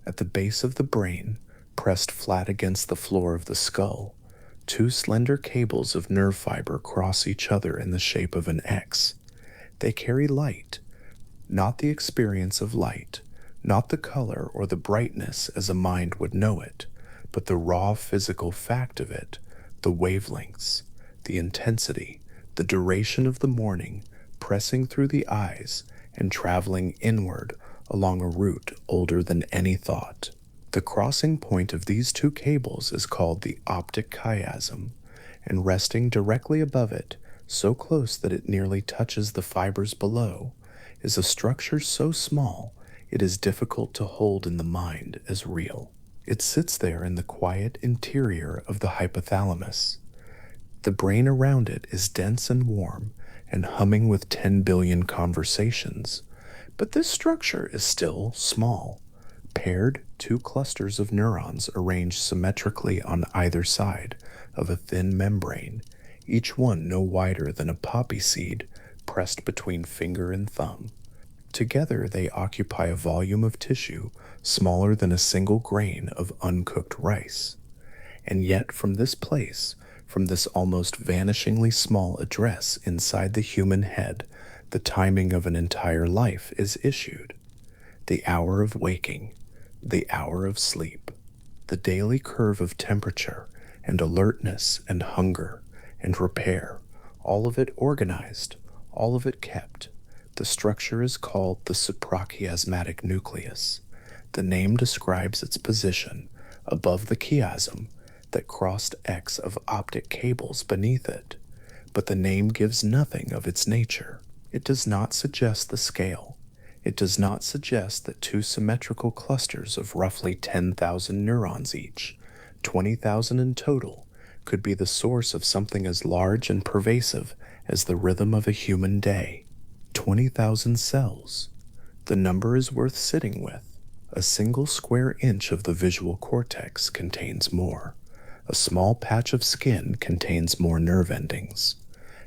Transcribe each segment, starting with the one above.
At the base of the brain, pressed flat against the floor of the skull, two slender cables of nerve fiber cross each other in the shape of an X. They carry light, not the experience of light, not the color or the brightness as a mind would know it, but the raw physical fact of it, the wavelengths, the intensity, the duration of the morning, pressing through the eyes and traveling inward along a route older than any thought. The crossing point of these two cables is called the optic chiasm, and resting directly above it, so close that it nearly touches the fibers below, is a structure so small it is difficult to hold in the mind as real. It sits there in the quiet interior of the hypothalamus. The brain around it is dense and warm and humming with 10 billion conversations, but this structure is still small. Paired, two clusters of neurons arranged symmetrically on either side of a thin membrane, each one no wider than a poppy seed pressed between finger and thumb. Together they occupy a volume of tissue smaller than a single grain of uncooked rice. And yet from this place, from this almost vanishingly small address inside the human head, the timing of an entire life is issued. The hour of waking, the hour of sleep, the daily curve of temperature and alertness and hunger and repair, all of it organized, all of it kept. The structure is called the suprachiasmatic nucleus. The name describes its position above the chiasm, that crossed X of optic cables beneath it, but the name gives nothing of its nature. It does not suggest the scale. It does not suggest that two symmetrical clusters of roughly 10,000 neurons each, 20,000 in total, could be the source of something as large and pervasive as the rhythm of a human day. 20,000 cells. The number is worth sitting with. A single square inch of the visual cortex contains more. A small patch of skin contains more nerve endings.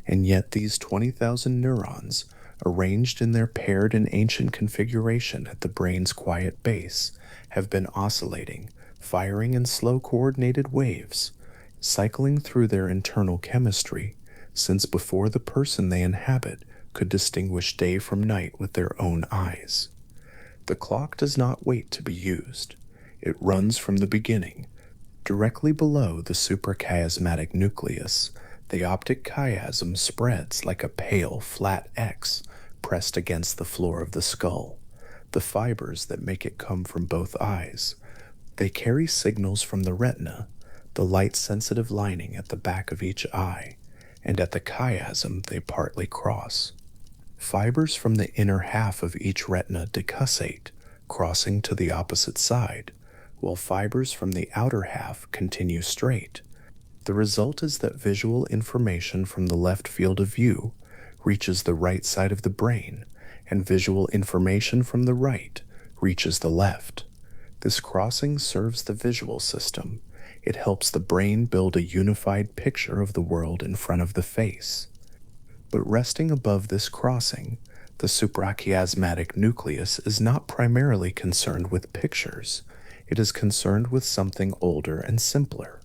And yet these 20,000 neurons, arranged in their paired and ancient configuration at the brain's quiet base, have been oscillating, firing in slow coordinated waves, cycling through their internal chemistry, since before the person they inhabit could distinguish day from night with their own eyes. The clock does not wait to be used. It runs from the beginning. Directly below the suprachiasmatic nucleus, the optic chiasm spreads like a pale, flat X pressed against the floor of the skull. The fibers that make it come from both eyes. They carry signals from the retina, the light-sensitive lining at the back of each eye, and at the chiasm they partly cross. Fibers from the inner half of each retina decussate, crossing to the opposite side, while fibers from the outer half continue straight. The result is that visual information from the left field of view reaches the right side of the brain, and visual information from the right reaches the left. This crossing serves the visual system. It helps the brain build a unified picture of the world in front of the face. But resting above this crossing, the suprachiasmatic nucleus is not primarily concerned with pictures. It is concerned with something older and simpler.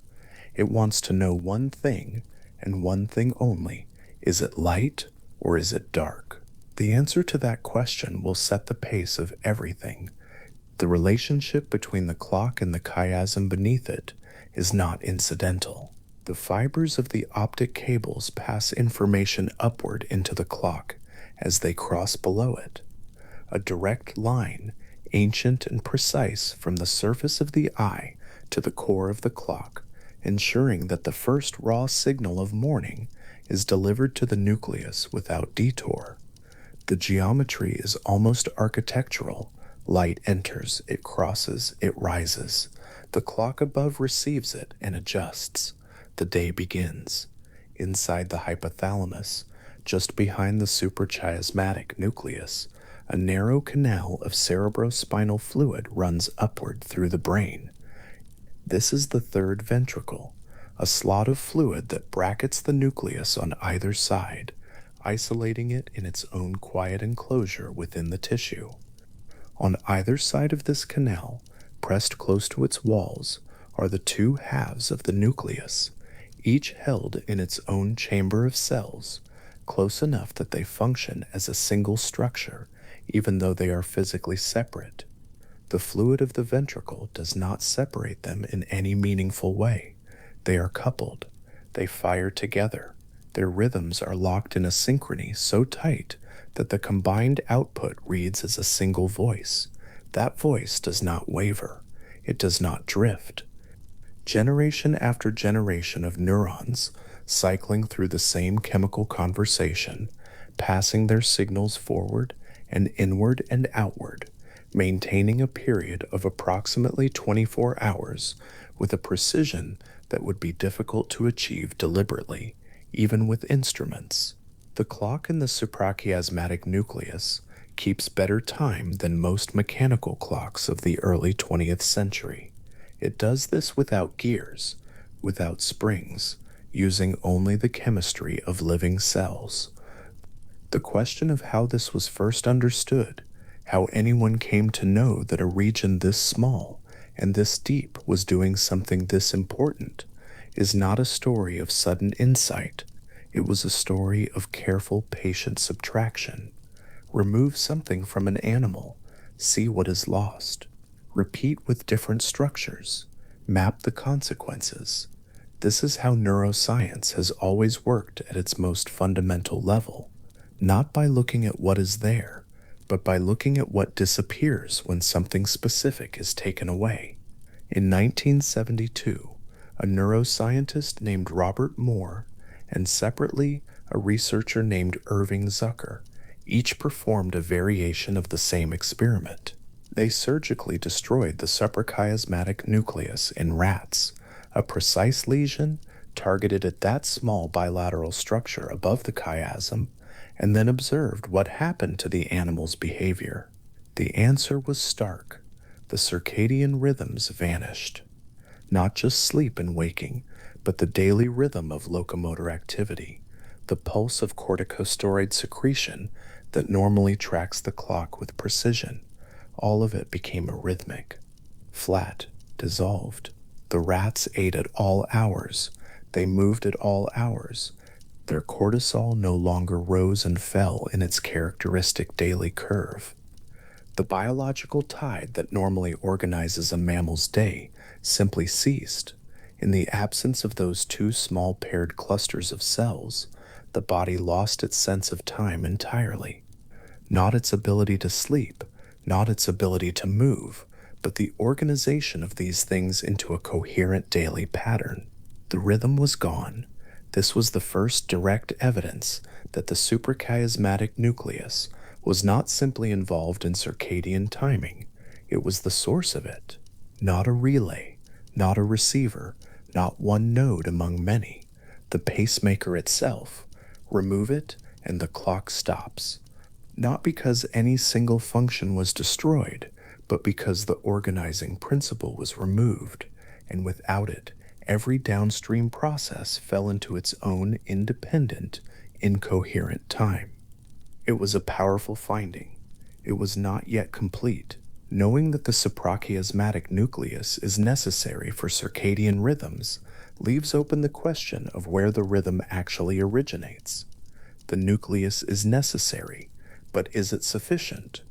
It wants to know one thing, and one thing only. Is it light or is it dark? The answer to that question will set the pace of everything. The relationship between the clock and the chiasm beneath it is not incidental. The fibers of the optic cables pass information upward into the clock as they cross below it. A direct line, ancient and precise from the surface of the eye to the core of the clock, ensuring that the first raw signal of morning is delivered to the nucleus without detour. The geometry is almost architectural. Light enters, it crosses, it rises. The clock above receives it and adjusts. The day begins. Inside the hypothalamus, just behind the suprachiasmatic nucleus, a narrow canal of cerebrospinal fluid runs upward through the brain. This is the third ventricle, a slot of fluid that brackets the nucleus on either side, isolating it in its own quiet enclosure within the tissue. On either side of this canal, pressed close to its walls are the two halves of the nucleus, each held in its own chamber of cells, close enough that they function as a single structure, even though they are physically separate. The fluid of the ventricle does not separate them in any meaningful way. They are coupled. They fire together. Their rhythms are locked in a synchrony so tight that the combined output reads as a single voice. That voice does not waver. It does not drift. Generation after generation of neurons, cycling through the same chemical conversation, passing their signals forward and inward and outward, maintaining a period of approximately 24 hours with a precision that would be difficult to achieve deliberately, even with instruments. The clock in the suprachiasmatic nucleus keeps better time than most mechanical clocks of the early 20th century. It does this without gears, without springs, using only the chemistry of living cells. The question of how this was first understood, how anyone came to know that a region this small and this deep was doing something this important, is not a story of sudden insight. It was a story of careful, patient subtraction. Remove something from an animal, see what is lost. Repeat with different structures. Map the consequences. This is how neuroscience has always worked at its most fundamental level, not by looking at what is there, but by looking at what disappears when something specific is taken away. In 1972, a neuroscientist named Robert Moore and separately a researcher named Irving Zucker each performed a variation of the same experiment. They surgically destroyed the suprachiasmatic nucleus in rats, a precise lesion targeted at that small bilateral structure above the chiasm, and then observed what happened to the animal's behavior. The answer was stark. The circadian rhythms vanished. Not just sleep and waking, but the daily rhythm of locomotor activity, the pulse of corticosteroid secretion that normally tracks the clock with precision. All of it became arrhythmic, flat, dissolved. The rats ate at all hours. They moved at all hours. Their cortisol no longer rose and fell in its characteristic daily curve. The biological tide that normally organizes a mammal's day simply ceased. In the absence of those two small paired clusters of cells, the body lost its sense of time entirely. Not its ability to sleep, not its ability to move, but the organization of these things into a coherent daily pattern. The rhythm was gone. This was the first direct evidence that the suprachiasmatic nucleus was not simply involved in circadian timing. It was the source of it. Not a relay, not a receiver, not one node among many. The pacemaker itself. Remove it, and the clock stops. Not because any single function was destroyed, but because the organizing principle was removed, and without it, every downstream process fell into its own independent, incoherent time. It was a powerful finding. It was not yet complete. Knowing that the suprachiasmatic nucleus is necessary for circadian rhythms leaves open the question of where the rhythm actually originates. The nucleus is necessary, but is it sufficient?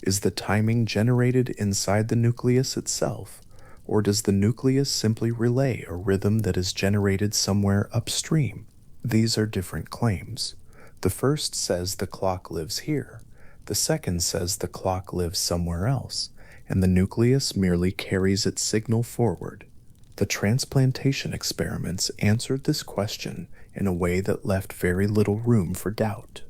Is the timing generated inside the nucleus itself, or does the nucleus simply relay a rhythm that is generated somewhere upstream? These are different claims. The first says the clock lives here. The second says the clock lives somewhere else, and the nucleus merely carries its signal forward. The transplantation experiments answered this question in a way that left very little room for doubt.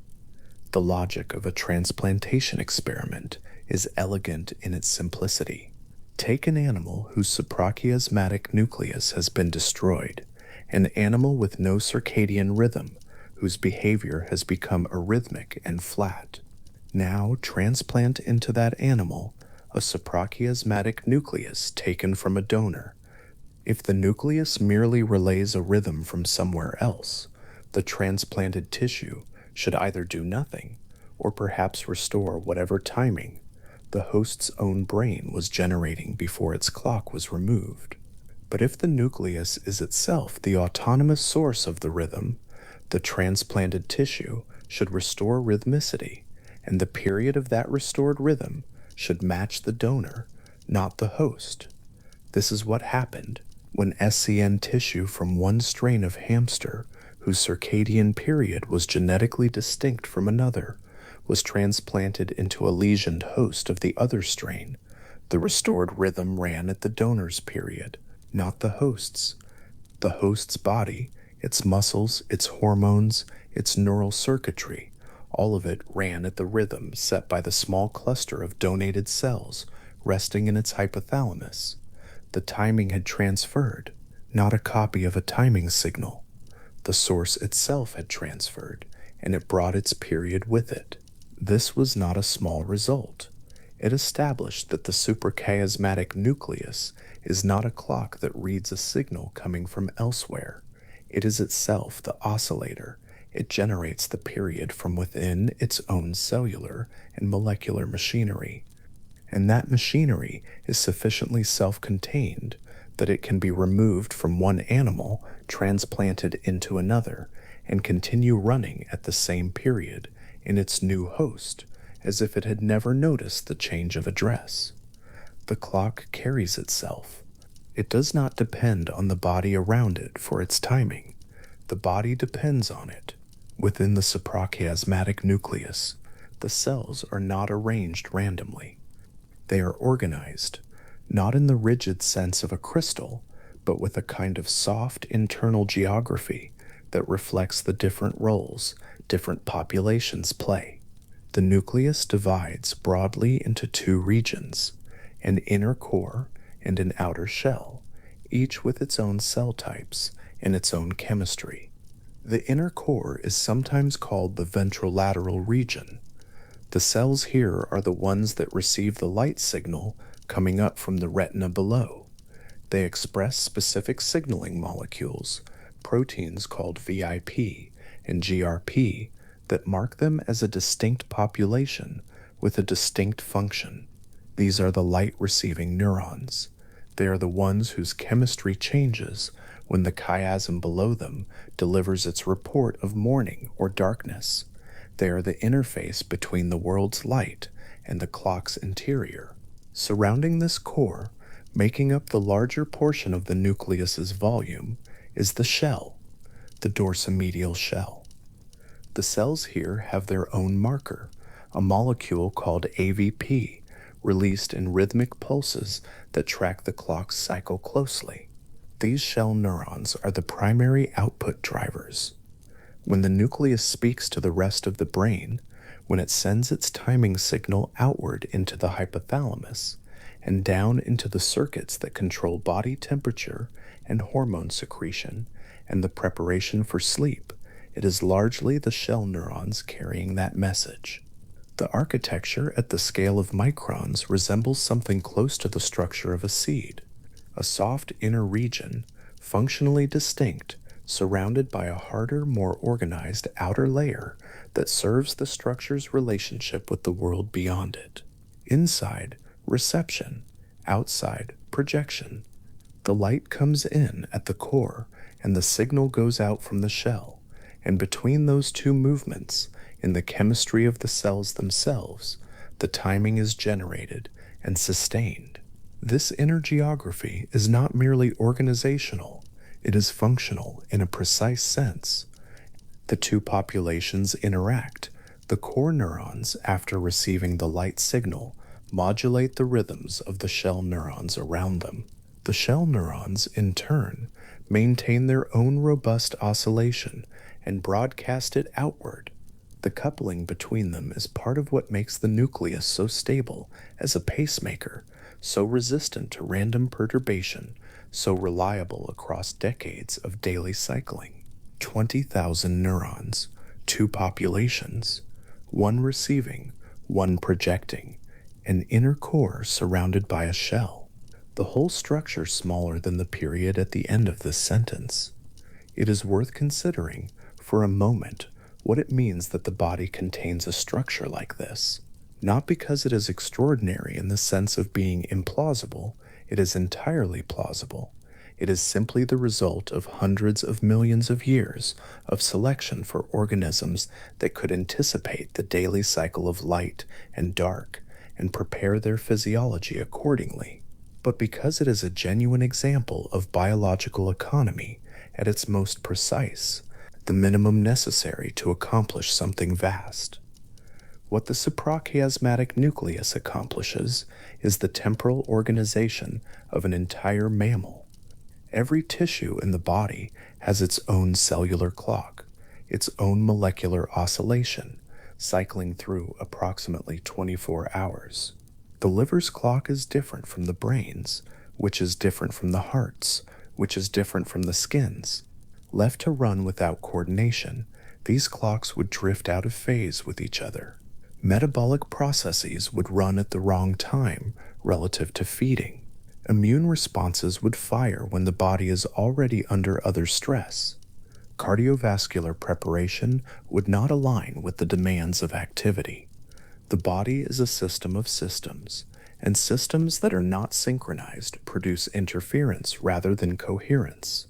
The logic of a transplantation experiment is elegant in its simplicity. Take an animal whose suprachiasmatic nucleus has been destroyed, an animal with no circadian rhythm, whose behavior has become arrhythmic and flat. Now transplant into that animal a suprachiasmatic nucleus taken from a donor. If the nucleus merely relays a rhythm from somewhere else, the transplanted tissue should either do nothing or perhaps restore whatever timing, the host's own brain was generating before its clock was removed. But if the nucleus is itself the autonomous source of the rhythm, the transplanted tissue should restore rhythmicity, and the period of that restored rhythm should match the donor, not the host. This is what happened when SCN tissue from one strain of hamster, whose circadian period was genetically distinct from another, was transplanted into a lesioned host of the other strain. The restored rhythm ran at the donor's period, not the host's. The host's body, its muscles, its hormones, its neural circuitry, all of it ran at the rhythm set by the small cluster of donated cells resting in its hypothalamus. The timing had transferred, not a copy of a timing signal. The source itself had transferred, and it brought its period with it. This was not a small result. It established that the suprachiasmatic nucleus is not a clock that reads a signal coming from elsewhere. It is itself the oscillator. It generates the period from within its own cellular and molecular machinery. And that machinery is sufficiently self-contained that it can be removed from one animal, transplanted into another, and continue running at the same period in its new host, as if it had never noticed the change of address. The clock carries itself. It does not depend on the body around it for its timing. The body depends on it. Within the suprachiasmatic nucleus, the cells are not arranged randomly. They are organized, not in the rigid sense of a crystal, but with a kind of soft internal geography that reflects the different roles different populations play. The nucleus divides broadly into two regions, an inner core and an outer shell, each with its own cell types and its own chemistry. The inner core is sometimes called the ventrolateral region. The cells here are the ones that receive the light signal coming up from the retina below. They express specific signaling molecules, proteins called VIP and GRP, that mark them as a distinct population with a distinct function. These are the light-receiving neurons. They are the ones whose chemistry changes when the chiasm below them delivers its report of morning or darkness. They are the interface between the world's light and the clock's interior. Surrounding this core, making up the larger portion of the nucleus's volume, is the shell, the dorsomedial shell. The cells here have their own marker, a molecule called AVP, released in rhythmic pulses that track the clock's cycle closely. These shell neurons are the primary output drivers. When the nucleus speaks to the rest of the brain, when it sends its timing signal outward into the hypothalamus and down into the circuits that control body temperature and hormone secretion and the preparation for sleep, it is largely the shell neurons carrying that message. The architecture at the scale of microns resembles something close to the structure of a seed, a soft inner region, functionally distinct, surrounded by a harder, more organized outer layer that serves the structure's relationship with the world beyond it. Inside, reception; outside, projection. The light comes in at the core, and the signal goes out from the shell, and between those two movements, in the chemistry of the cells themselves, the timing is generated and sustained. This inner geography is not merely organizational, it is functional in a precise sense. The two populations interact. The core neurons, after receiving the light signal, modulate the rhythms of the shell neurons around them. The shell neurons, in turn, maintain their own robust oscillation and broadcast it outward. The coupling between them is part of what makes the nucleus so stable as a pacemaker, so resistant to random perturbation, so reliable across decades of daily cycling. 20,000 neurons, two populations, one receiving, one projecting, an inner core surrounded by a shell. The whole structure smaller than the period at the end of this sentence. It is worth considering, for a moment, what it means that the body contains a structure like this. Not because it is extraordinary in the sense of being implausible, it is entirely plausible. It is simply the result of hundreds of millions of years of selection for organisms that could anticipate the daily cycle of light and dark and prepare their physiology accordingly. But because it is a genuine example of biological economy at its most precise, the minimum necessary to accomplish something vast. What the suprachiasmatic nucleus accomplishes is the temporal organization of an entire mammal. Every tissue in the body has its own cellular clock, its own molecular oscillation, cycling through approximately 24 hours. The liver's clock is different from the brain's, which is different from the heart's, which is different from the skin's. Left to run without coordination, these clocks would drift out of phase with each other. Metabolic processes would run at the wrong time relative to feeding. Immune responses would fire when the body is already under other stress. Cardiovascular preparation would not align with the demands of activity. The body is a system of systems, and systems that are not synchronized produce interference rather than coherence.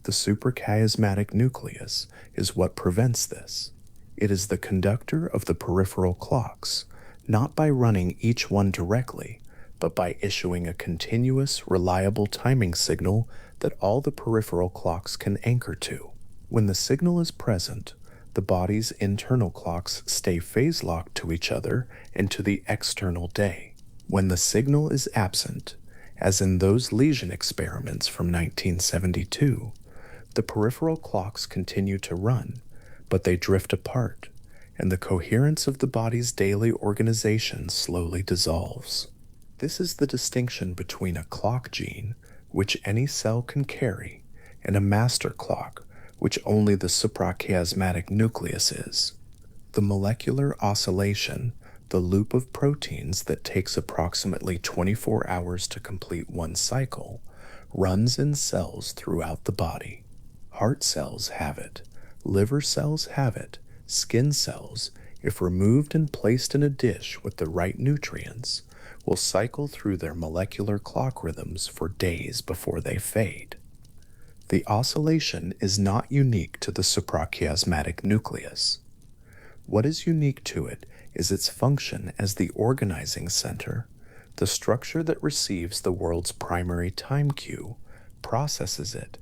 The suprachiasmatic nucleus is what prevents this. It is the conductor of the peripheral clocks, not by running each one directly, but by issuing a continuous, reliable timing signal that all the peripheral clocks can anchor to. When the signal is present, the body's internal clocks stay phase-locked to each other and to the external day. When the signal is absent, as in those lesion experiments from 1972, the peripheral clocks continue to run, but they drift apart, and the coherence of the body's daily organization slowly dissolves. This is the distinction between a clock gene, which any cell can carry, and a master clock, which only the suprachiasmatic nucleus is. The molecular oscillation, the loop of proteins that takes approximately 24 hours to complete one cycle, runs in cells throughout the body. Heart cells have it, liver cells have it, skin cells, if removed and placed in a dish with the right nutrients, will cycle through their molecular clock rhythms for days before they fade. The oscillation is not unique to the suprachiasmatic nucleus. What is unique to it is its function as the organizing center, the structure that receives the world's primary time cue, processes it,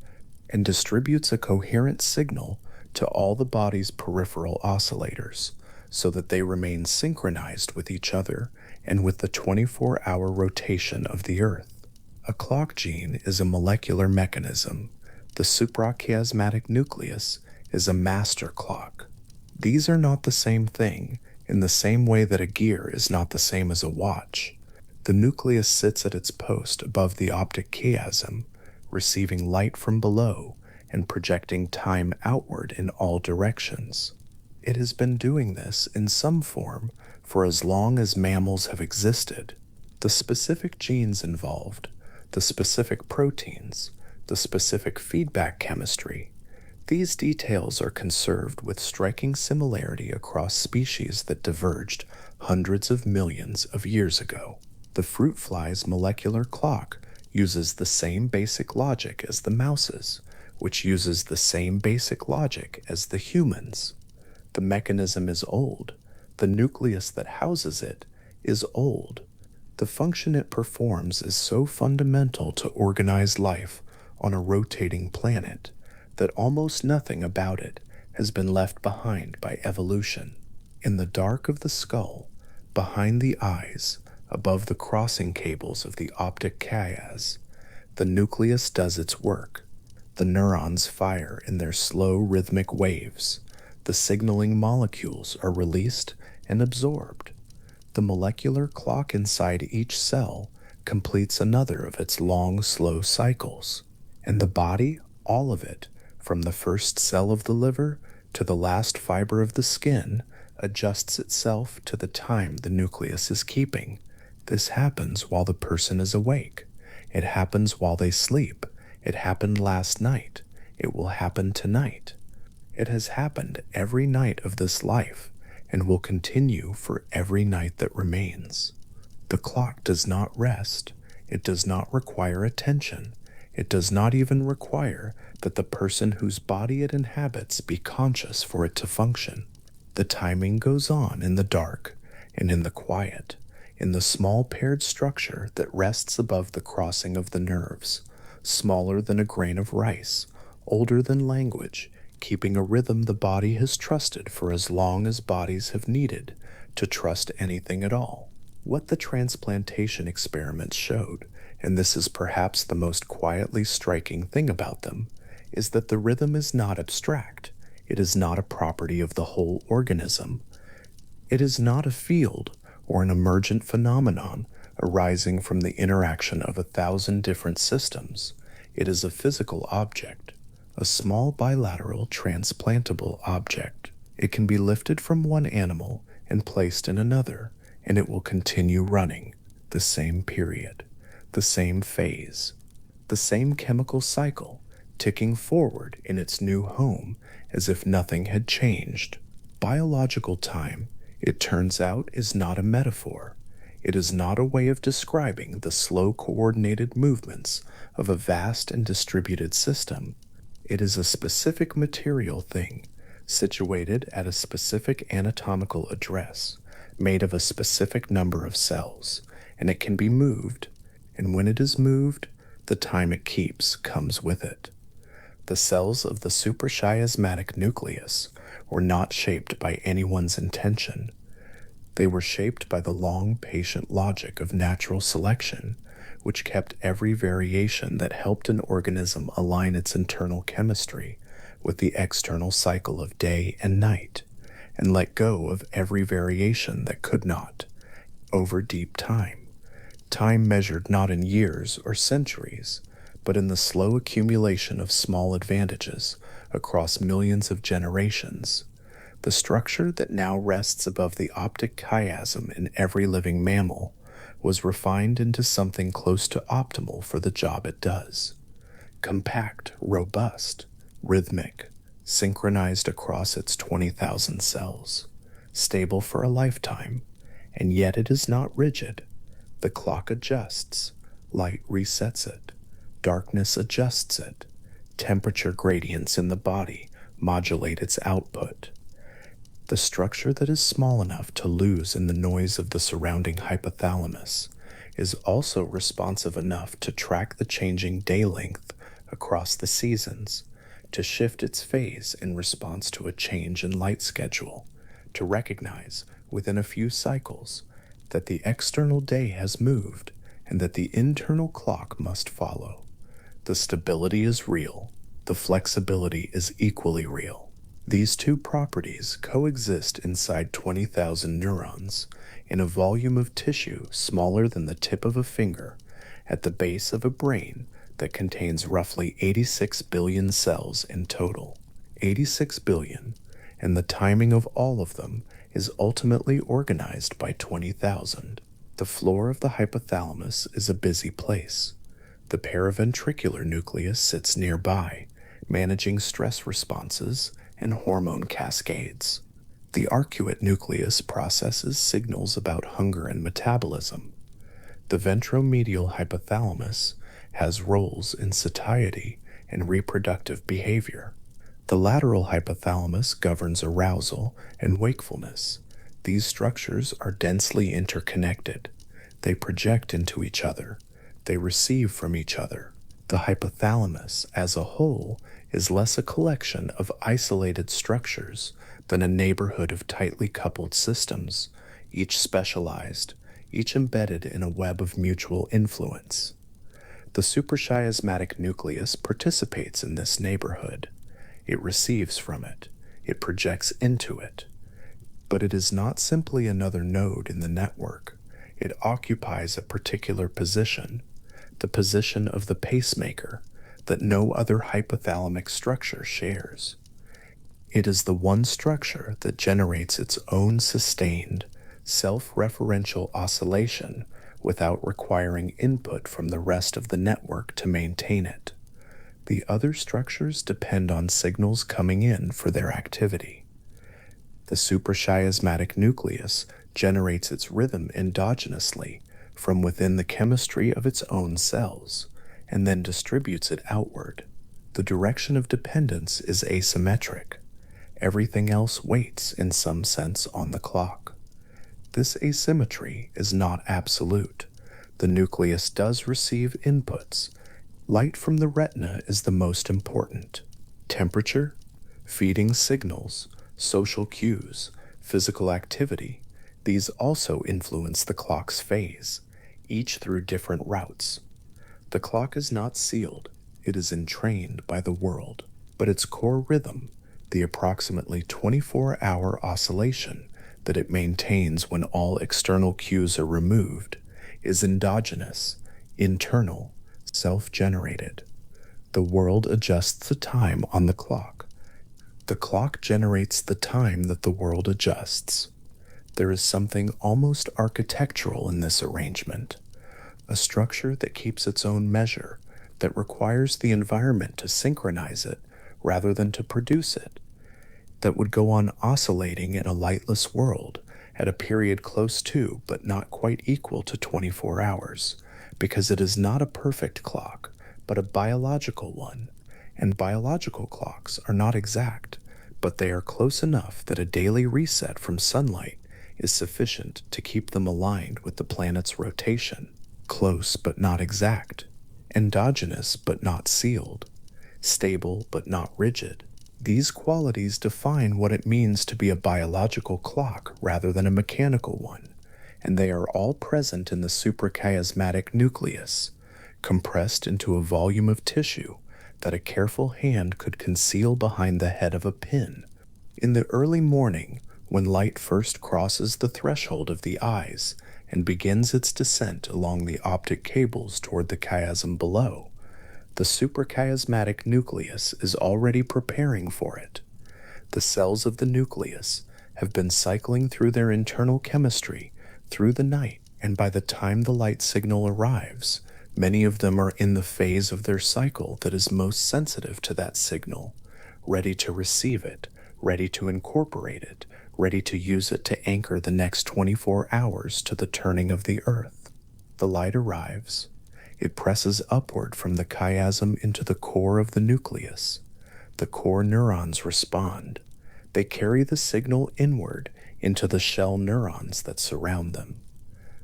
and distributes a coherent signal to all the body's peripheral oscillators, so that they remain synchronized with each other and with the 24-hour rotation of the Earth. A clock gene is a molecular mechanism. The suprachiasmatic nucleus is a master clock. These are not the same thing, in the same way that a gear is not the same as a watch. The nucleus sits at its post above the optic chiasm, receiving light from below and projecting time outward in all directions. It has been doing this in some form for as long as mammals have existed. The specific genes involved, the specific proteins, the specific feedback chemistry, these details are conserved with striking similarity across species that diverged hundreds of millions of years ago. The fruit fly's molecular clock uses the same basic logic as the mouse's, which uses the same basic logic as the human's. The mechanism is old. The nucleus that houses it is old. The function it performs is so fundamental to organized life on a rotating planet that almost nothing about it has been left behind by evolution. In the dark of the skull, behind the eyes, above the crossing cables of the optic chiasm, the nucleus does its work. The neurons fire in their slow rhythmic waves. The signaling molecules are released and absorbed. The molecular clock inside each cell completes another of its long, slow cycles. And the body, all of it, from the first cell of the liver to the last fiber of the skin, adjusts itself to the time the nucleus is keeping. This happens while the person is awake. It happens while they sleep. It happened last night. It will happen tonight. It has happened every night of this life, and will continue for every night that remains. The clock does not rest. It does not require attention. It does not even require that the person whose body it inhabits be conscious for it to function. The timing goes on in the dark and in the quiet, in the small paired structure that rests above the crossing of the nerves, smaller than a grain of rice, older than language, keeping a rhythm the body has trusted for as long as bodies have needed to trust anything at all. What the transplantation experiments showed, and this is perhaps the most quietly striking thing about them, is that the rhythm is not abstract. It is not a property of the whole organism. It is not a field or an emergent phenomenon arising from the interaction of 1,000 different systems. It is a physical object, a small bilateral transplantable object. It can be lifted from one animal and placed in another, and it will continue running the same period, the same phase, the same chemical cycle, ticking forward in its new home as if nothing had changed. Biological time, it turns out, is not a metaphor. It is not a way of describing the slow coordinated movements of a vast and distributed system. It is a specific material thing, situated at a specific anatomical address, made of a specific number of cells, and it can be moved, and when it is moved, the time it keeps comes with it. The cells of the suprachiasmatic nucleus were not shaped by anyone's intention. They were shaped by the long, patient logic of natural selection, which kept every variation that helped an organism align its internal chemistry with the external cycle of day and night, and let go of every variation that could not, over deep time. Time measured not in years or centuries, but in the slow accumulation of small advantages across millions of generations. The structure that now rests above the optic chiasm in every living mammal was refined into something close to optimal for the job it does. Compact, robust, rhythmic, synchronized across its 20,000 cells, stable for a lifetime, and yet it is not rigid. The clock adjusts, light resets it, darkness adjusts it, temperature gradients in the body modulate its output. The structure that is small enough to lose in the noise of the surrounding hypothalamus is also responsive enough to track the changing day length across the seasons, to shift its phase in response to a change in light schedule, to recognize within a few cycles that the external day has moved and that the internal clock must follow. The stability is real. The flexibility is equally real. These two properties coexist inside 20,000 neurons in a volume of tissue smaller than the tip of a finger at the base of a brain that contains roughly 86 billion cells in total. 86 billion, and the timing of all of them is ultimately organized by 20,000. The floor of the hypothalamus is a busy place. The paraventricular nucleus sits nearby, managing stress responses and hormone cascades. The arcuate nucleus processes signals about hunger and metabolism. The ventromedial hypothalamus has roles in satiety and reproductive behavior. The lateral hypothalamus governs arousal and wakefulness. These structures are densely interconnected. They project into each other. They receive from each other. The hypothalamus, as a whole, is less a collection of isolated structures than a neighborhood of tightly coupled systems, each specialized, each embedded in a web of mutual influence. The suprachiasmatic nucleus participates in this neighborhood. It receives from it. It projects into it. But it is not simply another node in the network. It occupies a particular position, the position of the pacemaker, that no other hypothalamic structure shares. It is the one structure that generates its own sustained, self-referential oscillation without requiring input from the rest of the network to maintain it. The other structures depend on signals coming in for their activity. The suprachiasmatic nucleus generates its rhythm endogenously from within the chemistry of its own cells, and then distributes it outward. The direction of dependence is asymmetric. Everything else waits in some sense on the clock. This asymmetry is not absolute. The nucleus does receive inputs. Light from the retina is the most important. Temperature, feeding signals, social cues, physical activity, these also influence the clock's phase, each through different routes. The clock is not sealed, it is entrained by the world, but its core rhythm, the approximately 24-hour oscillation that it maintains when all external cues are removed, is endogenous, internal, self-generated. The world adjusts the time on the clock. The clock generates the time that the world adjusts. There is something almost architectural in this arrangement, a structure that keeps its own measure, that requires the environment to synchronize it rather than to produce it, that would go on oscillating in a lightless world at a period close to but not quite equal to 24 hours, because it is not a perfect clock, but a biological one, and biological clocks are not exact, but they are close enough that a daily reset from sunlight is sufficient to keep them aligned with the planet's rotation, close but not exact, endogenous but not sealed, stable but not rigid. These qualities define what it means to be a biological clock rather than a mechanical one, and they are all present in the suprachiasmatic nucleus, compressed into a volume of tissue that a careful hand could conceal behind the head of a pin. In the early morning, when light first crosses the threshold of the eyes and begins its descent along the optic cables toward the chiasm below, the suprachiasmatic nucleus is already preparing for it. The cells of the nucleus have been cycling through their internal chemistry through the night, and by the time the light signal arrives, many of them are in the phase of their cycle that is most sensitive to that signal, ready to receive it, ready to incorporate it, ready to use it to anchor the next 24 hours to the turning of the earth. The light arrives. It presses upward from the chiasm into the core of the nucleus. The core neurons respond. They carry the signal inward into the shell neurons that surround them.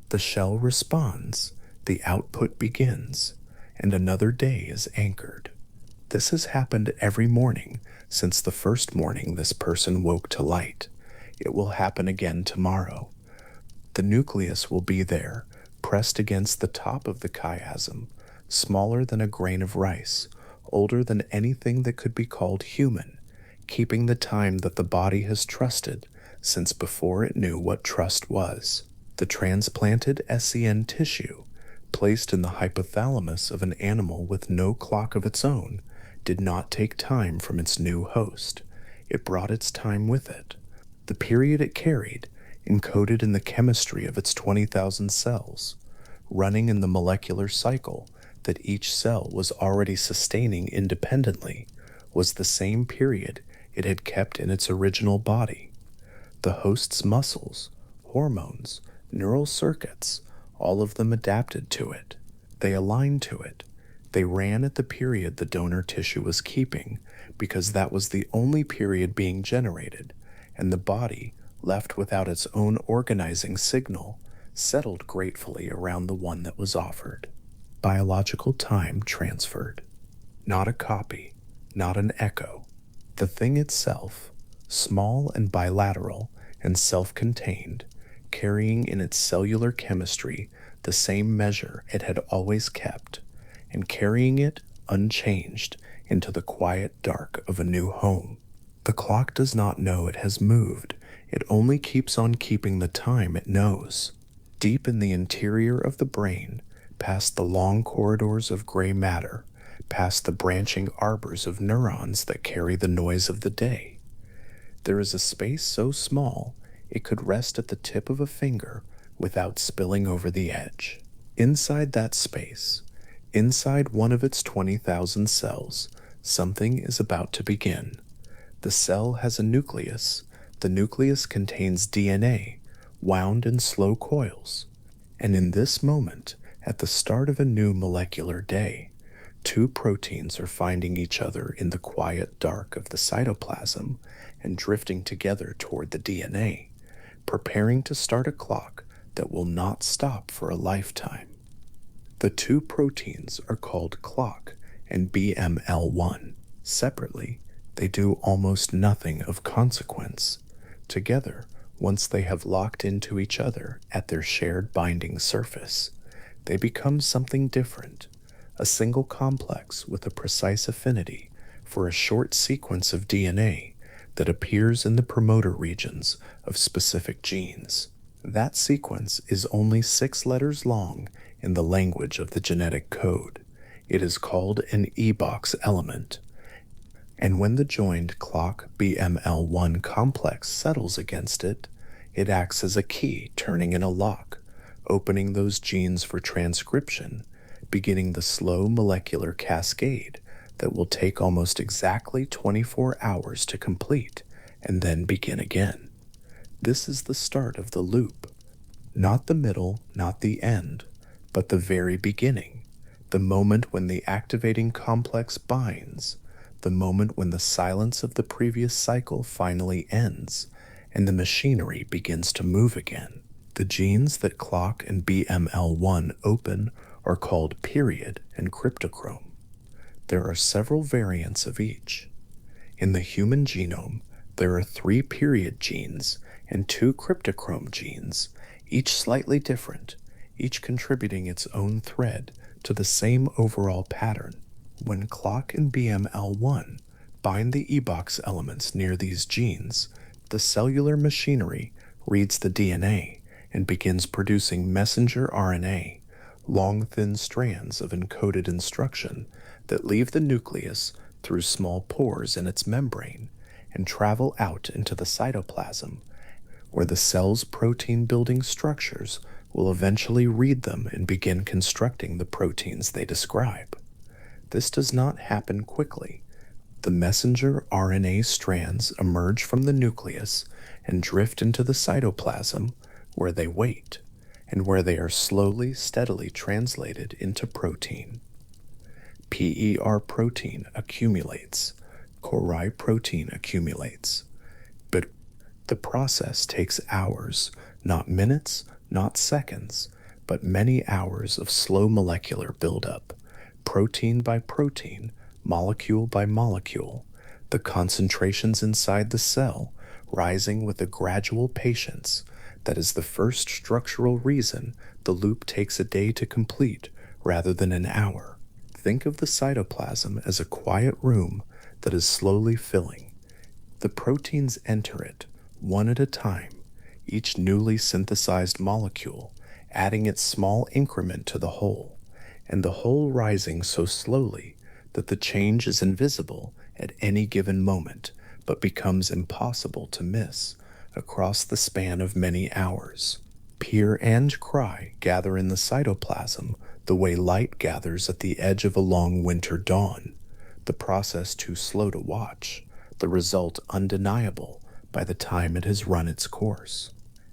The shell responds, the output begins, and another day is anchored. This has happened every morning since the first morning this person woke to light. It will happen again tomorrow. The nucleus will be there, pressed against the top of the chiasm, smaller than a grain of rice, older than anything that could be called human, keeping the time that the body has trusted since before it knew what trust was. The transplanted SCN tissue, placed in the hypothalamus of an animal with no clock of its own, did not take time from its new host. It brought its time with it. The period it carried, encoded in the chemistry of its 20,000 cells, running in the molecular cycle that each cell was already sustaining independently, was the same period it had kept in its original body. The host's muscles, hormones, neural circuits, all of them adapted to it. They aligned to it. They ran at the period the donor tissue was keeping, because that was the only period being generated, and the body, left without its own organizing signal, settled gratefully around the one that was offered. Biological time transferred. Not a copy, not an echo. The thing itself, small and bilateral and self-contained, carrying in its cellular chemistry the same measure it had always kept, and carrying it unchanged into the quiet dark of a new home. The clock does not know it has moved. It only keeps on keeping the time it knows. Deep in the interior of the brain, past the long corridors of gray matter, past the branching arbors of neurons that carry the noise of the day, there is a space so small it could rest at the tip of a finger without spilling over the edge. Inside that space, inside one of its 20,000 cells, something is about to begin. The cell has a nucleus, The nucleus contains DNA wound in slow coils, and in this moment, at the start of a new molecular day, two proteins are finding each other in the quiet dark of the cytoplasm and drifting together toward the DNA, preparing to start a clock that will not stop for a lifetime. The two proteins are called clock and BML1. Separately, they do almost nothing of consequence. Together, once they have locked into each other at their shared binding surface, they become something different, a single complex with a precise affinity for a short sequence of DNA that appears in the promoter regions of specific genes. That sequence is only 6 letters long in the language of the genetic code. It is called an E-box element. And when the joined clock BML1 complex settles against it, it acts as a key turning in a lock, opening those genes for transcription, beginning the slow molecular cascade that will take almost exactly 24 hours to complete and then begin again. This is the start of the loop. Not the middle, not the end, but the very beginning, the moment when the activating complex binds, the moment when the silence of the previous cycle finally ends and the machinery begins to move again. The genes that clock and BML1 open are called period and cryptochrome. There are several variants of each. In the human genome, there are 3 period genes and 2 cryptochrome genes, each slightly different, each contributing its own thread to the same overall pattern. When clock and BML1 bind the E-box elements near these genes, the cellular machinery reads the DNA and begins producing messenger RNA, long thin strands of encoded instruction that leave the nucleus through small pores in its membrane and travel out into the cytoplasm, where the cell's protein-building structures will eventually read them and begin constructing the proteins they describe. This does not happen quickly. The messenger RNA strands emerge from the nucleus and drift into the cytoplasm, where they wait, and where they are slowly, steadily translated into protein. PER protein accumulates, Cori protein accumulates, but the process takes hours, not minutes, not seconds, but many hours of slow molecular buildup, protein by protein, molecule by molecule, the concentrations inside the cell rising with a gradual patience that is the first structural reason the loop takes a day to complete rather than an hour. Think of the cytoplasm as a quiet room that is slowly filling. The proteins enter it, one at a time, each newly synthesized molecule adding its small increment to the whole, and the whole rising so slowly that the change is invisible at any given moment, but becomes impossible to miss across the span of many hours. PER and CRY gather in the cytoplasm the way light gathers at the edge of a long winter dawn, the process too slow to watch, the result undeniable by the time it has run its course.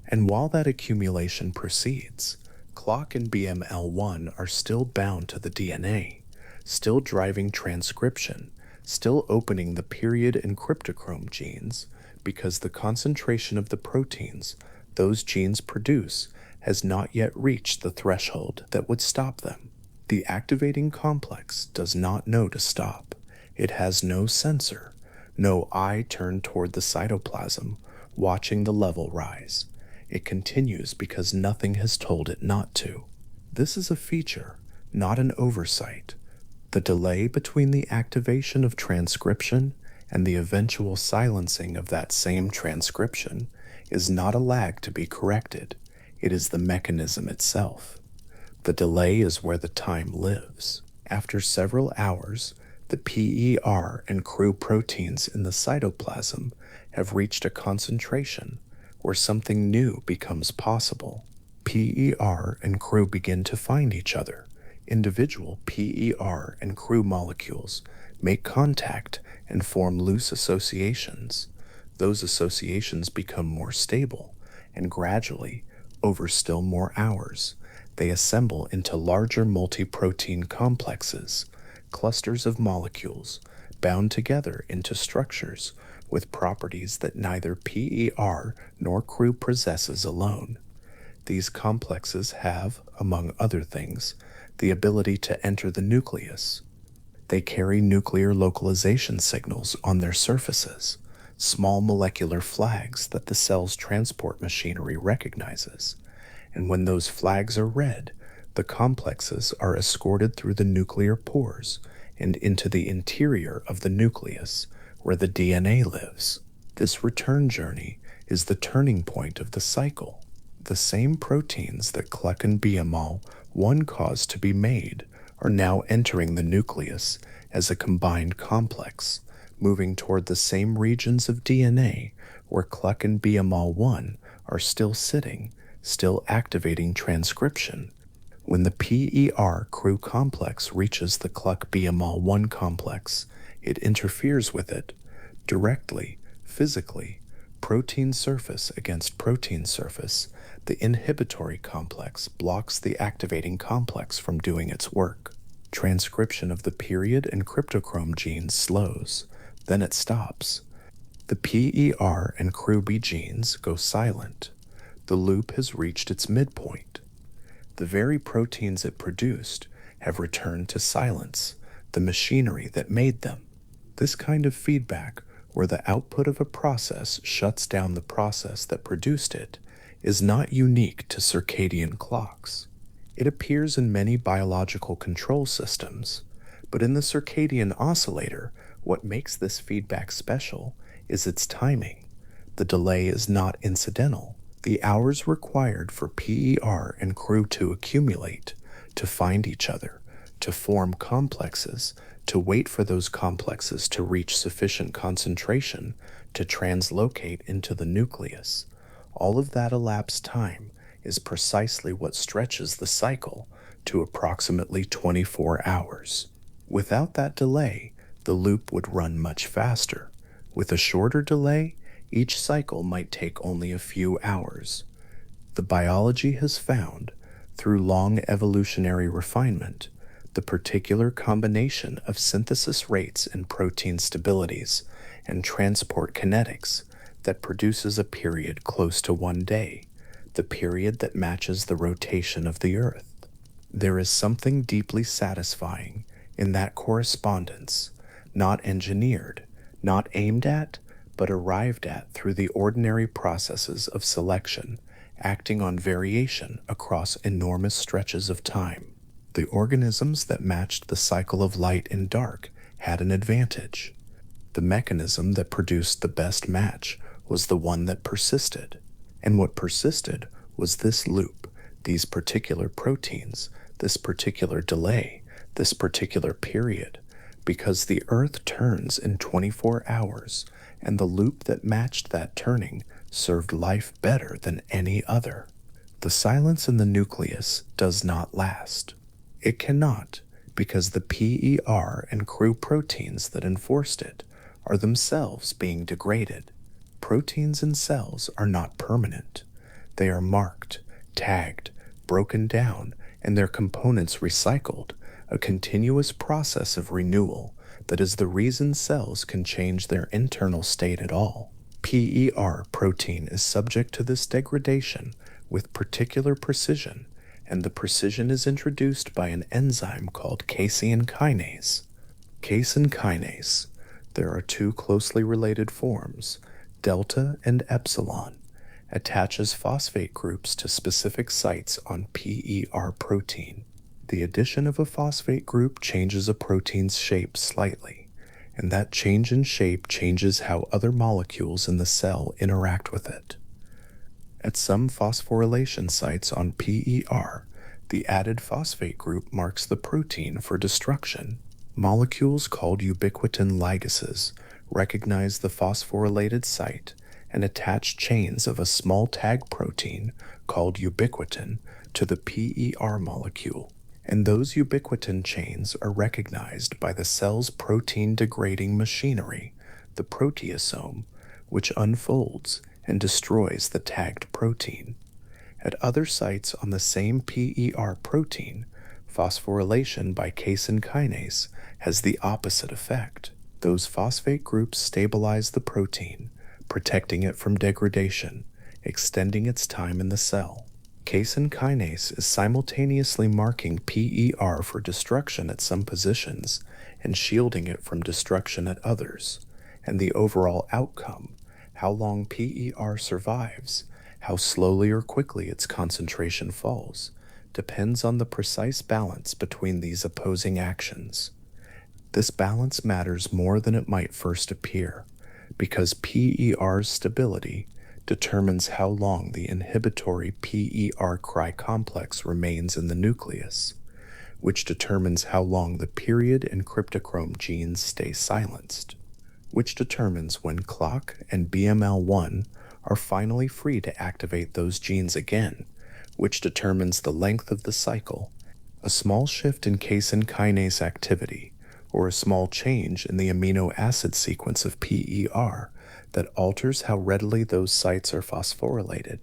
And while that accumulation proceeds, clock and BML1 are still bound to the DNA, still driving transcription, still opening the period and cryptochrome genes, because the concentration of the proteins those genes produce has not yet reached the threshold that would stop them. The activating complex does not know to stop. It has no sensor, no eye turned toward the cytoplasm, watching the level rise. It continues because nothing has told it not to. This is a feature, not an oversight. The delay between the activation of transcription and the eventual silencing of that same transcription is not a lag to be corrected. It is the mechanism itself. The delay is where the time lives. After several hours, the PER and CRY proteins in the cytoplasm have reached a concentration where something new becomes possible. PER and CRY begin to find each other. Individual PER and CRY molecules make contact and form loose associations. those associations become more stable, and gradually, over still more hours, they assemble into larger multi-protein complexes, clusters of molecules bound together into structures with properties that neither PER nor CRU possesses alone. These complexes have, among other things, the ability to enter the nucleus. They carry nuclear localization signals on their surfaces, small molecular flags that the cell's transport machinery recognizes. And when those flags are read, the complexes are escorted through the nuclear pores and into the interior of the nucleus, where the DNA lives. This return journey is the turning point of the cycle. The same proteins that Cluck and Biamal one caused to be made are now entering the nucleus as a combined complex, moving toward the same regions of DNA where Cluck and Biamal 1 are still sitting, still activating transcription. When the PER-CRU complex reaches the Cluck-Biamal 1 complex, it interferes with it directly, physically, protein surface against protein surface. The inhibitory complex blocks the activating complex from doing its work. Transcription of the period and cryptochrome genes slows, then it stops. The PER and CRUB genes go silent. The loop has reached its midpoint. The very proteins it produced have returned to silence, the machinery that made them. This kind of feedback, where the output of a process shuts down the process that produced it, is not unique to circadian clocks. It appears in many biological control systems, but in the circadian oscillator, what makes this feedback special is its timing. The delay is not incidental. The hours required for PER and CRU to accumulate, to find each other, to form complexes, to wait for those complexes to reach sufficient concentration to translocate into the nucleus. All of that elapsed time is precisely what stretches the cycle to approximately 24 hours. Without that delay, the loop would run much faster. With a shorter delay, each cycle might take only a few hours. The biology has found, through long evolutionary refinement, the particular combination of synthesis rates and protein stabilities and transport kinetics that produces a period close to 1 day, the period that matches the rotation of the Earth. There is something deeply satisfying in that correspondence, not engineered, not aimed at, but arrived at through the ordinary processes of selection, acting on variation across enormous stretches of time. The organisms that matched the cycle of light and dark had an advantage. The mechanism that produced the best match was the one that persisted. And what persisted was this loop, these particular proteins, this particular delay, this particular period, because the Earth turns in 24 hours, and the loop that matched that turning served life better than any other. The silence in the nucleus does not last. It cannot, because the PER and CRU proteins that enforced it are themselves being degraded. Proteins in cells are not permanent. They are marked, tagged, broken down, and their components recycled, a continuous process of renewal that is the reason cells can change their internal state at all. PER protein is subject to this degradation with particular precision, and the precision is introduced by an enzyme called casein kinase. Casein kinase. There are two closely related forms, delta and epsilon, attaches phosphate groups to specific sites on PER protein. The addition of a phosphate group changes a protein's shape slightly, and that change in shape changes how other molecules in the cell interact with it. At some phosphorylation sites on PER, the added phosphate group marks the protein for destruction. Molecules called ubiquitin ligases recognize the phosphorylated site and attach chains of a small tag protein called ubiquitin to the PER molecule, and those ubiquitin chains are recognized by the cell's protein-degrading machinery, the proteasome, which unfolds and destroys the tagged protein. At other sites on the same PER protein, phosphorylation by casein kinase has the opposite effect. Those phosphate groups stabilize the protein, protecting it from degradation, extending its time in the cell. Casein kinase is simultaneously marking PER for destruction at some positions and shielding it from destruction at others, and the overall outcome, how long PER survives, how slowly or quickly its concentration falls, depends on the precise balance between these opposing actions. This balance matters more than it might first appear, because PER's stability determines how long the inhibitory PER-CRY complex remains in the nucleus, which determines how long the period and cryptochrome genes stay silenced, which determines when clock and BML1 are finally free to activate those genes again, which determines the length of the cycle. A small shift in casein kinase activity, or a small change in the amino acid sequence of PER that alters how readily those sites are phosphorylated,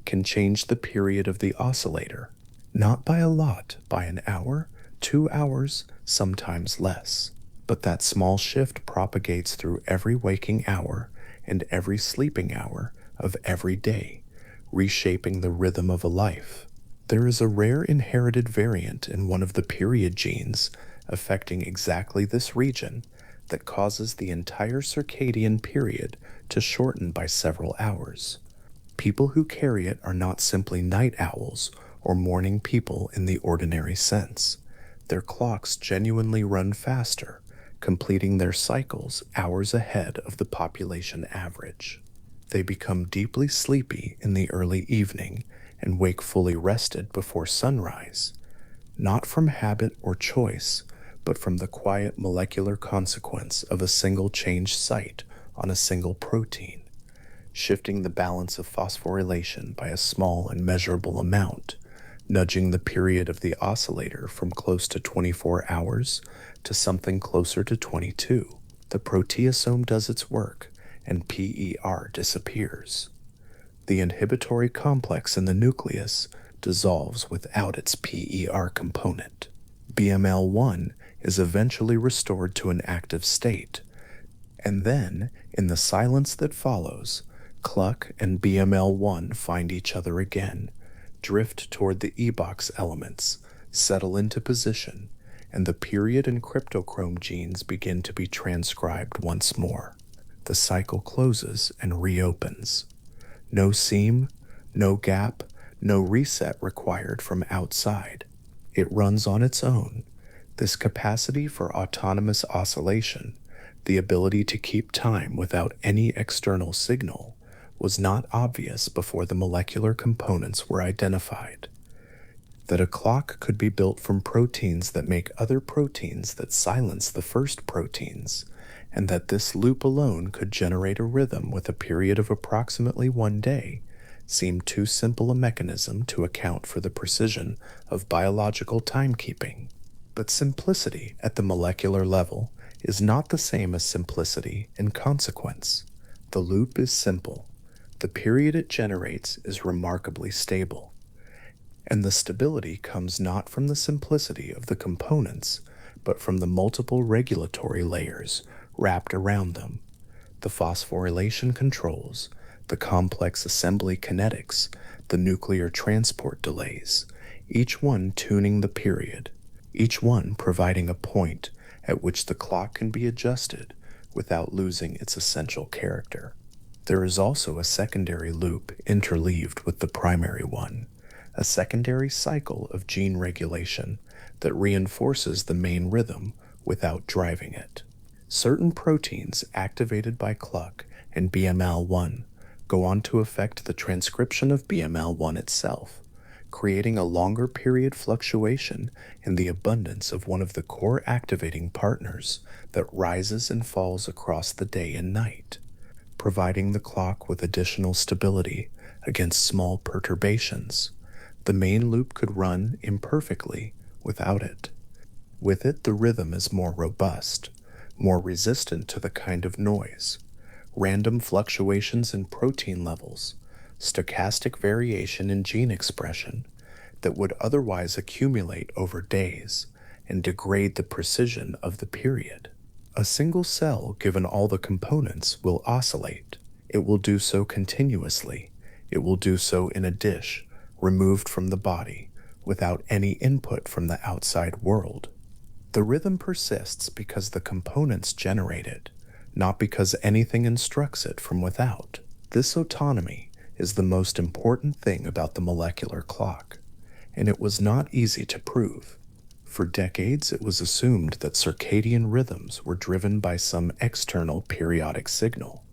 can change the period of the oscillator, not by a lot, by an hour, 2 hours, sometimes less. But that small shift propagates through every waking hour and every sleeping hour of every day, reshaping the rhythm of a life. There is a rare inherited variant in one of the period genes affecting exactly this region that causes the entire circadian period to shorten by several hours. People who carry it are not simply night owls or morning people in the ordinary sense. Their clocks genuinely run faster, completing their cycles hours ahead of the population average. They become deeply sleepy in the early evening and wake fully rested before sunrise, not from habit or choice, but from the quiet molecular consequence of a single change site on a single protein, shifting the balance of phosphorylation by a small and measurable amount, nudging the period of the oscillator from close to 24 hours to something closer to 22. The proteasome does its work, and PER disappears. The inhibitory complex in the nucleus dissolves without its PER component. BML1 is eventually restored to an active state, and then, in the silence that follows, Cluck and BML1 find each other again, drift toward the E-box elements, settle into position, and the period and cryptochrome genes begin to be transcribed once more. The cycle closes and reopens. No seam, no gap, no reset required from outside. It runs on its own. This capacity for autonomous oscillation, the ability to keep time without any external signal, was not obvious before the molecular components were identified. That a clock could be built from proteins that make other proteins that silence the first proteins, and that this loop alone could generate a rhythm with a period of approximately 1 day, seemed too simple a mechanism to account for the precision of biological timekeeping. But simplicity at the molecular level is not the same as simplicity in consequence. The loop is simple. The period it generates is remarkably stable. And the stability comes not from the simplicity of the components, but from the multiple regulatory layers wrapped around them. The phosphorylation controls, the complex assembly kinetics, the nuclear transport delays, each one tuning the period, each one providing a point at which the clock can be adjusted without losing its essential character. There is also a secondary loop interleaved with the primary one, a secondary cycle of gene regulation that reinforces the main rhythm without driving it. Certain proteins activated by Cluck and BML1 go on to affect the transcription of BML1 itself, creating a longer period fluctuation in the abundance of one of the core activating partners that rises and falls across the day and night, providing the clock with additional stability against small perturbations. The main loop could run imperfectly without it. With it, the rhythm is more robust, more resistant to the kind of noise, random fluctuations in protein levels, stochastic variation in gene expression that would otherwise accumulate over days and degrade the precision of the period. A single cell, given all the components, will oscillate. It will do so continuously. It will do so in a dish, removed from the body, without any input from the outside world. The rhythm persists because the components generate it, not because anything instructs it from without. This autonomy is the most important thing about the molecular clock, and it was not easy to prove. For decades, it was assumed that circadian rhythms were driven by some external periodic signal,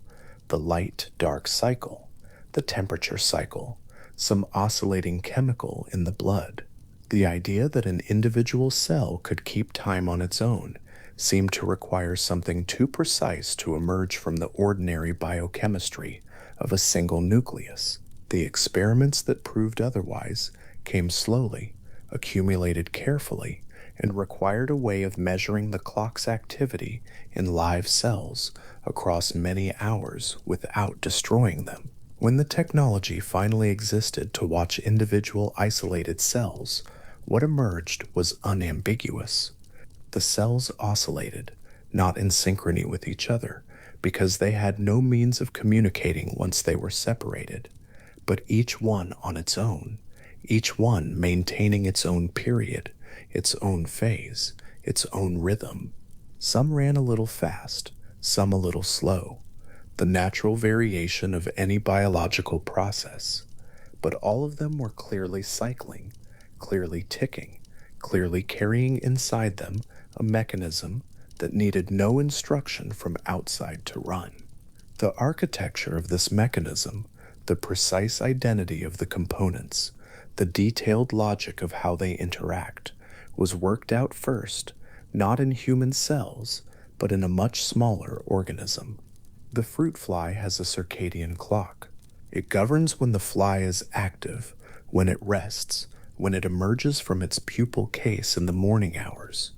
the light-dark cycle, the temperature cycle, some oscillating chemical in the blood. The idea that an individual cell could keep time on its own seemed to require something too precise to emerge from the ordinary biochemistry of a single nucleus. The experiments that proved otherwise came slowly, accumulated carefully, and required a way of measuring the clock's activity in live cells across many hours without destroying them. When the technology finally existed to watch individual isolated cells, what emerged was unambiguous. The cells oscillated, not in synchrony with each other, because they had no means of communicating once they were separated, but each one on its own, each one maintaining its own period, its own phase, its own rhythm. Some ran a little fast, some a little slow, the natural variation of any biological process, but all of them were clearly cycling, clearly ticking, clearly carrying inside them a mechanism that needed no instruction from outside to run. The architecture of this mechanism, the precise identity of the components, the detailed logic of how they interact, was worked out first, not in human cells, but in a much smaller organism. The fruit fly has a circadian clock. It governs when the fly is active, when it rests, when it emerges from its pupal case in the morning hours.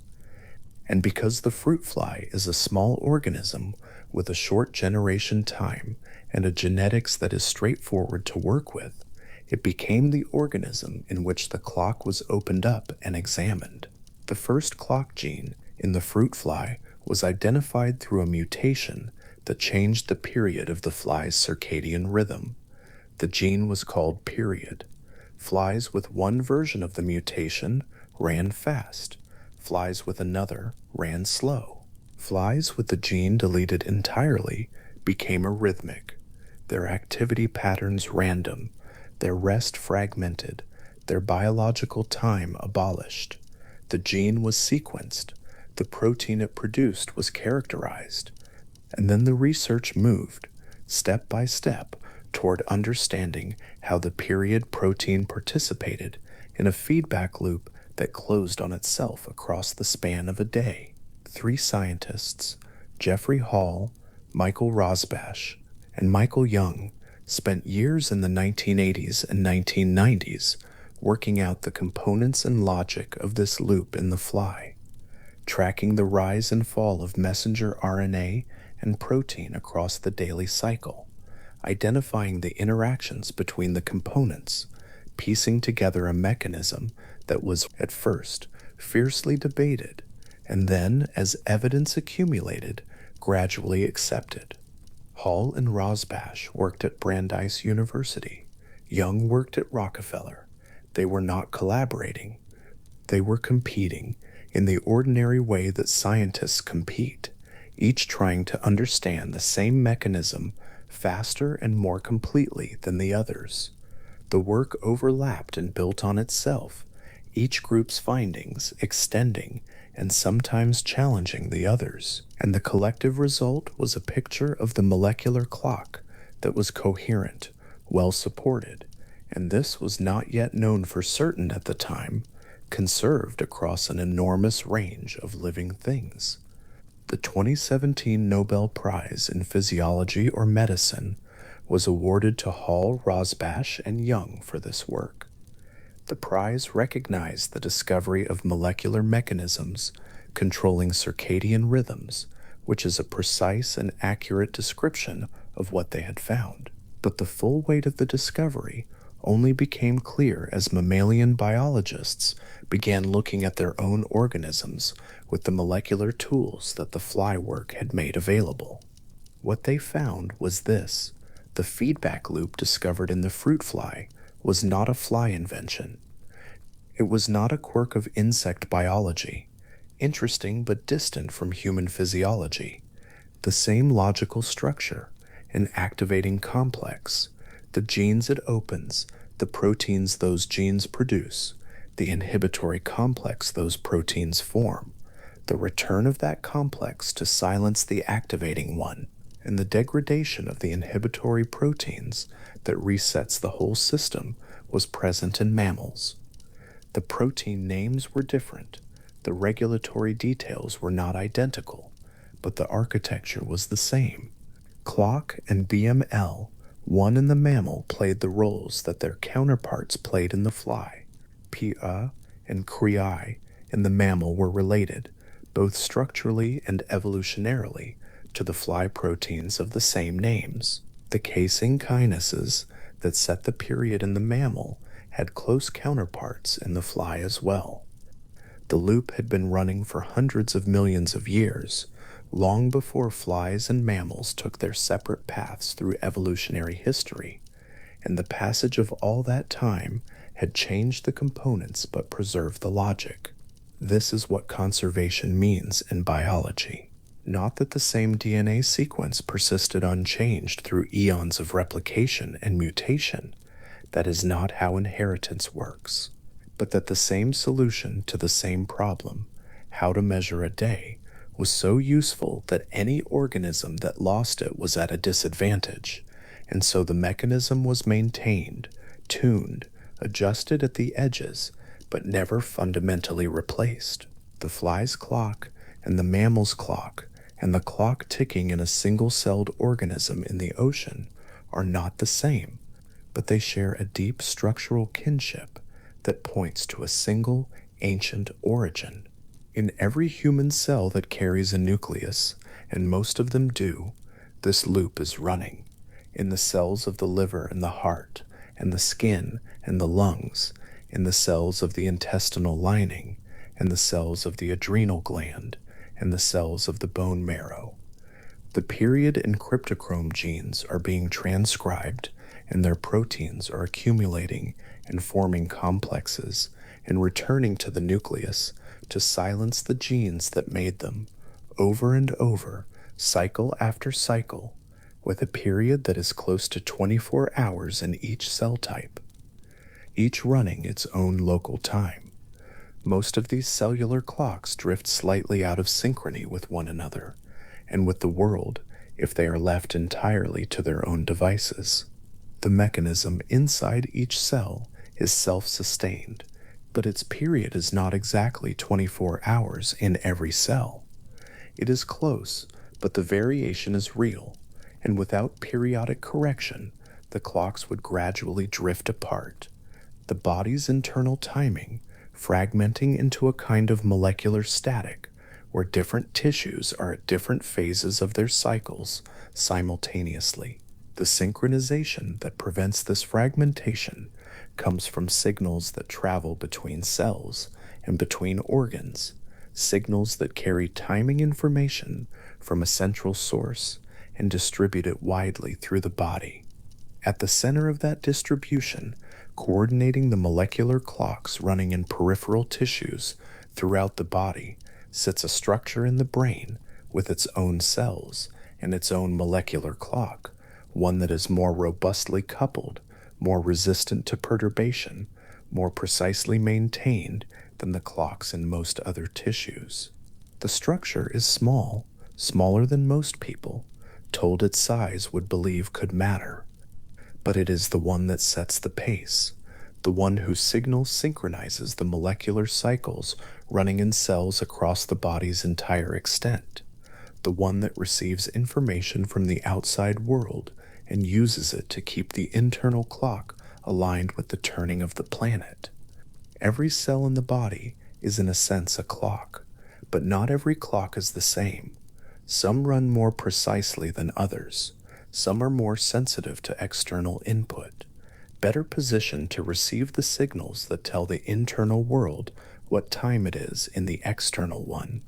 And because the fruit fly is a small organism with a short generation time and a genetics that is straightforward to work with, it became the organism in which the clock was opened up and examined. The first clock gene in the fruit fly was identified through a mutation that changed the period of the fly's circadian rhythm. The gene was called period. Flies with one version of the mutation ran fast. Flies with another ran slow. Flies with the gene deleted entirely became arrhythmic, their activity patterns random, their rest fragmented, their biological time abolished. The gene was sequenced, the protein it produced was characterized, and then the research moved, step by step, toward understanding how the period protein participated in a feedback loop that closed on itself across the span of a day. 3 scientists, Jeffrey Hall, Michael Rosbash, and Michael Young, spent years in the 1980s and 1990s working out the components and logic of this loop in the fly, tracking the rise and fall of messenger RNA and protein across the daily cycle, identifying the interactions between the components, piecing together a mechanism that was, at first, fiercely debated, and then, as evidence accumulated, gradually accepted. Hall and Rosbash worked at Brandeis University. Young worked at Rockefeller. They were not collaborating. They were competing in the ordinary way that scientists compete, each trying to understand the same mechanism faster and more completely than the others. The work overlapped and built on itself, each group's findings extending and sometimes challenging the others, and the collective result was a picture of the molecular clock that was coherent, well supported, and this was not yet known for certain at the time, conserved across an enormous range of living things. The 2017 Nobel Prize in Physiology or Medicine was awarded to Hall, Rosbash, and Young for this work. The prize recognized the discovery of molecular mechanisms controlling circadian rhythms, which is a precise and accurate description of what they had found. But the full weight of the discovery only became clear as mammalian biologists began looking at their own organisms with the molecular tools that the fly work had made available. What they found was this: the feedback loop discovered in the fruit fly was not a fly invention. It was not a quirk of insect biology, interesting but distant from human physiology. The same logical structure, an activating complex, the genes it opens, the proteins those genes produce, the inhibitory complex those proteins form, the return of that complex to silence the activating one, and the degradation of the inhibitory proteins that resets the whole system was present in mammals. The protein names were different, the regulatory details were not identical, but the architecture was the same. Clock and BML, one in the mammal, played the roles that their counterparts played in the fly. PERIOD and CRYPTOCHROME in the mammal were related, both structurally and evolutionarily, to the fly proteins of the same names. The casein kinases that set the period in the mammal had close counterparts in the fly as well. The loop had been running for hundreds of millions of years, long before flies and mammals took their separate paths through evolutionary history, and the passage of all that time had changed the components but preserved the logic. This is what conservation means in biology. Not that the same DNA sequence persisted unchanged through eons of replication and mutation. That is not how inheritance works. But that the same solution to the same problem, how to measure a day, was so useful that any organism that lost it was at a disadvantage, and so the mechanism was maintained, tuned, adjusted at the edges, but never fundamentally replaced. The fly's clock and the mammal's clock and the clock ticking in a single-celled organism in the ocean are not the same, but they share a deep structural kinship that points to a single, ancient origin. In every human cell that carries a nucleus, and most of them do, this loop is running. In the cells of the liver and the heart, and the skin and the lungs, in the cells of the intestinal lining, and the cells of the adrenal gland, and the cells of the bone marrow. The period and cryptochrome genes are being transcribed, and their proteins are accumulating and forming complexes and returning to the nucleus to silence the genes that made them, over and over, cycle after cycle, with a period that is close to 24 hours in each cell type, each running its own local time. Most of these cellular clocks drift slightly out of synchrony with one another, and with the world, if they are left entirely to their own devices. The mechanism inside each cell is self-sustained, but its period is not exactly 24 hours in every cell. It is close, but the variation is real, and without periodic correction, the clocks would gradually drift apart. The body's internal timing, fragmenting into a kind of molecular static, where different tissues are at different phases of their cycles simultaneously. The synchronization that prevents this fragmentation comes from signals that travel between cells and between organs, signals that carry timing information from a central source and distribute it widely through the body. At the center of that distribution, coordinating the molecular clocks running in peripheral tissues throughout the body, sits a structure in the brain with its own cells and its own molecular clock, one that is more robustly coupled, more resistant to perturbation, more precisely maintained than the clocks in most other tissues. The structure is small, smaller than most people, told its size, would believe could matter. But it is the one that sets the pace, the one whose signal synchronizes the molecular cycles running in cells across the body's entire extent, the one that receives information from the outside world and uses it to keep the internal clock aligned with the turning of the planet. Every cell in the body is in a sense a clock, but not every clock is the same. Some run more precisely than others. Some are more sensitive to external input, better positioned to receive the signals that tell the internal world what time it is in the external one.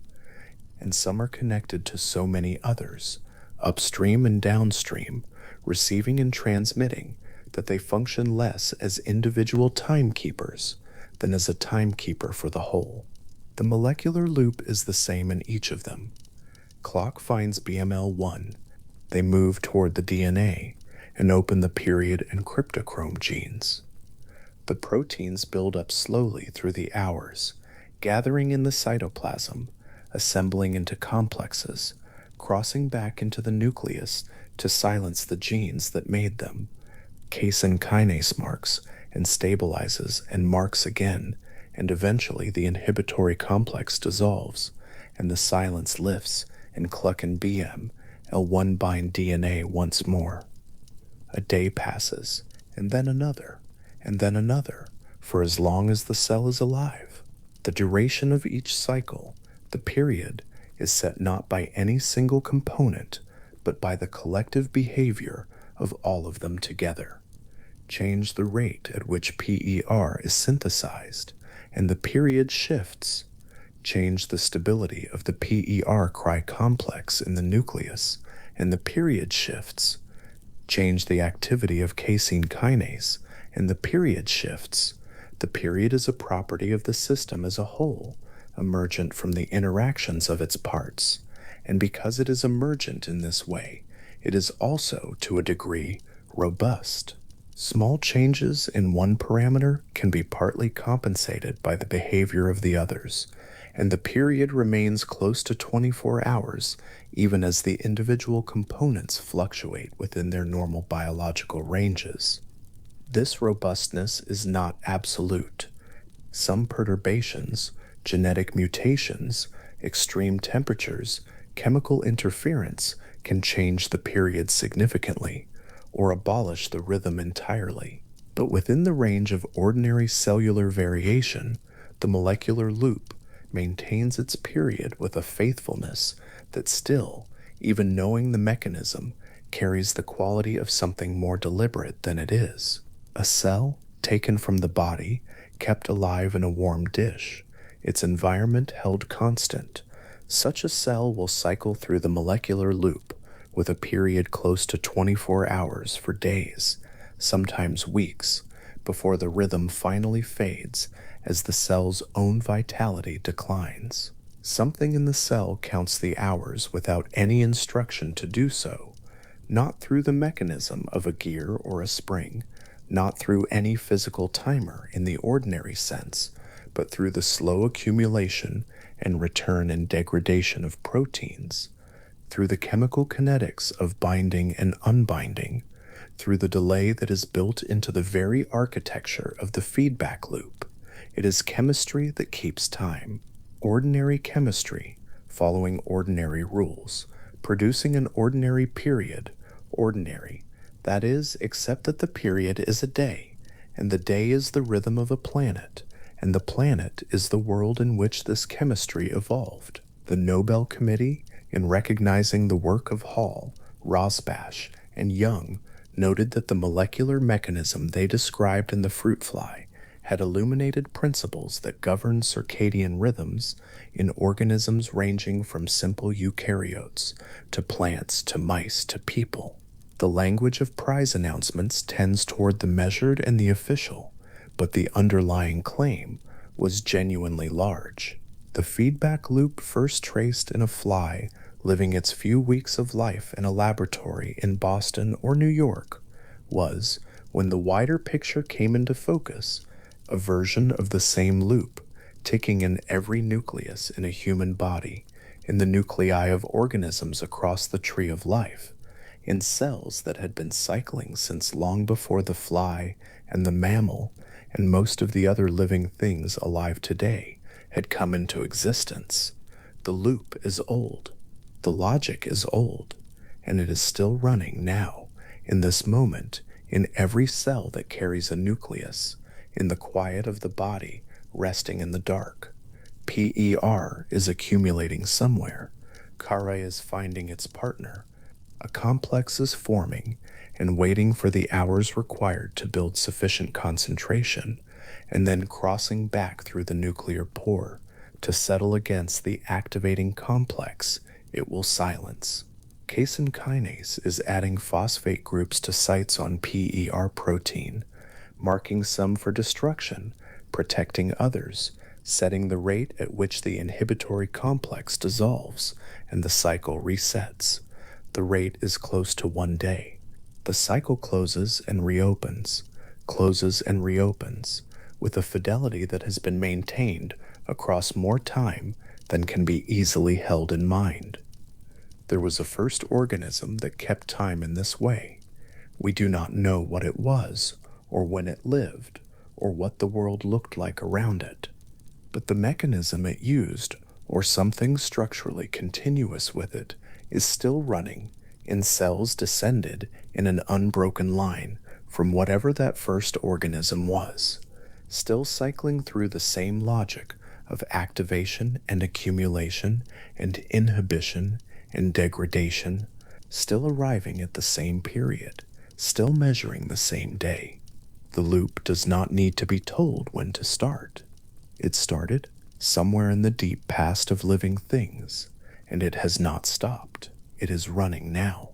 And some are connected to so many others, upstream and downstream, receiving and transmitting, that they function less as individual timekeepers than as a timekeeper for the whole. The molecular loop is the same in each of them. Clock finds BML1. They move toward the DNA and open the period and cryptochrome genes. The proteins build up slowly through the hours, gathering in the cytoplasm, assembling into complexes, crossing back into the nucleus to silence the genes that made them. Casein kinase marks and stabilizes and marks again, and eventually the inhibitory complex dissolves, and the silence lifts and cluck and BM, L1 bind DNA once more. A day passes, and then another, for as long as the cell is alive. The duration of each cycle, the period, is set not by any single component, but by the collective behavior of all of them together. Change the rate at which PER is synthesized, and the period shifts. Change the stability of the PER-cry complex in the nucleus, and the period shifts. Change the activity of casein kinase, and the period shifts. The period is a property of the system as a whole, emergent from the interactions of its parts, and because it is emergent in this way, it is also, to a degree, robust. Small changes in one parameter can be partly compensated by the behavior of the others, and the period remains close to 24 hours even as the individual components fluctuate within their normal biological ranges. This robustness is not absolute. Some perturbations, genetic mutations, extreme temperatures, chemical interference can change the period significantly or abolish the rhythm entirely. But within the range of ordinary cellular variation, the molecular loop maintains its period with a faithfulness that still, even knowing the mechanism, carries the quality of something more deliberate than it is. A cell taken from the body, kept alive in a warm dish, its environment held constant. Such a cell will cycle through the molecular loop with a period close to 24 hours for days, sometimes weeks, before the rhythm finally fades as the cell's own vitality declines. Something in the cell counts the hours without any instruction to do so, not through the mechanism of a gear or a spring, not through any physical timer in the ordinary sense, but through the slow accumulation and return and degradation of proteins, through the chemical kinetics of binding and unbinding, through the delay that is built into the very architecture of the feedback loop. It is chemistry that keeps time. Ordinary chemistry, following ordinary rules, producing an ordinary period, ordinary, that is, except that the period is a day, and the day is the rhythm of a planet, and the planet is the world in which this chemistry evolved. The Nobel Committee, in recognizing the work of Hall, Rosbash, and Young, noted that the molecular mechanism they described in the fruit fly had illuminated principles that govern circadian rhythms in organisms ranging from simple eukaryotes to plants to mice to people. The language of prize announcements tends toward the measured and the official, but the underlying claim was genuinely large. The feedback loop first traced in a fly living its few weeks of life in a laboratory in Boston or New York was, when the wider picture came into focus, a version of the same loop, ticking in every nucleus in a human body, in the nuclei of organisms across the tree of life, in cells that had been cycling since long before the fly and the mammal and most of the other living things alive today had come into existence. The loop is old. The logic is old, and it is still running now, in this moment, in every cell that carries a nucleus, in the quiet of the body, resting in the dark. PER is accumulating somewhere. Kara is finding its partner. A complex is forming and waiting for the hours required to build sufficient concentration, and then crossing back through the nuclear pore to settle against the activating complex it will silence. Casein kinase is adding phosphate groups to sites on PER protein, marking some for destruction, protecting others, setting the rate at which the inhibitory complex dissolves and the cycle resets. The rate is close to 1 day. The cycle closes and reopens, with a fidelity that has been maintained across more time than can be easily held in mind. There was a first organism that kept time in this way. We do not know what it was, or when it lived, or what the world looked like around it. But the mechanism it used, or something structurally continuous with it, is still running in cells descended in an unbroken line from whatever that first organism was, still cycling through the same logic of activation and accumulation and inhibition and degradation, still arriving at the same period, still measuring the same day. The loop does not need to be told when to start. It started somewhere in the deep past of living things, and it has not stopped. It is running now.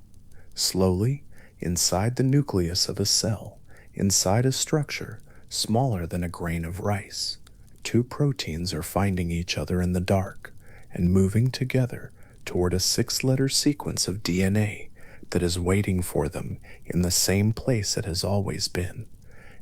Slowly, inside the nucleus of a cell, inside a structure smaller than a grain of rice, two proteins are finding each other in the dark and moving together toward a 6-letter sequence of DNA that is waiting for them in the same place it has always been.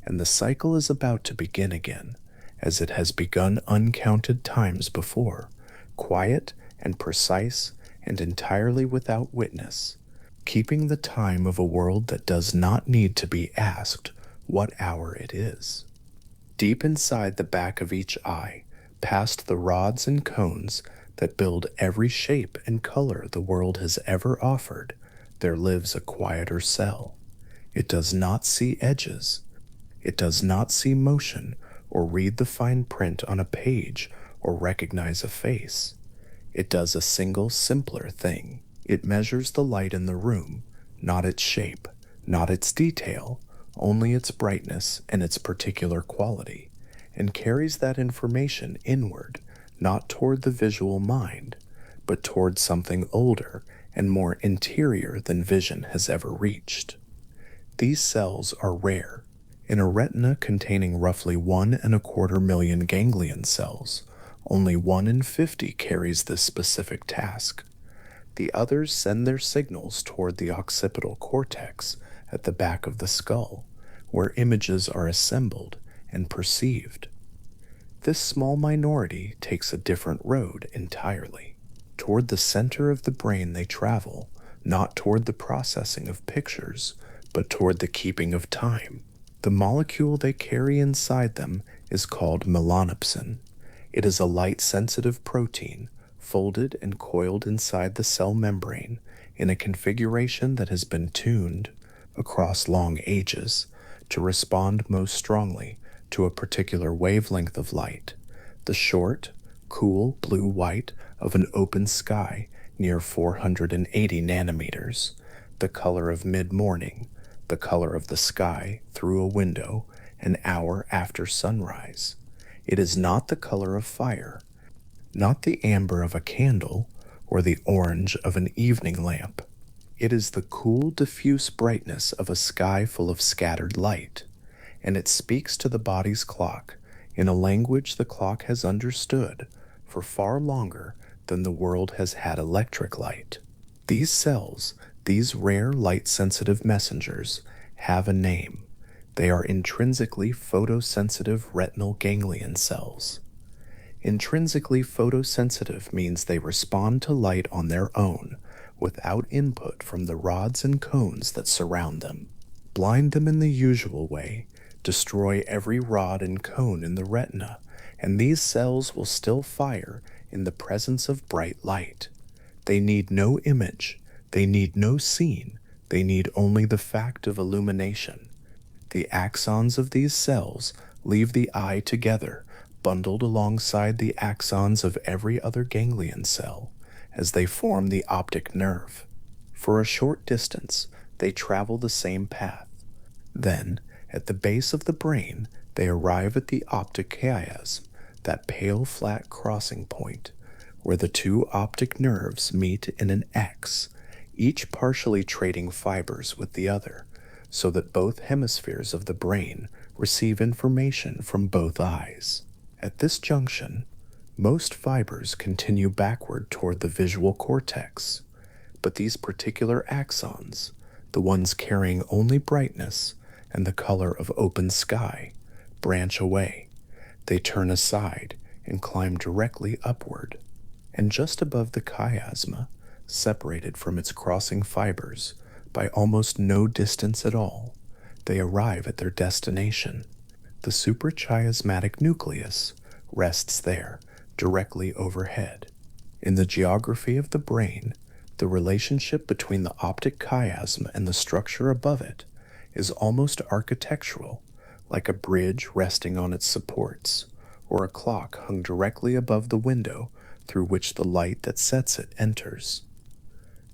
And the cycle is about to begin again, as it has begun uncounted times before, quiet and precise and entirely without witness, keeping the time of a world that does not need to be asked what hour it is. Deep inside the back of each eye, past the rods and cones that build every shape and color the world has ever offered, there lives a quieter cell. It does not see edges. It does not see motion or read the fine print on a page or recognize a face. It does a single, simpler thing. It measures the light in the room, not its shape, not its detail, only its brightness and its particular quality, and carries that information inward, not toward the visual mind, but toward something older and more interior than vision has ever reached. These cells are rare. In a retina containing roughly 1.25 million ganglion cells, only 1 in 50 carries this specific task. The others send their signals toward the occipital cortex at the back of the skull, where images are assembled and perceived. This small minority takes a different road entirely. Toward the center of the brain they travel, not toward the processing of pictures, but toward the keeping of time. The molecule they carry inside them is called melanopsin. It is a light-sensitive protein, folded and coiled inside the cell membrane in a configuration that has been tuned, across long ages, to respond most strongly to a particular wavelength of light, the short, cool blue-white of an open sky near 480 nanometers, the color of mid-morning, the color of the sky through a window an hour after sunrise. It is not the color of fire, not the amber of a candle or the orange of an evening lamp. It is the cool, diffuse brightness of a sky full of scattered light, and it speaks to the body's clock in a language the clock has understood for far longer than the world has had electric light. These cells, these rare light-sensitive messengers, have a name. They are intrinsically photosensitive retinal ganglion cells. Intrinsically photosensitive means they respond to light on their own, without input from the rods and cones that surround them. Blind them in the usual way, destroy every rod and cone in the retina, and these cells will still fire in the presence of bright light. They need no image, they need no scene, they need only the fact of illumination. The axons of these cells leave the eye together, bundled alongside the axons of every other ganglion cell, as they form the optic nerve. For a short distance, they travel the same path. Then, at the base of the brain, they arrive at the optic chiasm, that pale flat crossing point, where the two optic nerves meet in an X, each partially trading fibers with the other, so that both hemispheres of the brain receive information from both eyes. At this junction, most fibers continue backward toward the visual cortex, but these particular axons, the ones carrying only brightness and the color of open sky, branch away. They turn aside and climb directly upward. And just above the chiasma, separated from its crossing fibers by almost no distance at all, they arrive at their destination. The suprachiasmatic nucleus rests there, directly overhead. In the geography of the brain, the relationship between the optic chiasm and the structure above it is almost architectural, like a bridge resting on its supports, or a clock hung directly above the window through which the light that sets it enters.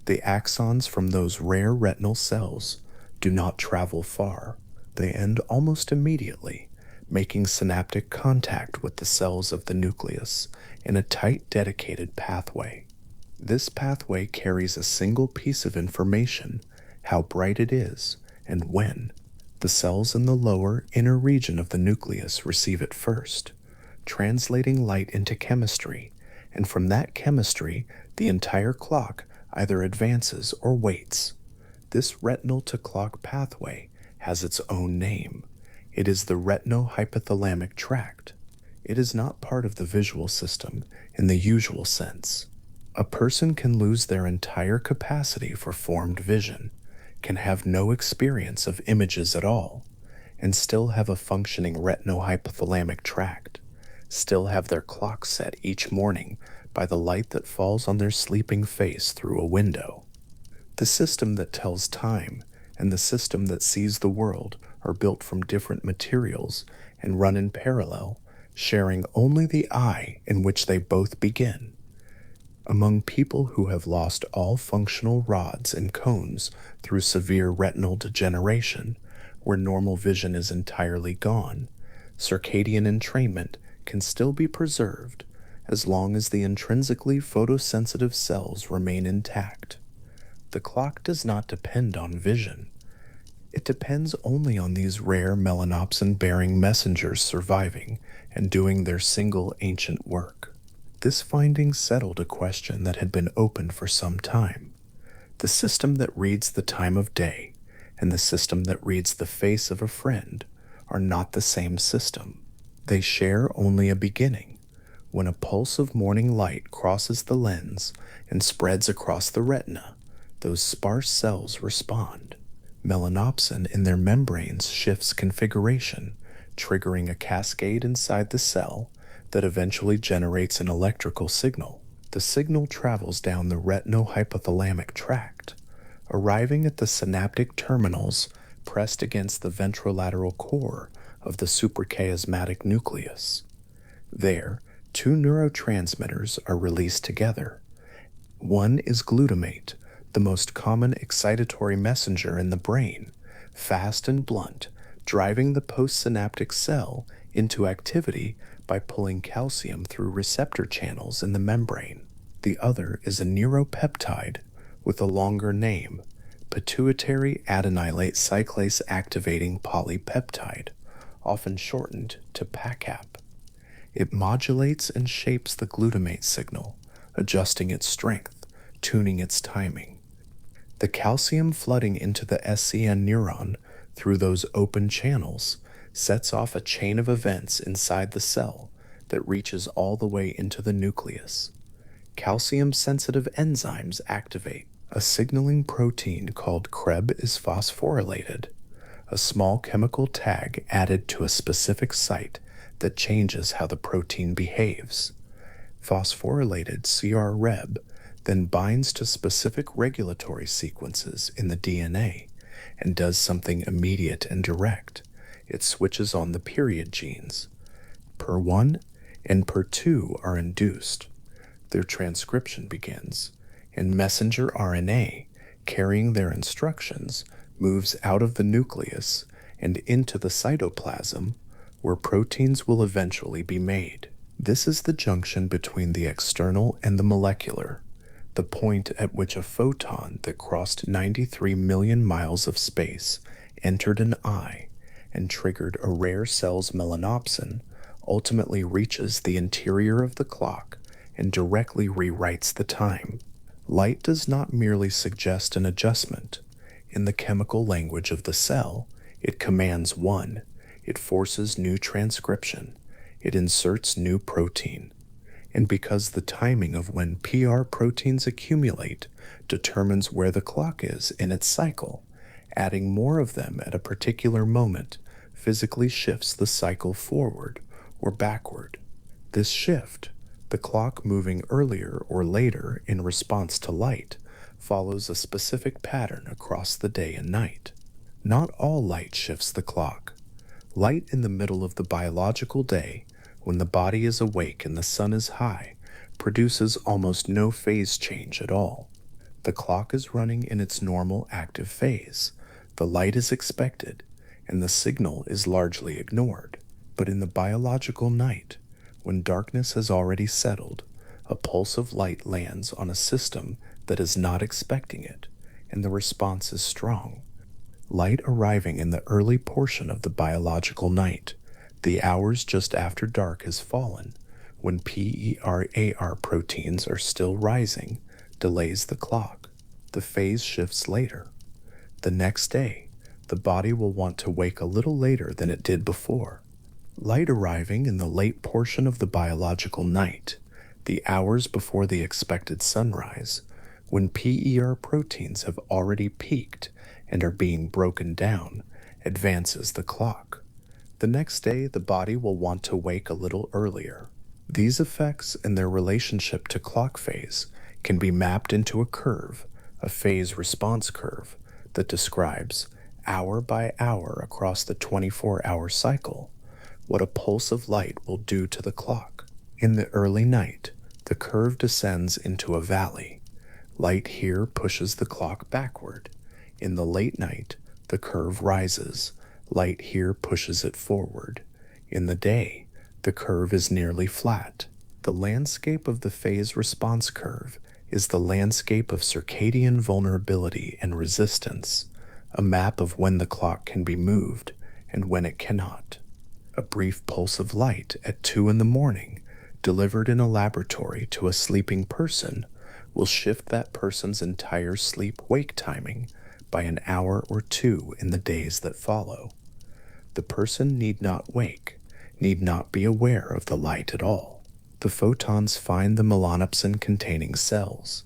The axons from those rare retinal cells do not travel far. They end almost immediately, making synaptic contact with the cells of the nucleus in a tight, dedicated pathway. This pathway carries a single piece of information: how bright it is and when. The cells in the lower, inner region of the nucleus receive it first, translating light into chemistry, and from that chemistry, the entire clock either advances or waits. This retinal to clock pathway has its own name. It is the retinohypothalamic tract. It is not part of the visual system in the usual sense. A person can lose their entire capacity for formed vision, can have no experience of images at all, and still have a functioning retinohypothalamic tract, still have their clock set each morning by the light that falls on their sleeping face through a window. The system that tells time and the system that sees the world are built from different materials and run in parallel, sharing only the eye in which they both begin. Among people who have lost all functional rods and cones through severe retinal degeneration, where normal vision is entirely gone, circadian entrainment can still be preserved as long as the intrinsically photosensitive cells remain intact. The clock does not depend on vision. It depends only on these rare melanopsin-bearing messengers surviving and doing their single ancient work. This finding settled a question that had been open for some time. The system that reads the time of day and the system that reads the face of a friend are not the same system. They share only a beginning. When a pulse of morning light crosses the lens and spreads across the retina, those sparse cells respond. Melanopsin in their membranes shifts configuration, triggering a cascade inside the cell that eventually generates an electrical signal. The signal travels down the retinohypothalamic tract, arriving at the synaptic terminals pressed against the ventrolateral core of the suprachiasmatic nucleus. There, two neurotransmitters are released together. One is glutamate, the most common excitatory messenger in the brain, fast and blunt, driving the postsynaptic cell into activity by pulling calcium through receptor channels in the membrane. The other is a neuropeptide with a longer name, pituitary adenylate cyclase activating polypeptide, often shortened to PACAP. It modulates and shapes the glutamate signal, adjusting its strength, tuning its timing. The calcium flooding into the SCN neuron through those open channels sets off a chain of events inside the cell that reaches all the way into the nucleus. Calcium-sensitive enzymes activate. A signaling protein called Krebs is phosphorylated, a small chemical tag added to a specific site that changes how the protein behaves. Phosphorylated CR-Reb then binds to specific regulatory sequences in the DNA and does something immediate and direct. It switches on the period genes. PER1 and PER2 are induced. Their transcription begins, and messenger RNA carrying their instructions, moves out of the nucleus and into the cytoplasm, where proteins will eventually be made. This is the junction between the external and the molecular, the point at which a photon that crossed 93 million miles of space entered an eye and triggered a rare cell's melanopsin, ultimately reaches the interior of the clock and directly rewrites the time. Light does not merely suggest an adjustment. In the chemical language of the cell, it commands one, it forces new transcription, it inserts new protein. And because the timing of when PR proteins accumulate determines where the clock is in its cycle, adding more of them at a particular moment physically shifts the cycle forward or backward. This shift, the clock moving earlier or later in response to light, follows a specific pattern across the day and night. Not all light shifts the clock. Light in the middle of the biological day, when the body is awake and the sun is high, produces almost no phase change at all. The clock is running in its normal active phase. The light is expected, and the signal is largely ignored. But in the biological night, when darkness has already settled, a pulse of light lands on a system that is not expecting it, and the response is strong. Light arriving in the early portion of the biological night, the hours just after dark has fallen, when PERAR proteins are still rising, delays the clock. The phase shifts later. The next day, the body will want to wake a little later than it did before. Light arriving in the late portion of the biological night, the hours before the expected sunrise, when PER proteins have already peaked and are being broken down, advances the clock. The next day, the body will want to wake a little earlier. These effects and their relationship to clock phase can be mapped into a curve, a phase response curve, that describes, hour by hour across the 24-hour cycle, what a pulse of light will do to the clock. In the early night, the curve descends into a valley. Light here pushes the clock backward. In the late night, the curve rises. Light here pushes it forward. In the day, the curve is nearly flat. The landscape of the phase response curve is the landscape of circadian vulnerability and resistance, a map of when the clock can be moved and when it cannot. A brief pulse of light at 2 in the morning, delivered in a laboratory to a sleeping person, will shift that person's entire sleep-wake timing by an hour or two in the days that follow. The person need not wake, need not be aware of the light at all. The photons find the melanopsin-containing cells.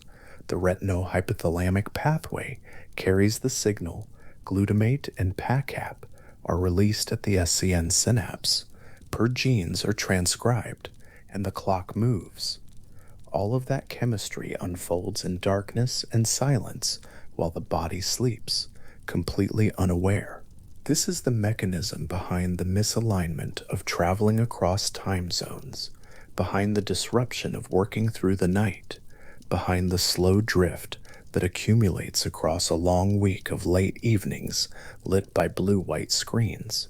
The retinohypothalamic pathway carries the signal. Glutamate and PACAP are released at the SCN synapse. Per genes are transcribed, and the clock moves. All of that chemistry unfolds in darkness and silence while the body sleeps, completely unaware. This is the mechanism behind the misalignment of traveling across time zones, behind the disruption of working through the night, behind the slow drift that accumulates across a long week of late evenings lit by blue-white screens.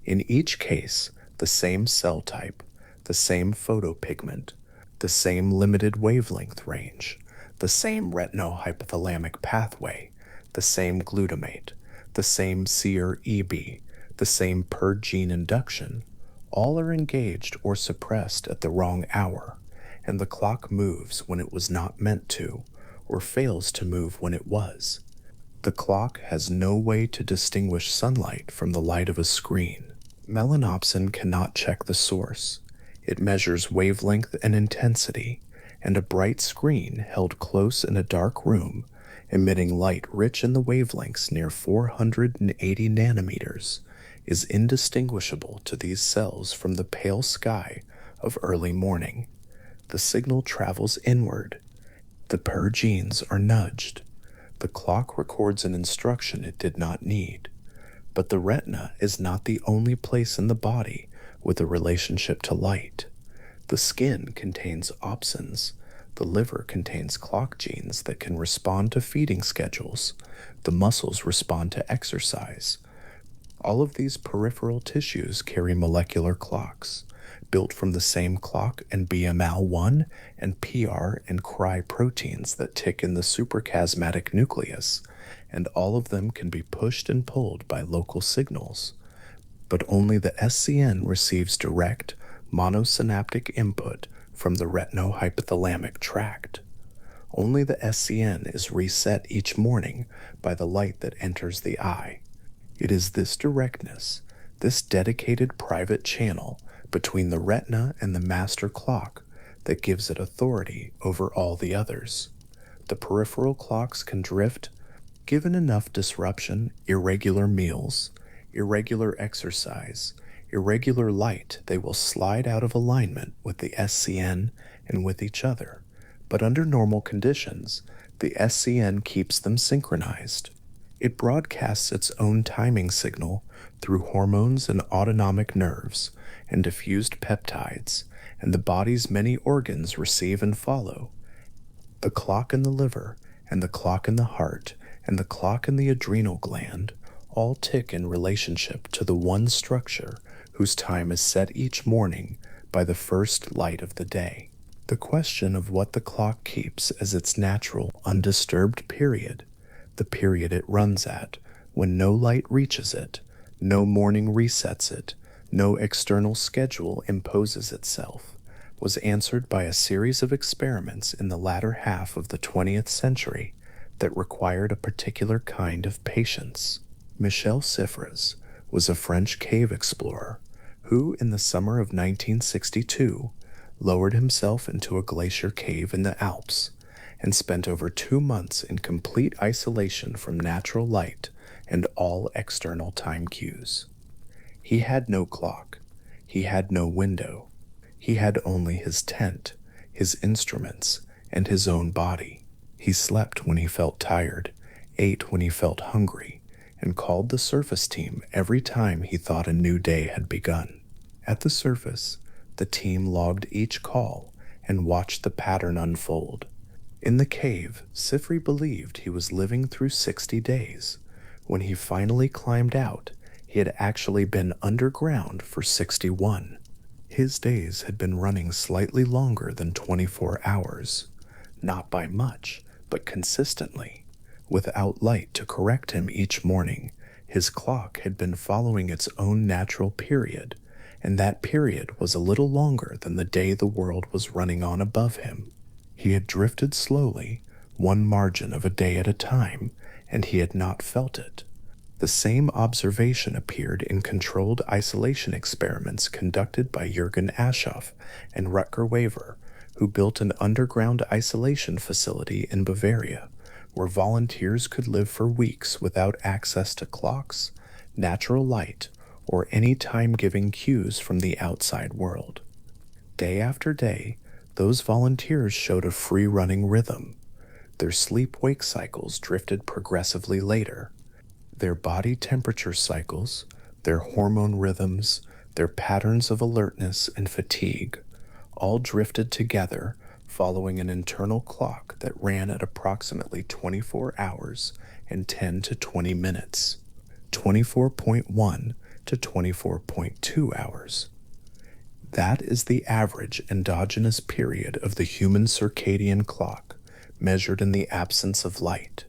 In each case, the same cell type, the same photopigment, the same limited wavelength range, the same retinohypothalamic pathway, the same glutamate, the same CREB, the same per-gene induction, all are engaged or suppressed at the wrong hour, and the clock moves when it was not meant to, or fails to move when it was. The clock has no way to distinguish sunlight from the light of a screen. Melanopsin cannot check the source. It measures wavelength and intensity, and a bright screen held close in a dark room, emitting light rich in the wavelengths near 480 nanometers, is indistinguishable to these cells from the pale sky of early morning. The signal travels inward. The per genes are nudged. The clock records an instruction it did not need. But the retina is not the only place in the body with a relationship to light. The skin contains opsins, The liver contains clock genes that can respond to feeding schedules. The muscles respond to exercise. All of these peripheral tissues carry molecular clocks, built from the same clock and BML1 and PR and cry proteins that tick in the suprachiasmatic nucleus, and all of them can be pushed and pulled by local signals. But only the SCN receives direct monosynaptic input from the retinohypothalamic tract. Only the SCN is reset each morning by the light that enters the eye. It is this directness, this dedicated private channel between the retina and the master clock, that gives it authority over all the others. The peripheral clocks can drift. Given enough disruption, irregular meals, irregular exercise, irregular light, they will slide out of alignment with the SCN and with each other. But under normal conditions, the SCN keeps them synchronized. It broadcasts its own timing signal through hormones and autonomic nerves and diffused peptides, and the body's many organs receive and follow. The clock in the liver, and the clock in the heart, and the clock in the adrenal gland all tick in relationship to the one structure whose time is set each morning by the first light of the day. The question of what the clock keeps as its natural, undisturbed period, the period it runs at, when no light reaches it, no morning resets it, no external schedule imposes itself, was answered by a series of experiments in the latter half of the 20th century that required a particular kind of patience. Michel Siffres was a French cave explorer who, in the summer of 1962, lowered himself into a glacier cave in the Alps and spent over 2 months in complete isolation from natural light and all external time cues. He had no clock. He had no window. He had only his tent, his instruments, and his own body. He slept when he felt tired, ate when he felt hungry, and called the surface team every time he thought a new day had begun. At the surface, the team logged each call and watched the pattern unfold. In the cave, Siffre believed he was living through 60 days. When he finally climbed out, he had actually been underground for 61. His days had been running slightly longer than 24 hours, not by much, but consistently. Without light to correct him each morning, his clock had been following its own natural period, and that period was a little longer than the day the world was running on above him. He had drifted slowly, one margin of a day at a time, and he had not felt it. The same observation appeared in controlled isolation experiments conducted by Jürgen Aschoff and Rutger Wever, who built an underground isolation facility in Bavaria, where volunteers could live for weeks without access to clocks, natural light, or any time-giving cues from the outside world. Day after day, those volunteers showed a free-running rhythm. Their sleep-wake cycles drifted progressively later. Their body temperature cycles, their hormone rhythms, their patterns of alertness and fatigue, all drifted together, following an internal clock that ran at approximately 24 hours and 10 to 20 minutes, 24.1 to 24.2 hours. That is the average endogenous period of the human circadian clock, measured in the absence of light.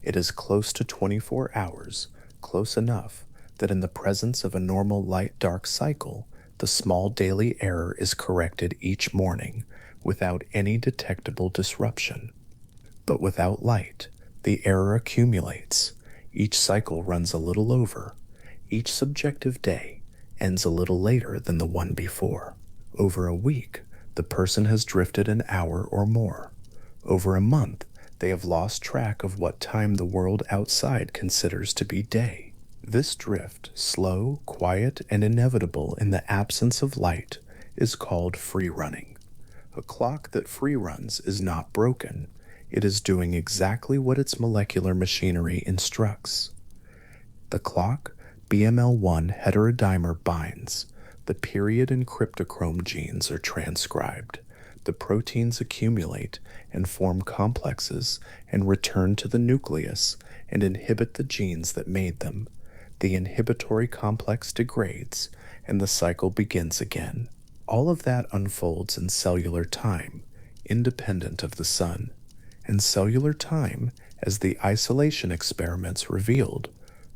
It is close to 24 hours, close enough that in the presence of a normal light-dark cycle, the small daily error is corrected each morning without any detectable disruption. But without light, the error accumulates. Each cycle runs a little over. Each subjective day ends a little later than the one before. Over a week, the person has drifted an hour or more. Over a month, they have lost track of what time the world outside considers to be day. This drift, slow, quiet, and inevitable in the absence of light, is called free-running. A clock that free-runs is not broken. It is doing exactly what its molecular machinery instructs. The clock BML1 heterodimer binds. The period and cryptochrome genes are transcribed. The proteins accumulate and form complexes and return to the nucleus and inhibit the genes that made them. The inhibitory complex degrades and the cycle begins again. All of that unfolds in cellular time, independent of the sun. And cellular time, as the isolation experiments revealed,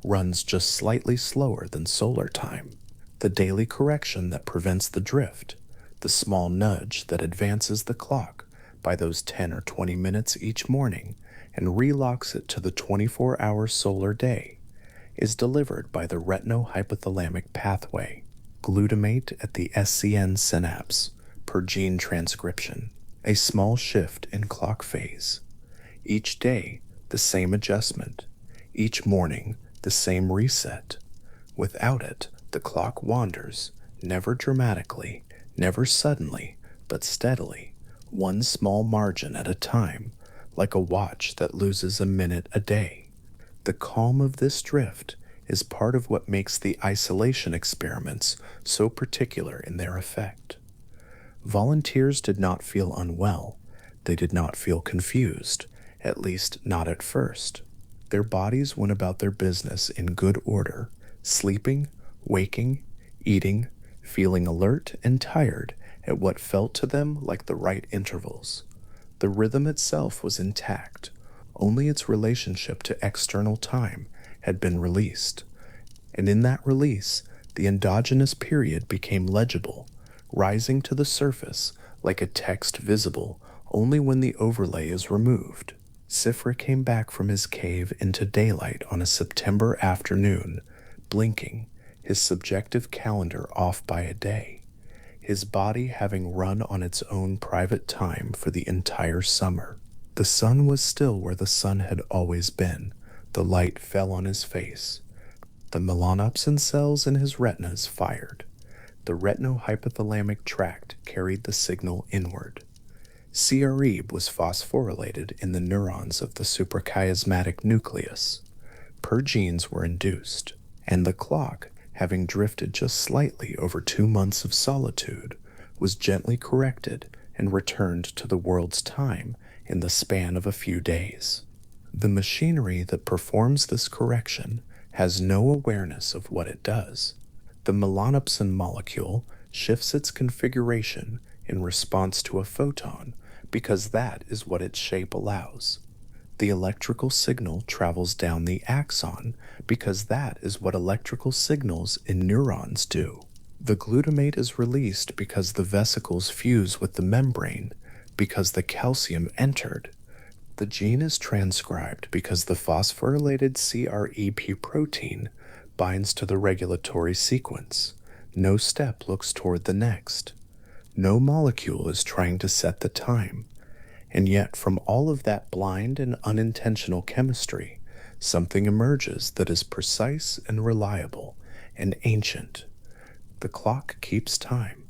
runs just slightly slower than solar time. The daily correction that prevents the drift, the small nudge that advances the clock by those 10 or 20 minutes each morning and relocks it to the 24-hour solar day, is delivered by the retinohypothalamic pathway, glutamate at the SCN synapse, per gene transcription, a small shift in clock phase. Each day, the same adjustment. Each morning, the same reset. Without it, the clock wanders, never dramatically, never suddenly, but steadily, one small margin at a time, like a watch that loses a minute a day. The calm of this drift is part of what makes the isolation experiments so particular in their effect. Volunteers did not feel unwell. They did not feel confused, at least not at first. Their bodies went about their business in good order, sleeping, waking, eating, feeling alert and tired at what felt to them like the right intervals. The rhythm itself was intact, only its relationship to external time had been released. And in that release, the endogenous period became legible, rising to the surface like a text visible only when the overlay is removed. Sifra came back from his cave into daylight on a September afternoon, blinking, his subjective calendar off by a day, his body having run on its own private time for the entire summer. The sun was still where the sun had always been. The light fell on his face. The melanopsin cells in his retinas fired. The retinohypothalamic tract carried the signal inward. CRE was phosphorylated in the neurons of the suprachiasmatic nucleus. Per genes were induced, and the clock, having drifted just slightly over 2 months of solitude, was gently corrected and returned to the world's time in the span of a few days. The machinery that performs this correction has no awareness of what it does. The melanopsin molecule shifts its configuration in response to a photon because that is what its shape allows. The electrical signal travels down the axon because that is what electrical signals in neurons do. The glutamate is released because the vesicles fuse with the membrane, because the calcium entered. The gene is transcribed because the phosphorylated CREP protein binds to the regulatory sequence. No step looks toward the next. No molecule is trying to set the time. And yet, from all of that blind and unintentional chemistry, something emerges that is precise and reliable and ancient. The clock keeps time,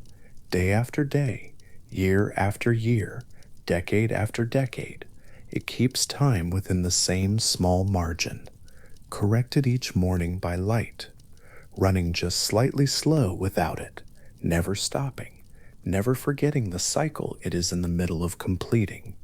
day after day, year after year, decade after decade. It keeps time within the same small margin, corrected each morning by light, running just slightly slow without it, never stopping, never forgetting the cycle it is in the middle of completing.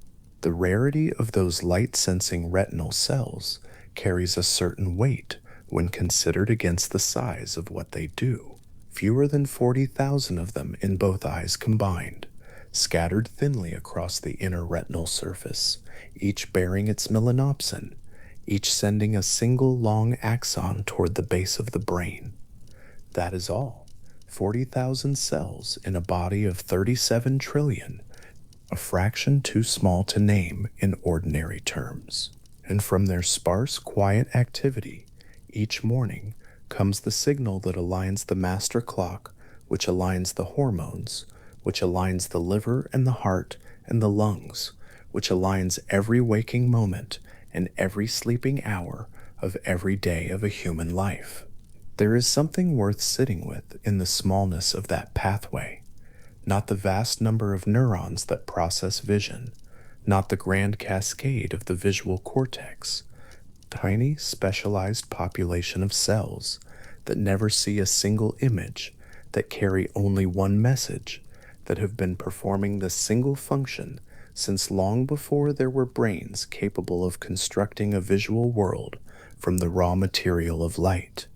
The rarity of those light-sensing retinal cells carries a certain weight when considered against the size of what they do. Fewer than 40,000 of them in both eyes combined, scattered thinly across the inner retinal surface, each bearing its melanopsin, each sending a single long axon toward the base of the brain. That is all. 40,000 cells in a body of 37 trillion, a fraction too small to name in ordinary terms. And from their sparse, quiet activity, each morning comes the signal that aligns the master clock, which aligns the hormones, which aligns the liver and the heart and the lungs, which aligns every waking moment and every sleeping hour of every day of a human life. There is something worth sitting with in the smallness of that pathway, not the vast number of neurons that process vision, not the grand cascade of the visual cortex, tiny specialized population of cells that never see a single image, that carry only one message, that have been performing this single function since long before there were brains capable of constructing a visual world from the raw material of light.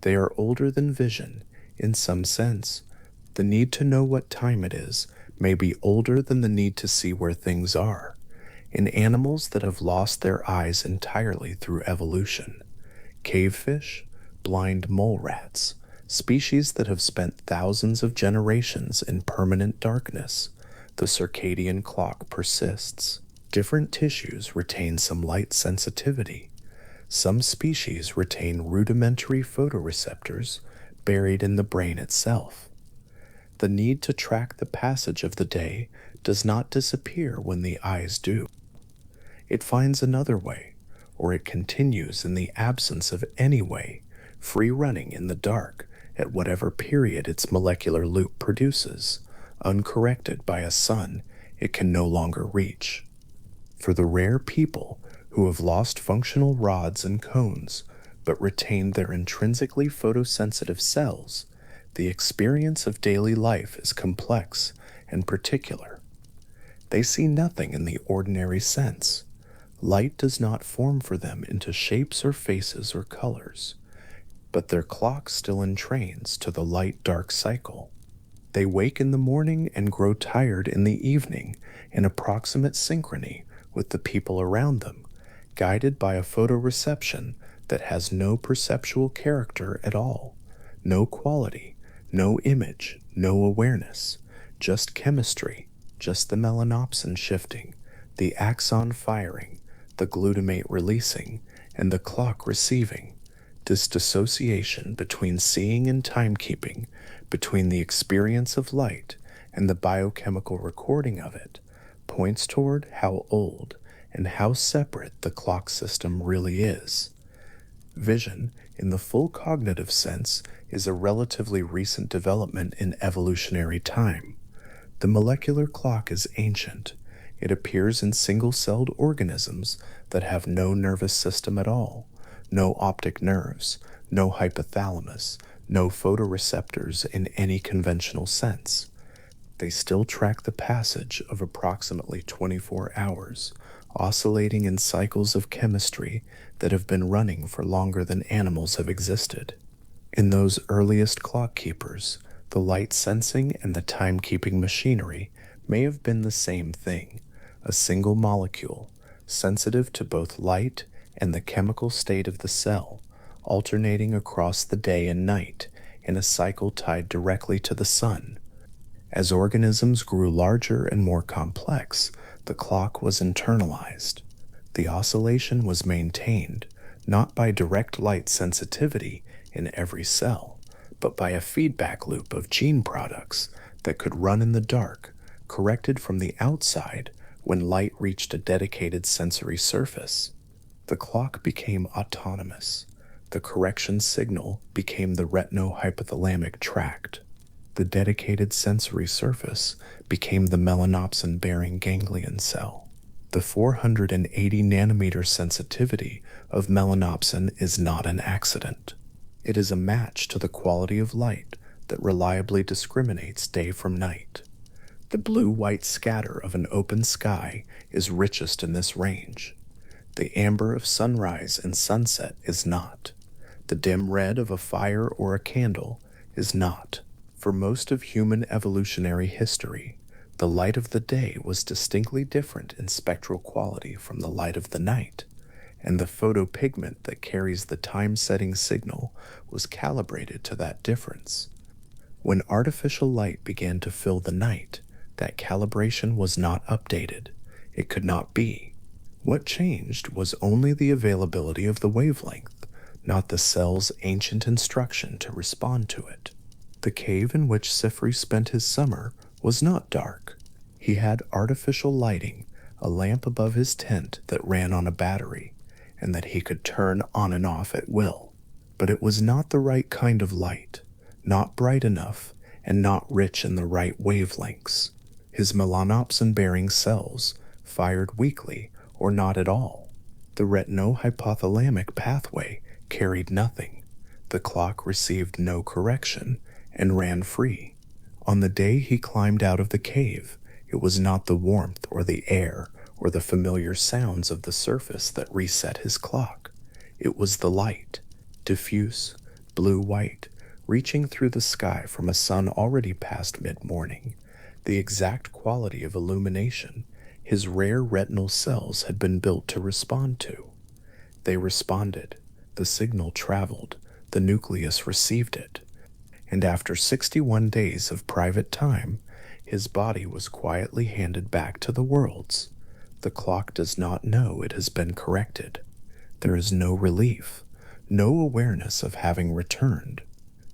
They are older than vision, in some sense. The need to know what time it is may be older than the need to see where things are. In animals that have lost their eyes entirely through evolution, cavefish, blind mole rats, species that have spent thousands of generations in permanent darkness, the circadian clock persists. Different tissues retain some light sensitivity. Some species retain rudimentary photoreceptors buried in the brain itself. The need to track the passage of the day does not disappear when the eyes do. It finds another way, or it continues in the absence of any way, free running in the dark at whatever period its molecular loop produces, uncorrected by a sun it can no longer reach. For the rare people who have lost functional rods and cones but retained their intrinsically photosensitive cells, the experience of daily life is complex and particular. They see nothing in the ordinary sense. Light does not form for them into shapes or faces or colors, but their clock still entrains to the light-dark cycle. They wake in the morning and grow tired in the evening in approximate synchrony with the people around them, guided by a photoreception that has no perceptual character at all, no quality, no image, no awareness, just chemistry, just the melanopsin shifting, the axon firing, the glutamate releasing, and the clock receiving. This dissociation between seeing and timekeeping, between the experience of light and the biochemical recording of it, points toward how old and how separate the clock system really is. Vision, in the full cognitive sense, is a relatively recent development in evolutionary time. The molecular clock is ancient. It appears in single-celled organisms that have no nervous system at all, no optic nerves, no hypothalamus, no photoreceptors in any conventional sense. They still track the passage of approximately 24 hours, oscillating in cycles of chemistry that have been running for longer than animals have existed. In those earliest clock keepers, the light sensing and the timekeeping machinery may have been the same thing, a single molecule, sensitive to both light and the chemical state of the cell, alternating across the day and night in a cycle tied directly to the sun. As organisms grew larger and more complex, the clock was internalized. The oscillation was maintained, not by direct light sensitivity in every cell, but by a feedback loop of gene products that could run in the dark, corrected from the outside when light reached a dedicated sensory surface. The clock became autonomous. The correction signal became the retinohypothalamic tract. The dedicated sensory surface became the melanopsin-bearing ganglion cell. The 480 nanometer sensitivity of melanopsin is not an accident. It is a match to the quality of light that reliably discriminates day from night. The blue-white scatter of an open sky is richest in this range. The amber of sunrise and sunset is not. The dim red of a fire or a candle is not. For most of human evolutionary history, the light of the day was distinctly different in spectral quality from the light of the night, and the photopigment that carries the time-setting signal was calibrated to that difference. When artificial light began to fill the night, that calibration was not updated. It could not be. What changed was only the availability of the wavelength, not the cell's ancient instruction to respond to it. The cave in which Sifri spent his summer was not dark. He had artificial lighting, a lamp above his tent that ran on a battery, and that he could turn on and off at will. But it was not the right kind of light, not bright enough, and not rich in the right wavelengths. His melanopsin-bearing cells fired weakly or not at all. The retinohypothalamic pathway carried nothing. The clock received no correction and ran free. On the day he climbed out of the cave, it was not the warmth or the air or the familiar sounds of the surface that reset his clock. It was the light, diffuse, blue-white, reaching through the sky from a sun already past mid-morning. The exact quality of illumination his rare retinal cells had been built to respond to. They responded, the signal traveled, the nucleus received it, and after 61 days of private time, his body was quietly handed back to the world's. The clock does not know it has been corrected. There is no relief, no awareness of having returned.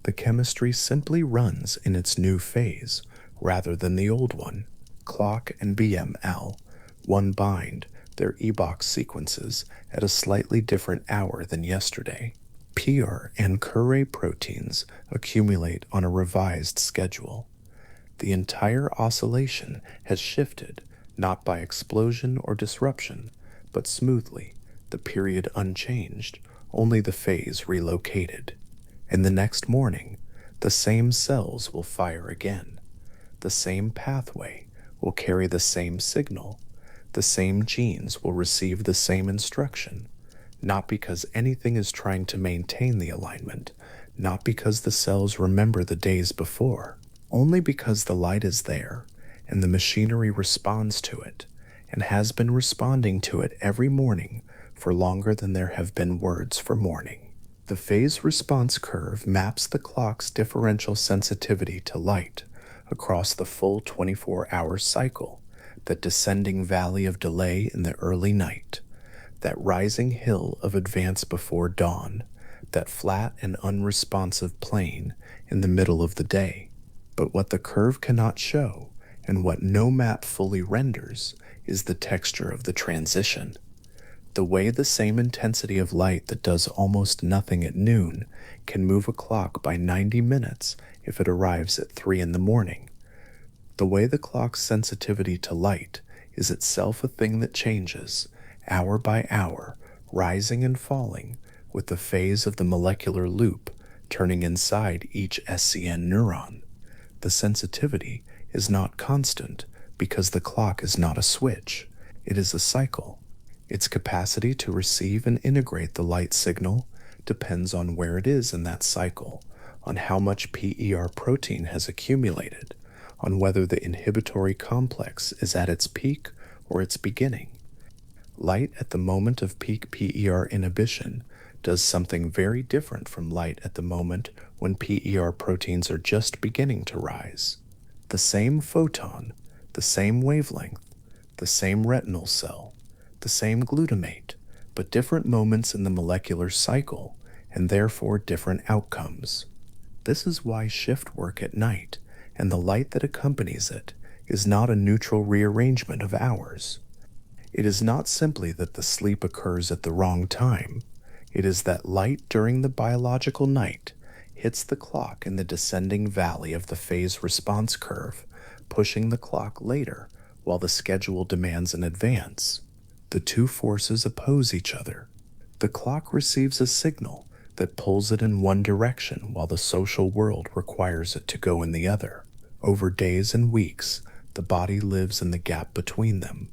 The chemistry simply runs in its new phase rather than the old one. Clock and BML, one bind their EBOX sequences at a slightly different hour than yesterday. PERIOD and CRYPTOCHROME proteins accumulate on a revised schedule. The entire oscillation has shifted, not by explosion or disruption, but smoothly, the period unchanged, only the phase relocated. And the next morning, the same cells will fire again. The same pathway will carry the same signal. The same genes will receive the same instruction. Not because anything is trying to maintain the alignment, not because the cells remember the days before, only because the light is there, and the machinery responds to it, and has been responding to it every morning for longer than there have been words for morning. The phase response curve maps the clock's differential sensitivity to light across the full 24-hour cycle, that descending valley of delay in the early night, that rising hill of advance before dawn, that flat and unresponsive plain in the middle of the day. But what the curve cannot show, and what no map fully renders, is the texture of the transition. The way the same intensity of light that does almost nothing at noon can move a clock by 90 minutes if it arrives at 3 in the morning. The way the clock's sensitivity to light is itself a thing that changes, hour by hour, rising and falling, with the phase of the molecular loop turning inside each SCN neuron. The sensitivity is not constant because the clock is not a switch. It is a cycle. Its capacity to receive and integrate the light signal depends on where it is in that cycle, on how much PER protein has accumulated, on whether the inhibitory complex is at its peak or its beginning. Light at the moment of peak PER inhibition does something very different from light at the moment when PER proteins are just beginning to rise. The same photon, the same wavelength, the same retinal cell, the same glutamate, but different moments in the molecular cycle, and therefore different outcomes. This is why shift work at night, and the light that accompanies it, is not a neutral rearrangement of hours. It is not simply that the sleep occurs at the wrong time. It is that light during the biological night hits the clock in the descending valley of the phase response curve, pushing the clock later while the schedule demands an advance. The two forces oppose each other. The clock receives a signal that pulls it in one direction while the social world requires it to go in the other. Over days and weeks, the body lives in the gap between them.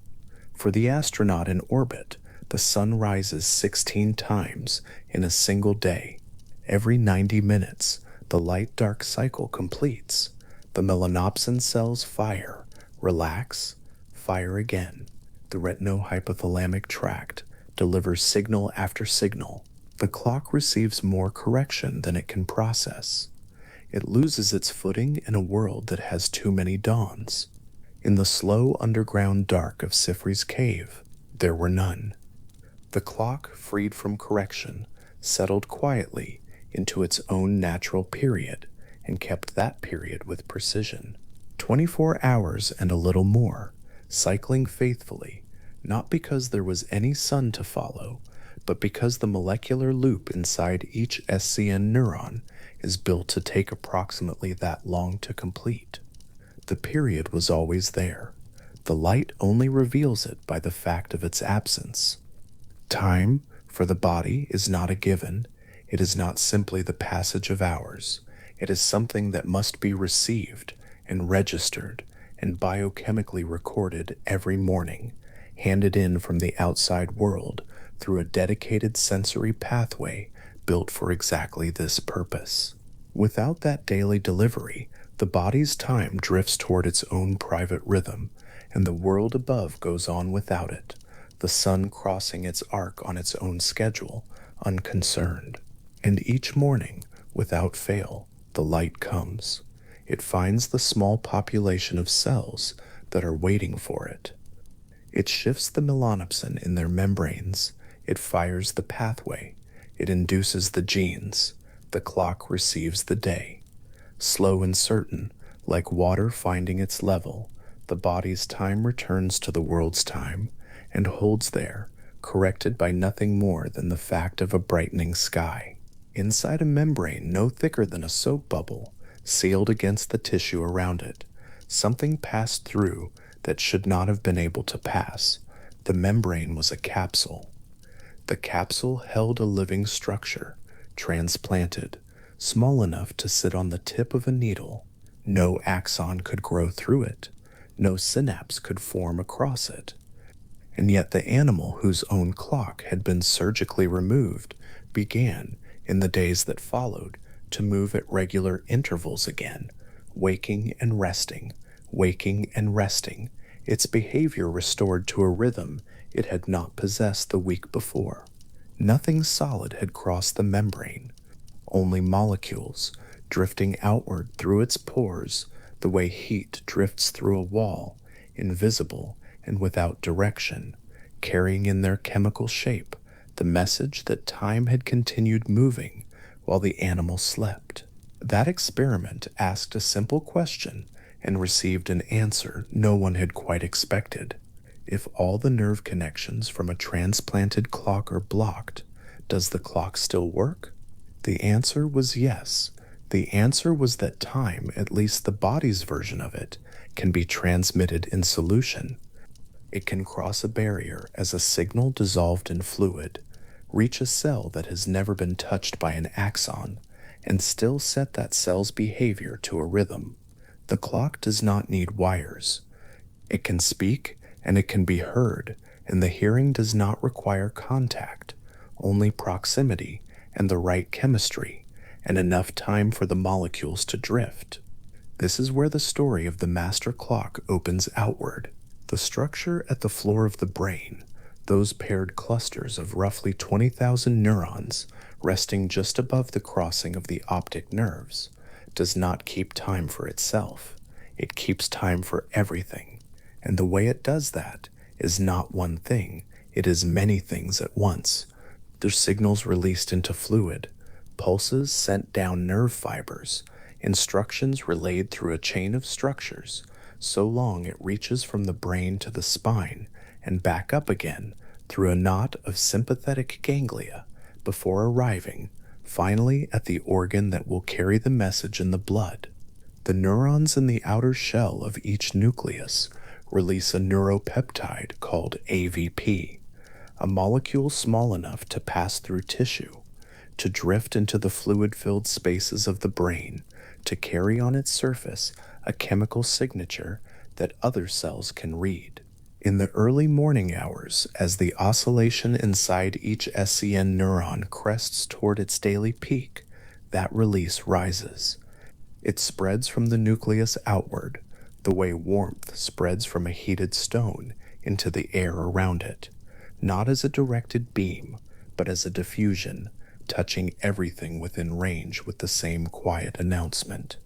For the astronaut in orbit, the sun rises 16 times in a single day. Every 90 minutes, the light-dark cycle completes. The melanopsin cells fire, relax, fire again. The retinohypothalamic tract delivers signal after signal. The clock receives more correction than it can process. It loses its footing in a world that has too many dawns. In the slow underground dark of Sifri's cave, there were none. The clock, freed from correction, settled quietly into its own natural period and kept that period with precision. 24 hours and a little more, cycling faithfully, not because there was any sun to follow, but because the molecular loop inside each SCN neuron is built to take approximately that long to complete. The period was always there. The light only reveals it by the fact of its absence. Time, for the body, is not a given. It is not simply the passage of hours. It is something that must be received and registered and biochemically recorded every morning, handed in from the outside world through a dedicated sensory pathway built for exactly this purpose. Without that daily delivery, the body's time drifts toward its own private rhythm, and the world above goes on without it, the sun crossing its arc on its own schedule, unconcerned. And each morning, without fail, the light comes. It finds the small population of cells that are waiting for it. It shifts the melanopsin in their membranes. It fires the pathway. It induces the genes. The clock receives the day. Slow and certain, like water finding its level, the body's time returns to the world's time and holds there, corrected by nothing more than the fact of a brightening sky. Inside a membrane no thicker than a soap bubble, sealed against the tissue around it, something passed through that should not have been able to pass. The membrane was a capsule. The capsule held a living structure, transplanted, small enough to sit on the tip of a needle. No axon could grow through it. No synapse could form across it. And yet the animal whose own clock had been surgically removed began, in the days that followed, to move at regular intervals again, waking and resting, its behavior restored to a rhythm it had not possessed the week before. Nothing solid had crossed the membrane, only molecules drifting outward through its pores the way heat drifts through a wall, invisible and without direction, carrying in their chemical shape the message that time had continued moving while the animal slept. That experiment asked a simple question and received an answer no one had quite expected. If all the nerve connections from a transplanted clock are blocked, does the clock still work? The answer was yes. The answer was that time, at least the body's version of it, can be transmitted in solution. It can cross a barrier as a signal dissolved in fluid, reach a cell that has never been touched by an axon, and still set that cell's behavior to a rhythm. The clock does not need wires. It can speak and it can be heard, and the hearing does not require contact, only proximity and the right chemistry, and enough time for the molecules to drift. This is where the story of the master clock opens outward. The structure at the floor of the brain, those paired clusters of roughly 20,000 neurons resting just above the crossing of the optic nerves, does not keep time for itself. It keeps time for everything. And the way it does that is not one thing, it is many things at once. There's signals released into fluid, pulses sent down nerve fibers, instructions relayed through a chain of structures, so long it reaches from the brain to the spine and back up again through a knot of sympathetic ganglia before arriving, finally, at the organ that will carry the message in the blood. The neurons in the outer shell of each nucleus release a neuropeptide called AVP, a molecule small enough to pass through tissue, to drift into the fluid-filled spaces of the brain, to carry on its surface a chemical signature that other cells can read. In the early morning hours, as the oscillation inside each SCN neuron crests toward its daily peak, that release rises. It spreads from the nucleus outward, the way warmth spreads from a heated stone into the air around it, not as a directed beam, but as a diffusion, touching everything within range with the same quiet announcement.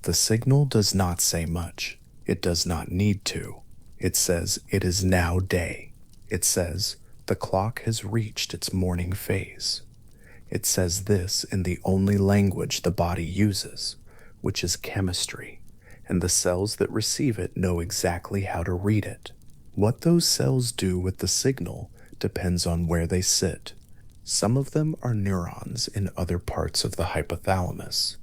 The signal does not say much. It does not need to. It says it is now day. It says the clock has reached its morning phase. It says this in the only language the body uses, which is chemistry, and the cells that receive it know exactly how to read it. What those cells do with the signal depends on where they sit. Some of them are neurons in other parts of the hypothalamus.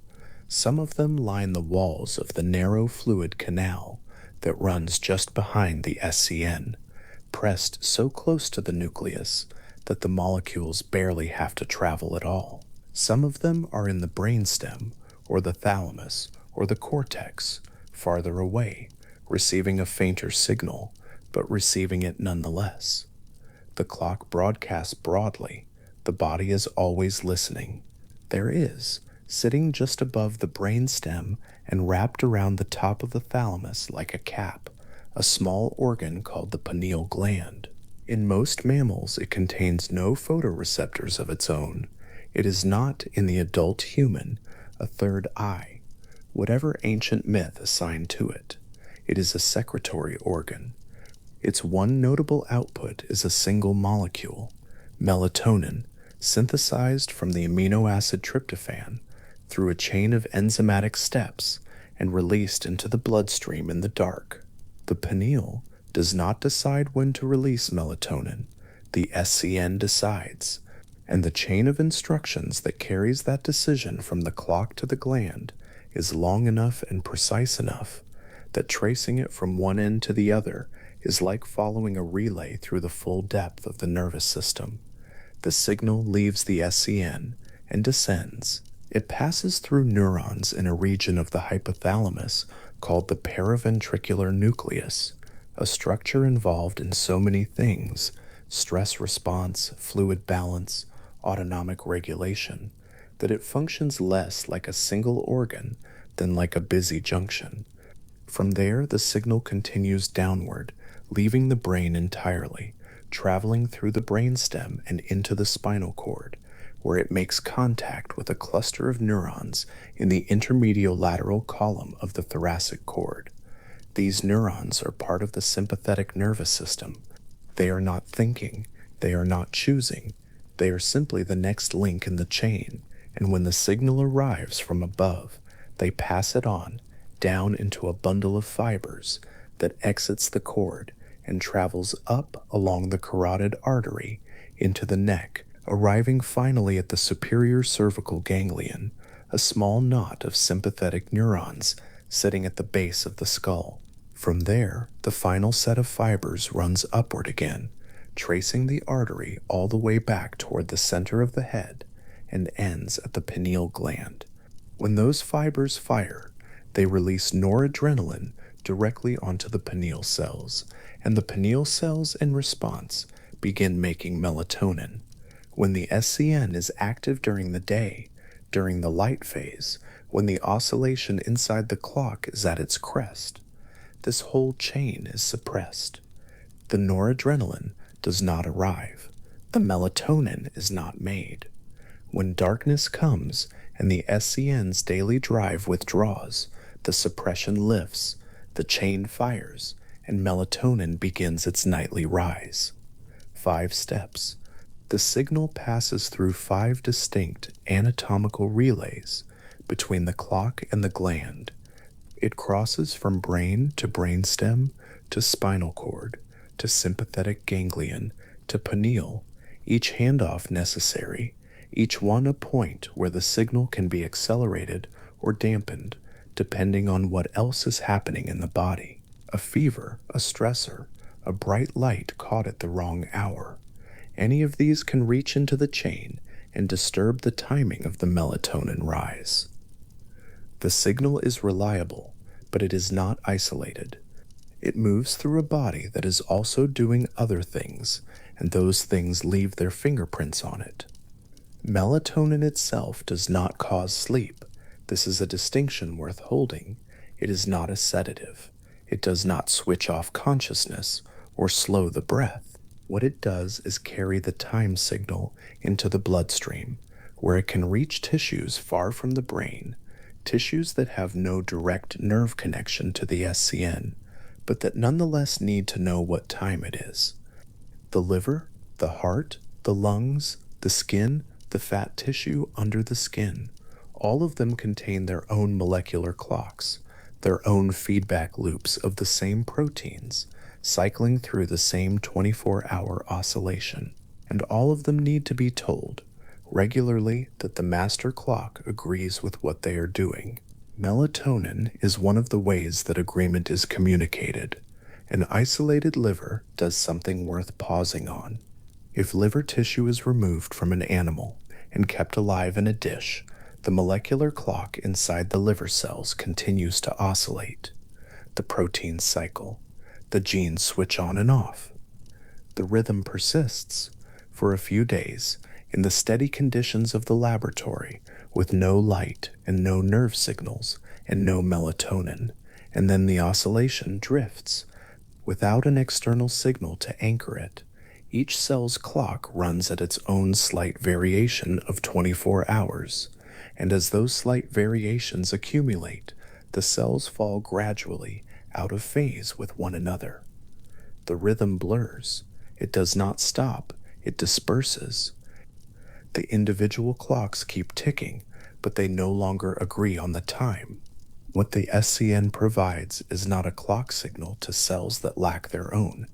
Some of them line the walls of the narrow fluid canal that runs just behind the SCN, pressed so close to the nucleus that the molecules barely have to travel at all. Some of them are in the brainstem, or the thalamus, or the cortex, farther away, receiving a fainter signal, but receiving it nonetheless. The clock broadcasts broadly. The body is always listening. There is, sitting just above the brainstem and wrapped around the top of the thalamus like a cap, a small organ called the pineal gland. In most mammals, it contains no photoreceptors of its own. It is not, in the adult human, a third eye, whatever ancient myth assigned to it. It is a secretory organ. Its one notable output is a single molecule, melatonin, synthesized from the amino acid tryptophan through a chain of enzymatic steps and released into the bloodstream in the dark. The pineal does not decide when to release melatonin. The SCN decides, and the chain of instructions that carries that decision from the clock to the gland is long enough and precise enough that tracing it from one end to the other is like following a relay through the full depth of the nervous system. The signal leaves the SCN and descends. It passes through neurons in a region of the hypothalamus called the paraventricular nucleus, a structure involved in so many things: stress response, fluid balance, autonomic regulation, that it functions less like a single organ than like a busy junction. From there, the signal continues downward, leaving the brain entirely, traveling through the brainstem and into the spinal cord, where it makes contact with a cluster of neurons in the intermediolateral column of the thoracic cord. These neurons are part of the sympathetic nervous system. They are not thinking, they are not choosing, they are simply the next link in the chain, and when the signal arrives from above, they pass it on, down into a bundle of fibers that exits the cord and travels up along the carotid artery into the neck, arriving finally at the superior cervical ganglion, a small knot of sympathetic neurons sitting at the base of the skull. From there, the final set of fibers runs upward again, tracing the artery all the way back toward the center of the head and ends at the pineal gland. When those fibers fire, they release noradrenaline directly onto the pineal cells, and the pineal cells, in response, begin making melatonin. When the SCN is active during the day, during the light phase, when the oscillation inside the clock is at its crest, this whole chain is suppressed. The noradrenaline does not arrive. The melatonin is not made. When darkness comes and the SCN's daily drive withdraws, the suppression lifts, the chain fires, and melatonin begins its nightly rise. 5 steps. The signal passes through 5 distinct anatomical relays between the clock and the gland. It crosses from brain to brainstem to spinal cord to sympathetic ganglion to pineal, each handoff necessary, each one a point where the signal can be accelerated or dampened depending on what else is happening in the body. A fever, a stressor, a bright light caught at the wrong hour. Any of these can reach into the chain and disturb the timing of the melatonin rise. The signal is reliable, but it is not isolated. It moves through a body that is also doing other things, and those things leave their fingerprints on it. Melatonin itself does not cause sleep. This is a distinction worth holding. It is not a sedative. It does not switch off consciousness or slow the breath. What it does is carry the time signal into the bloodstream, where it can reach tissues far from the brain, tissues that have no direct nerve connection to the SCN, but that nonetheless need to know what time it is. The liver, the heart, the lungs, the skin, the fat tissue under the skin, all of them contain their own molecular clocks, their own feedback loops of the same proteins, cycling through the same 24-hour oscillation, and all of them need to be told regularly that the master clock agrees with what they are doing. Melatonin is one of the ways that agreement is communicated. An isolated liver does something worth pausing on. If liver tissue is removed from an animal and kept alive in a dish, the molecular clock inside the liver cells continues to oscillate. The proteins cycle. The genes switch on and off. The rhythm persists for a few days in the steady conditions of the laboratory with no light and no nerve signals and no melatonin, and then the oscillation drifts without an external signal to anchor it. Each cell's clock runs at its own slight variation of 24 hours, and as those slight variations accumulate, the cells fall gradually out of phase with one another. The rhythm blurs. It does not stop, it disperses. The individual clocks keep ticking, but they no longer agree on the time. What the SCN provides is not a clock signal to cells that lack their own.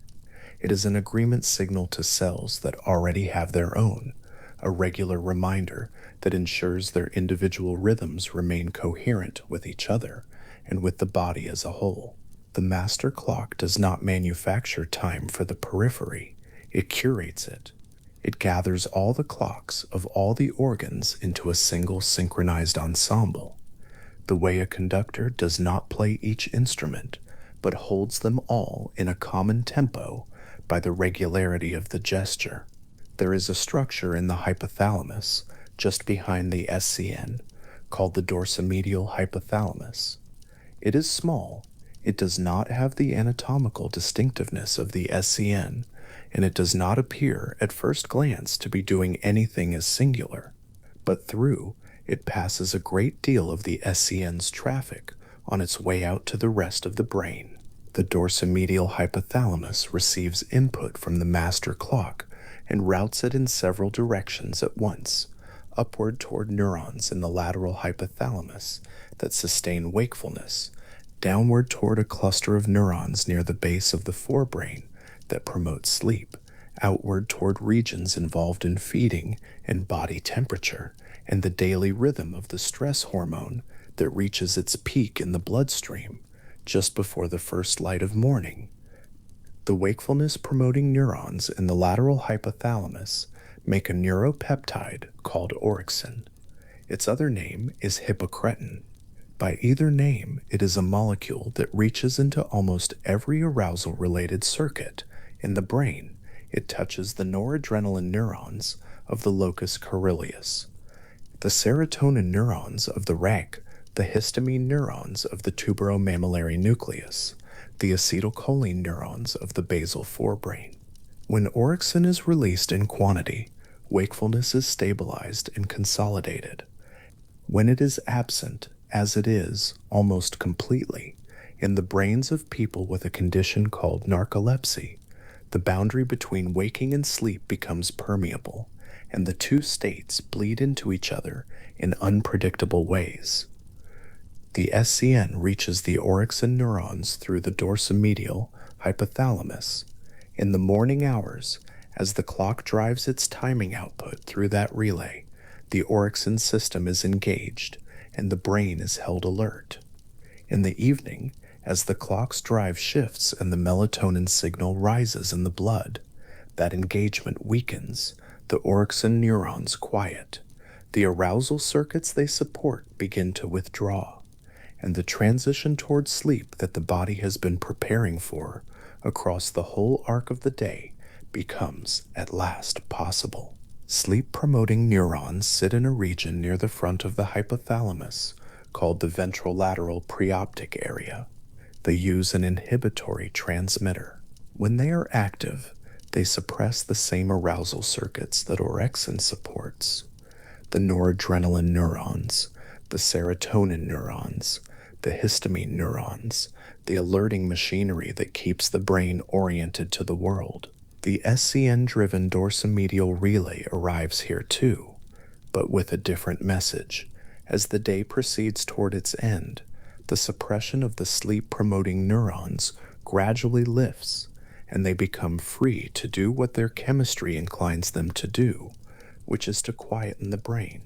It is an agreement signal to cells that already have their own, a regular reminder that ensures their individual rhythms remain coherent with each other and with the body as a whole. The master clock does not manufacture time for the periphery, it curates it. It gathers all the clocks of all the organs into a single synchronized ensemble. The way a conductor does not play each instrument, but holds them all in a common tempo by the regularity of the gesture. There is a structure in the hypothalamus, just behind the SCN, called the dorsomedial hypothalamus. It is small, it does not have the anatomical distinctiveness of the SCN, and it does not appear at first glance to be doing anything as singular, but through it passes a great deal of the SCN's traffic on its way out to the rest of the brain. The dorsomedial hypothalamus receives input from the master clock and routes it in several directions at once, upward toward neurons in the lateral hypothalamus that sustain wakefulness, downward toward a cluster of neurons near the base of the forebrain that promote sleep, outward toward regions involved in feeding and body temperature, and the daily rhythm of the stress hormone that reaches its peak in the bloodstream just before the first light of morning. The wakefulness-promoting neurons in the lateral hypothalamus make a neuropeptide called orexin. Its other name is hypocretin. By either name, it is a molecule that reaches into almost every arousal-related circuit in the brain. It touches the noradrenaline neurons of the locus coeruleus, the serotonin neurons of the rank, the histamine neurons of the tuberomammillary nucleus, the acetylcholine neurons of the basal forebrain. When orexin is released in quantity, wakefulness is stabilized and consolidated. When it is absent, as it is, almost completely, in the brains of people with a condition called narcolepsy, the boundary between waking and sleep becomes permeable, and the two states bleed into each other in unpredictable ways. The SCN reaches the orexin neurons through the dorsomedial hypothalamus. In the morning hours, as the clock drives its timing output through that relay, the orexin system is engaged, and the brain is held alert. In the evening, as the clock's drive shifts and the melatonin signal rises in the blood, that engagement weakens, the orexin neurons quiet, the arousal circuits they support begin to withdraw, and the transition toward sleep that the body has been preparing for across the whole arc of the day becomes at last possible. Sleep-promoting neurons sit in a region near the front of the hypothalamus called the ventrolateral preoptic area. They use an inhibitory transmitter. When they are active, they suppress the same arousal circuits that orexin supports. The noradrenaline neurons, the serotonin neurons, the histamine neurons, the alerting machinery that keeps the brain oriented to the world. The SCN-driven dorsomedial relay arrives here too, but with a different message. As the day proceeds toward its end, the suppression of the sleep-promoting neurons gradually lifts, and they become free to do what their chemistry inclines them to do, which is to quieten the brain.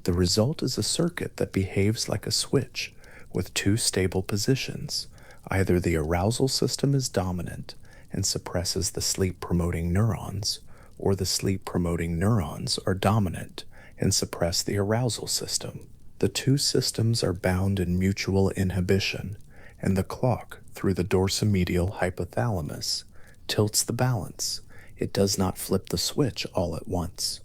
The result is a circuit that behaves like a switch with two stable positions. Either the arousal system is dominant and suppresses the sleep-promoting neurons, or the sleep-promoting neurons are dominant and suppress the arousal system. The two systems are bound in mutual inhibition, and the clock through the dorsomedial hypothalamus, tilts the balance. It does not flip the switch all at once.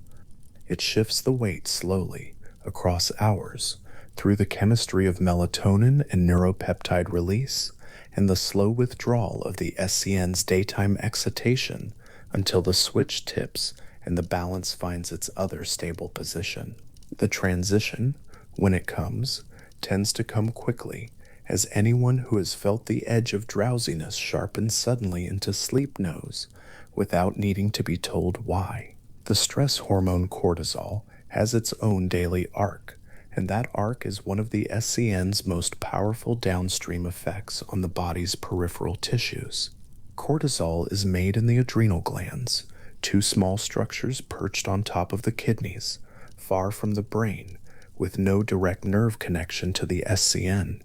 It shifts the weight slowly, across hours, through the chemistry of melatonin and neuropeptide release, and the slow withdrawal of the SCN's daytime excitation until the switch tips and the balance finds its other stable position. The transition, when it comes, tends to come quickly, as anyone who has felt the edge of drowsiness sharpen suddenly into sleep knows, without needing to be told why. The stress hormone cortisol has its own daily arc, and that arc is one of the SCN's most powerful downstream effects on the body's peripheral tissues. Cortisol is made in the adrenal glands, two small structures perched on top of the kidneys, far from the brain, with no direct nerve connection to the SCN.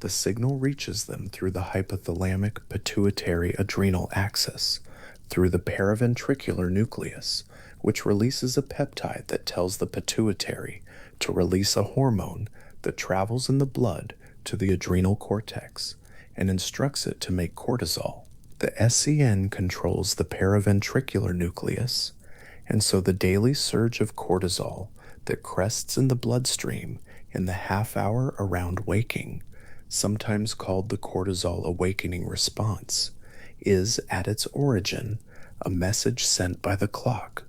The signal reaches them through the hypothalamic pituitary adrenal axis, through the paraventricular nucleus, which releases a peptide that tells the pituitary to release a hormone that travels in the blood to the adrenal cortex and instructs it to make cortisol. The SCN controls the paraventricular nucleus, and so the daily surge of cortisol that crests in the bloodstream in the half hour around waking, sometimes called the cortisol awakening response, is at its origin a message sent by the clock.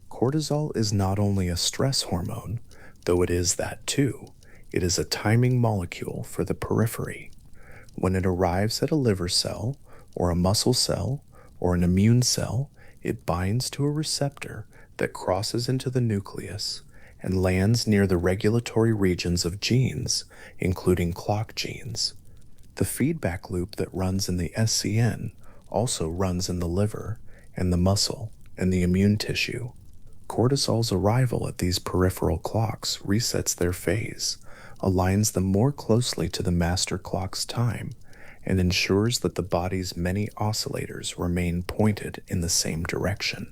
Cortisol is not only a stress hormone, though it is that too. It is a timing molecule for the periphery. When it arrives at a liver cell, or a muscle cell, or an immune cell, it binds to a receptor that crosses into the nucleus and lands near the regulatory regions of genes, including clock genes. The feedback loop that runs in the SCN also runs in the liver and the muscle and the immune tissue. Cortisol's arrival at these peripheral clocks resets their phase, aligns them more closely to the master clock's time, and ensures that the body's many oscillators remain pointed in the same direction.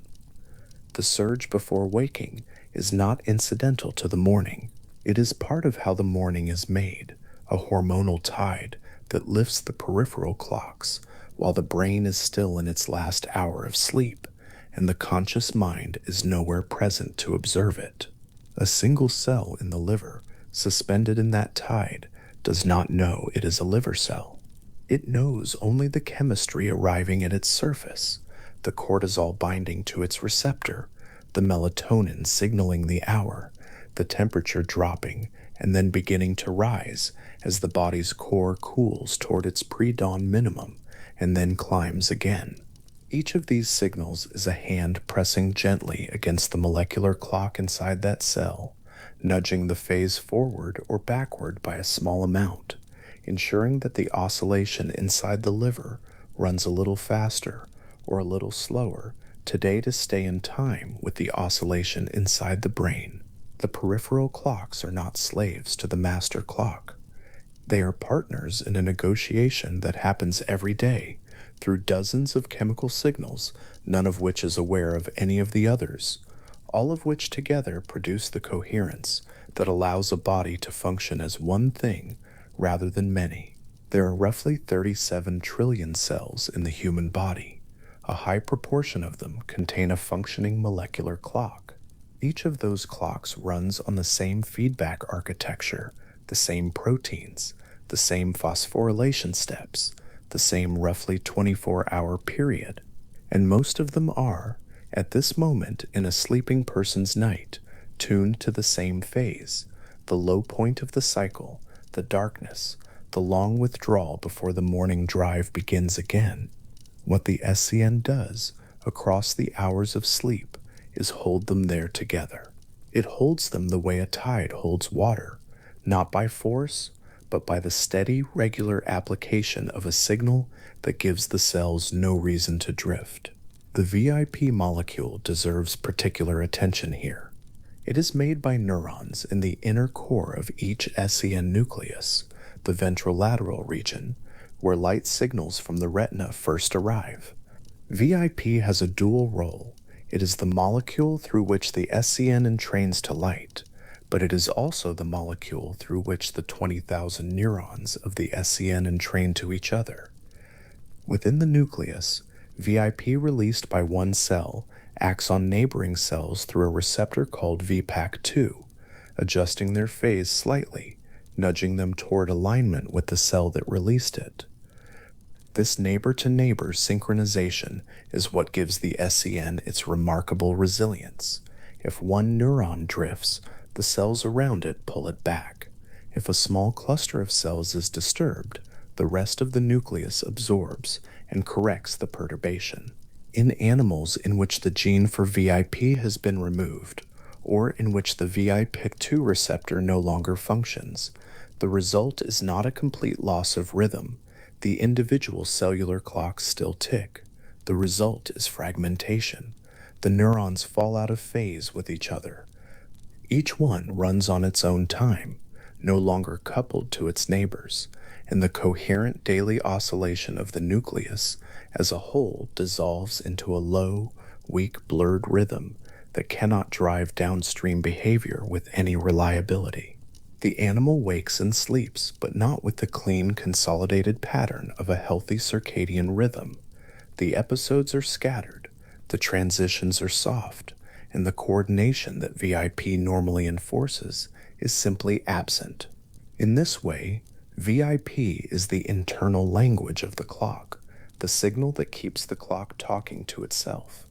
The surge before waking is not incidental to the morning. It is part of how the morning is made, a hormonal tide that lifts the peripheral clocks while the brain is still in its last hour of sleep, and the conscious mind is nowhere present to observe it. A single cell in the liver, suspended in that tide, does not know it is a liver cell. It knows only the chemistry arriving at its surface, the cortisol binding to its receptor, the melatonin signaling the hour, the temperature dropping and then beginning to rise as the body's core cools toward its pre-dawn minimum and then climbs again. Each of these signals is a hand pressing gently against the molecular clock inside that cell, nudging the phase forward or backward by a small amount, ensuring that the oscillation inside the liver runs a little faster or a little slower today to stay in time with the oscillation inside the brain. The peripheral clocks are not slaves to the master clock. They are partners in a negotiation that happens every day through dozens of chemical signals, none of which is aware of any of the others, all of which together produce the coherence that allows a body to function as one thing rather than many. There are roughly 37 trillion cells in the human body. A high proportion of them contain a functioning molecular clock. Each of those clocks runs on the same feedback architecture, the same proteins, the same phosphorylation steps, the same roughly 24-hour period, and most of them are, at this moment in a sleeping person's night, tuned to the same phase, the low point of the cycle, the darkness, the long withdrawal before the morning drive begins again. What the SCN does across the hours of sleep is hold them there together. It holds them the way a tide holds water, not by force, but by the steady, regular application of a signal that gives the cells no reason to drift. The VIP molecule deserves particular attention here. It is made by neurons in the inner core of each SCN nucleus, the ventrolateral region, where light signals from the retina first arrive. VIP has a dual role. It is the molecule through which the SCN entrains to light, but it is also the molecule through which the 20,000 neurons of the SCN entrain to each other. Within the nucleus, VIP released by one cell acts on neighboring cells through a receptor called VPAC2, adjusting their phase slightly, nudging them toward alignment with the cell that released it. This neighbor-to-neighbor synchronization is what gives the SCN its remarkable resilience. If one neuron drifts, the cells around it pull it back. If a small cluster of cells is disturbed, the rest of the nucleus absorbs and corrects the perturbation. In animals in which the gene for VIP has been removed, or in which the VIPIC2 receptor no longer functions, the result is not a complete loss of rhythm. The individual cellular clocks still tick. The result is fragmentation. The neurons fall out of phase with each other. Each one runs on its own time, no longer coupled to its neighbors, and the coherent daily oscillation of the nucleus as a whole dissolves into a low, weak, blurred rhythm that cannot drive downstream behavior with any reliability. The animal wakes and sleeps, but not with the clean, consolidated pattern of a healthy circadian rhythm. The episodes are scattered, the transitions are soft, and the coordination that VIP normally enforces is simply absent. In this way, VIP is the internal language of the clock, the signal that keeps the clock talking to itself.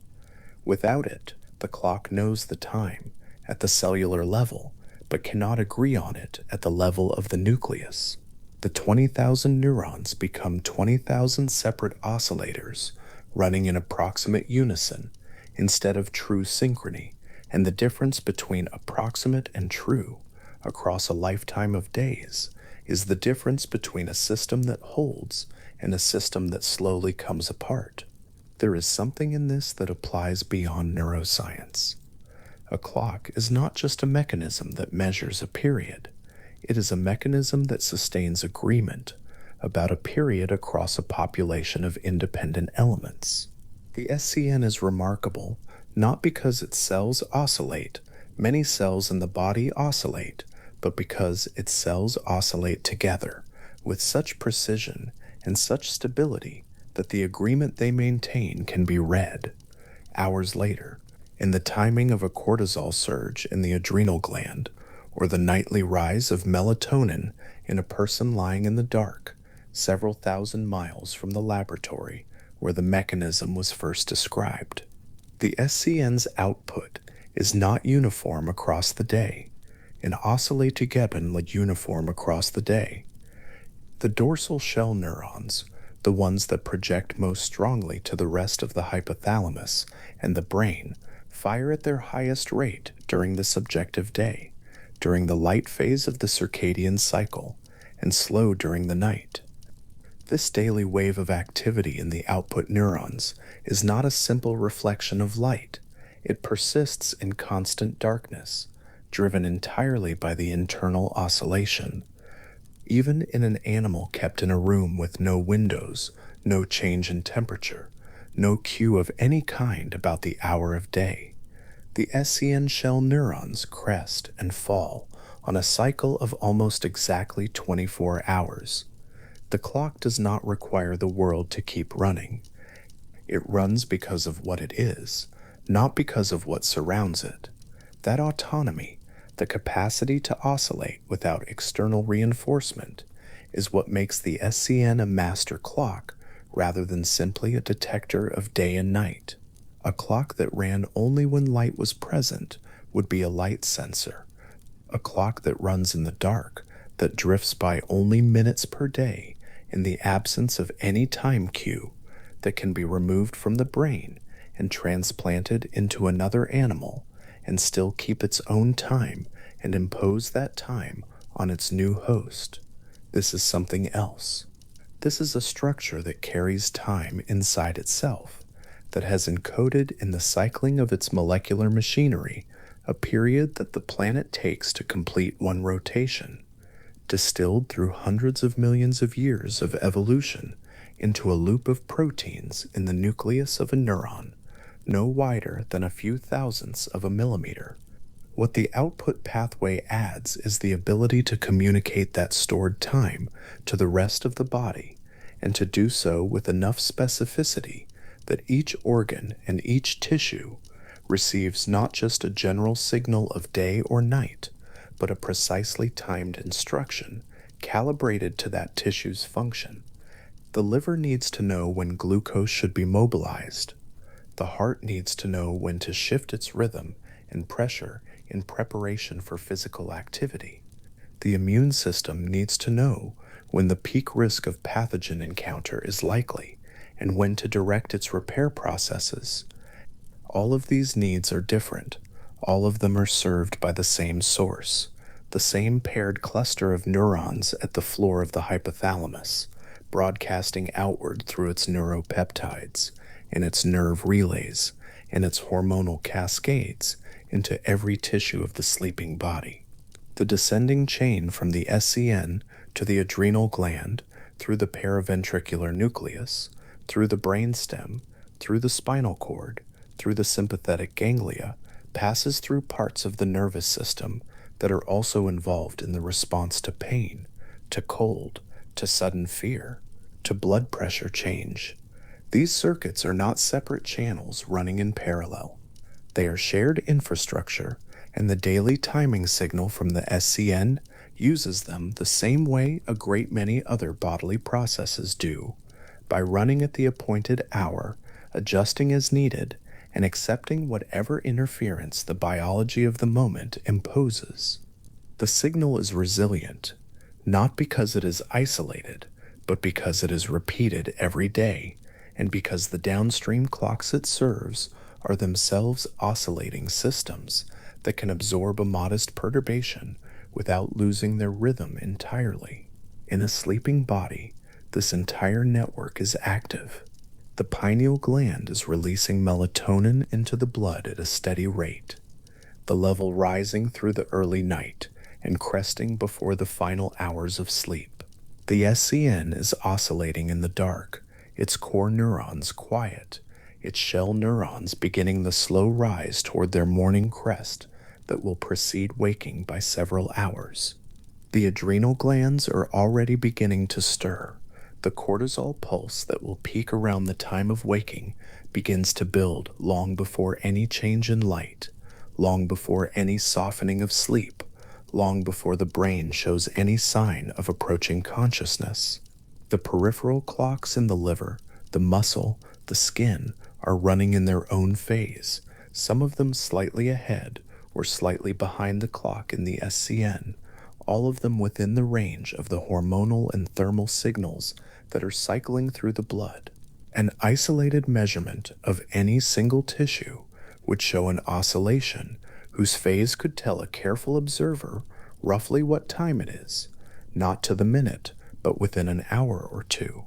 Without it, the clock knows the time at the cellular level, but cannot agree on it at the level of the nucleus. The 20,000 neurons become 20,000 separate oscillators running in approximate unison instead of true synchrony, and the difference between approximate and true across a lifetime of days is the difference between a system that holds and a system that slowly comes apart. There is something in this that applies beyond neuroscience. A clock is not just a mechanism that measures a period. It is a mechanism that sustains agreement about a period across a population of independent elements. The SCN is remarkable not because its cells oscillate, many cells in the body oscillate, but because its cells oscillate together with such precision and such stability that the agreement they maintain can be read. Hours later, in the timing of a cortisol surge in the adrenal gland, or the nightly rise of melatonin in a person lying in the dark, several thousand miles from the laboratory where the mechanism was first described. The SCN's output is not uniform across the day. An oscillate-gegeben uniform across the day. The dorsal shell neurons, the ones that project most strongly to the rest of the hypothalamus and the brain, fire at their highest rate during the subjective day, during the light phase of the circadian cycle, and slow during the night. This daily wave of activity in the output neurons is not a simple reflection of light. It persists in constant darkness, driven entirely by the internal oscillation. Even in an animal kept in a room with no windows, no change in temperature, no cue of any kind about the hour of day, the SCN shell neurons crest and fall on a cycle of almost exactly 24 hours. The clock does not require the world to keep running. It runs because of what it is, not because of what surrounds it. That autonomy, the capacity to oscillate without external reinforcement, is what makes the SCN a master clock rather than simply a detector of day and night. A clock that ran only when light was present would be a light sensor. A clock that runs in the dark, that drifts by only minutes per day in the absence of any time cue, that can be removed from the brain and transplanted into another animal and still keep its own time and impose that time on its new host. This is something else. This is a structure that carries time inside itself, that has encoded in the cycling of its molecular machinery a period that the planet takes to complete one rotation, distilled through hundreds of millions of years of evolution into a loop of proteins in the nucleus of a neuron, no wider than a few thousandths of a millimeter. What the output pathway adds is the ability to communicate that stored time to the rest of the body, and to do so with enough specificity that each organ and each tissue receives not just a general signal of day or night, but a precisely timed instruction calibrated to that tissue's function. The liver needs to know when glucose should be mobilized. The heart needs to know when to shift its rhythm and pressure in preparation for physical activity. The immune system needs to know when the peak risk of pathogen encounter is likely and when to direct its repair processes. All of these needs are different. All of them are served by the same source, the same paired cluster of neurons at the floor of the hypothalamus, broadcasting outward through its neuropeptides, and its nerve relays, and its hormonal cascades into every tissue of the sleeping body. The descending chain from the SCN to the adrenal gland, through the paraventricular nucleus, through the brainstem, through the spinal cord, through the sympathetic ganglia, passes through parts of the nervous system that are also involved in the response to pain, to cold, to sudden fear, to blood pressure change. These circuits are not separate channels running in parallel. They are shared infrastructure, and the daily timing signal from the SCN uses them the same way a great many other bodily processes do, by running at the appointed hour, adjusting as needed, and accepting whatever interference the biology of the moment imposes. The signal is resilient, not because it is isolated, but because it is repeated every day, and because the downstream clocks it serves are themselves oscillating systems that can absorb a modest perturbation without losing their rhythm entirely. In a sleeping body, this entire network is active. The pineal gland is releasing melatonin into the blood at a steady rate, the level rising through the early night and cresting before the final hours of sleep. The SCN is oscillating in the dark, its core neurons quiet, its shell neurons beginning the slow rise toward their morning crest that will precede waking by several hours. The adrenal glands are already beginning to stir. The cortisol pulse that will peak around the time of waking begins to build long before any change in light, long before any softening of sleep, long before the brain shows any sign of approaching consciousness. The peripheral clocks in the liver, the muscle, the skin are running in their own phase, some of them slightly ahead or slightly behind the clock in the SCN, all of them within the range of the hormonal and thermal signals that are cycling through the blood. An isolated measurement of any single tissue would show an oscillation whose phase could tell a careful observer roughly what time it is, not to the minute, but within an hour or two.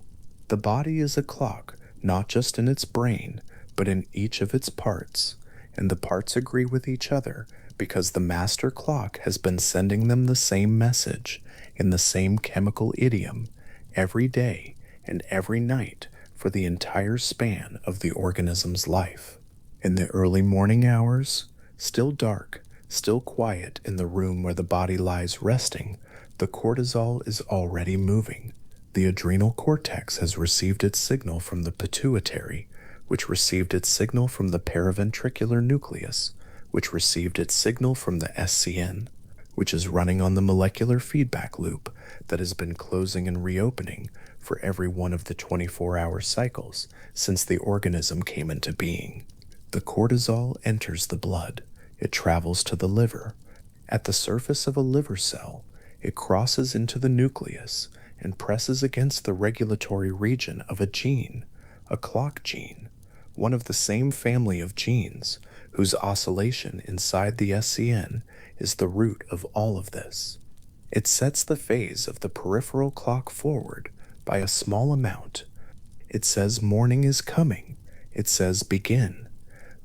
The body is a clock, not just in its brain, but in each of its parts, and the parts agree with each other because the master clock has been sending them the same message in the same chemical idiom every day and every night for the entire span of the organism's life. In the early morning hours, still dark, still quiet in the room where the body lies resting, the cortisol is already moving. The adrenal cortex has received its signal from the pituitary, which received its signal from the paraventricular nucleus, which received its signal from the SCN, which is running on the molecular feedback loop that has been closing and reopening for every one of the 24-hour cycles since the organism came into being. The cortisol enters the blood. It travels to the liver. At the surface of a liver cell, it crosses into the nucleus and presses against the regulatory region of a gene, a clock gene, one of the same family of genes whose oscillation inside the SCN is the root of all of this. It sets the phase of the peripheral clock forward by a small amount. It says morning is coming. It says begin.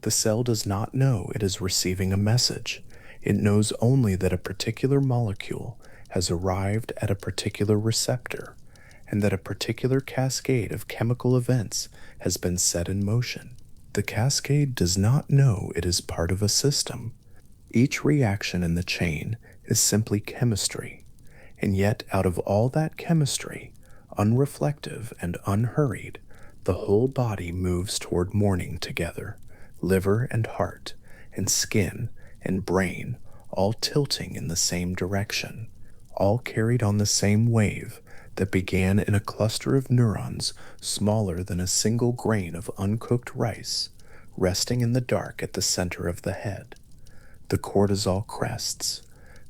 The cell does not know it is receiving a message. It knows only that a particular molecule has arrived at a particular receptor, and that a particular cascade of chemical events has been set in motion. The cascade does not know it is part of a system. Each reaction in the chain is simply chemistry, and yet out of all that chemistry, unreflective and unhurried, the whole body moves toward morning together, liver and heart, and skin and brain all tilting in the same direction, all carried on the same wave that began in a cluster of neurons smaller than a single grain of uncooked rice, resting in the dark at the center of the head. The cortisol crests.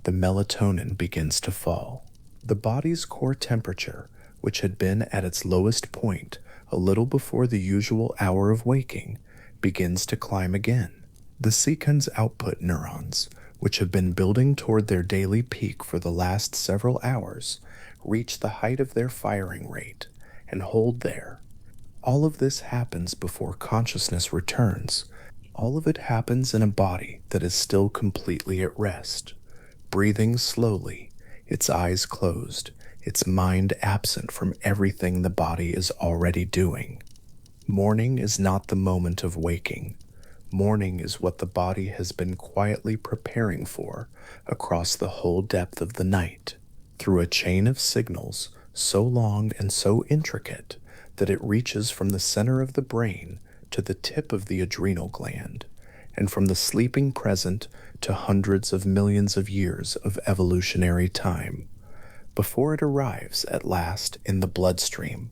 The melatonin begins to fall. The body's core temperature, which had been at its lowest point a little before the usual hour of waking, begins to climb again. The secans output neurons, which have been building toward their daily peak for the last several hours, reach the height of their firing rate and hold there. All of this happens before consciousness returns. All of it happens in a body that is still completely at rest, breathing slowly, its eyes closed, its mind absent from everything the body is already doing. Morning is not the moment of waking. Morning is what the body has been quietly preparing for across the whole depth of the night, through a chain of signals so long and so intricate that it reaches from the center of the brain to the tip of the adrenal gland, and from the sleeping present to hundreds of millions of years of evolutionary time, before it arrives at last in the bloodstream,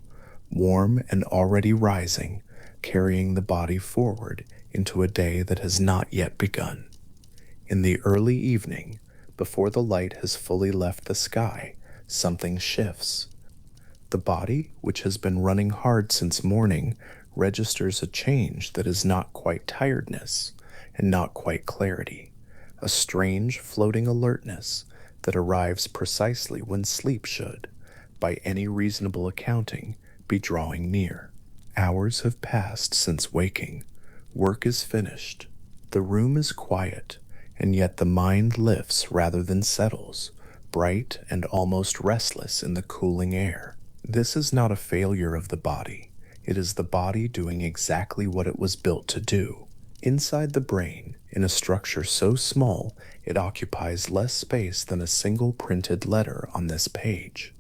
warm and already rising, carrying the body forward into a day that has not yet begun. In the early evening, before the light has fully left the sky, something shifts. The body, which has been running hard since morning, registers a change that is not quite tiredness and not quite clarity, a strange floating alertness that arrives precisely when sleep should, by any reasonable accounting, be drawing near. Hours have passed since waking. Work is finished. The room is quiet, and yet the mind lifts rather than settles, bright and almost restless in the cooling air. This is not a failure of the body. It is the body doing exactly what it was built to do. Inside the brain, in a structure so small it occupies less space than a single printed letter on this page,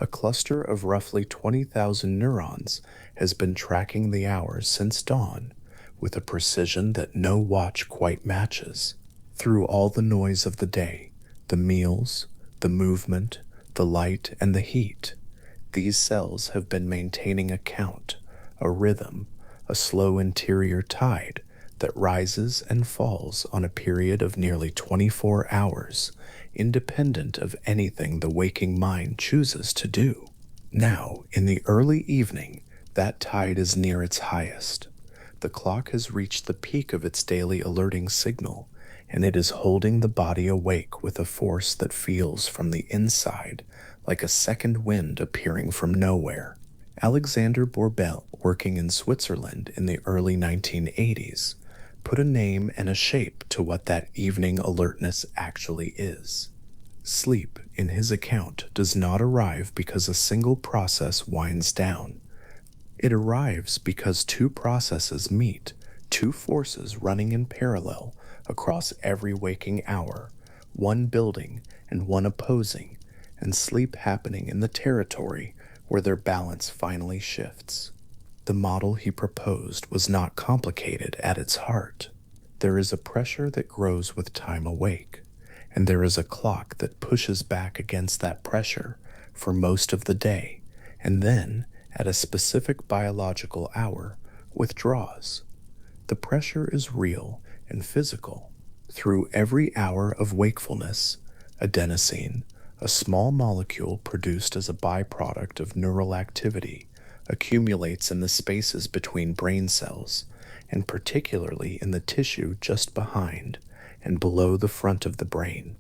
a cluster of roughly 20,000 neurons has been tracking the hours since dawn with a precision that no watch quite matches. Through all the noise of the day, the meals, the movement, the light, and the heat, these cells have been maintaining a count, a rhythm, a slow interior tide that rises and falls on a period of nearly 24 hours, independent of anything the waking mind chooses to do. Now, in the early evening, that tide is near its highest. The clock has reached the peak of its daily alerting signal, and it is holding the body awake with a force that feels from the inside like a second wind appearing from nowhere. Alexander Borbel, working in Switzerland in the early 1980s, put a name and a shape to what that evening alertness actually is. Sleep, in his account, does not arrive because a single process winds down. It arrives because two processes meet, two forces running in parallel across every waking hour, one building and one opposing, and sleep happening in the territory where their balance finally shifts. The model he proposed was not complicated at its heart. There is a pressure that grows with time awake, and there is a clock that pushes back against that pressure for most of the day, and then, at a specific biological hour, withdraws. The pressure is real and physical. Through every hour of wakefulness, adenosine, a small molecule produced as a byproduct of neural activity, accumulates in the spaces between brain cells, and particularly in the tissue just behind and below the front of the brain.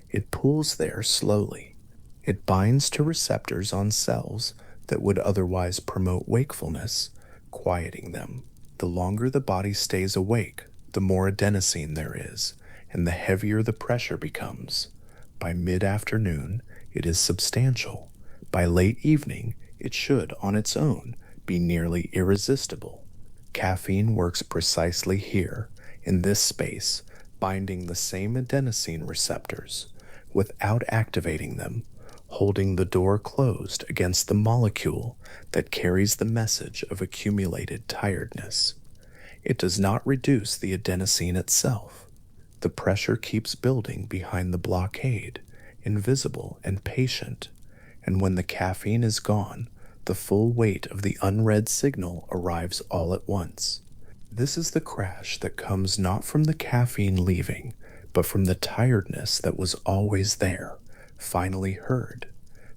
It pools there slowly. It binds to receptors on cells that would otherwise promote wakefulness, quieting them. The longer the body stays awake, the more adenosine there is, and the heavier the pressure becomes. By mid-afternoon, it is substantial. By late evening, it should, on its own, be nearly irresistible. Caffeine works precisely here, in this space, binding the same adenosine receptors without activating them, holding the door closed against the molecule that carries the message of accumulated tiredness. It does not reduce the adenosine itself. The pressure keeps building behind the blockade, invisible and patient, and when the caffeine is gone, the full weight of the unread signal arrives all at once. This is the crash that comes not from the caffeine leaving, but from the tiredness that was always there, finally heard.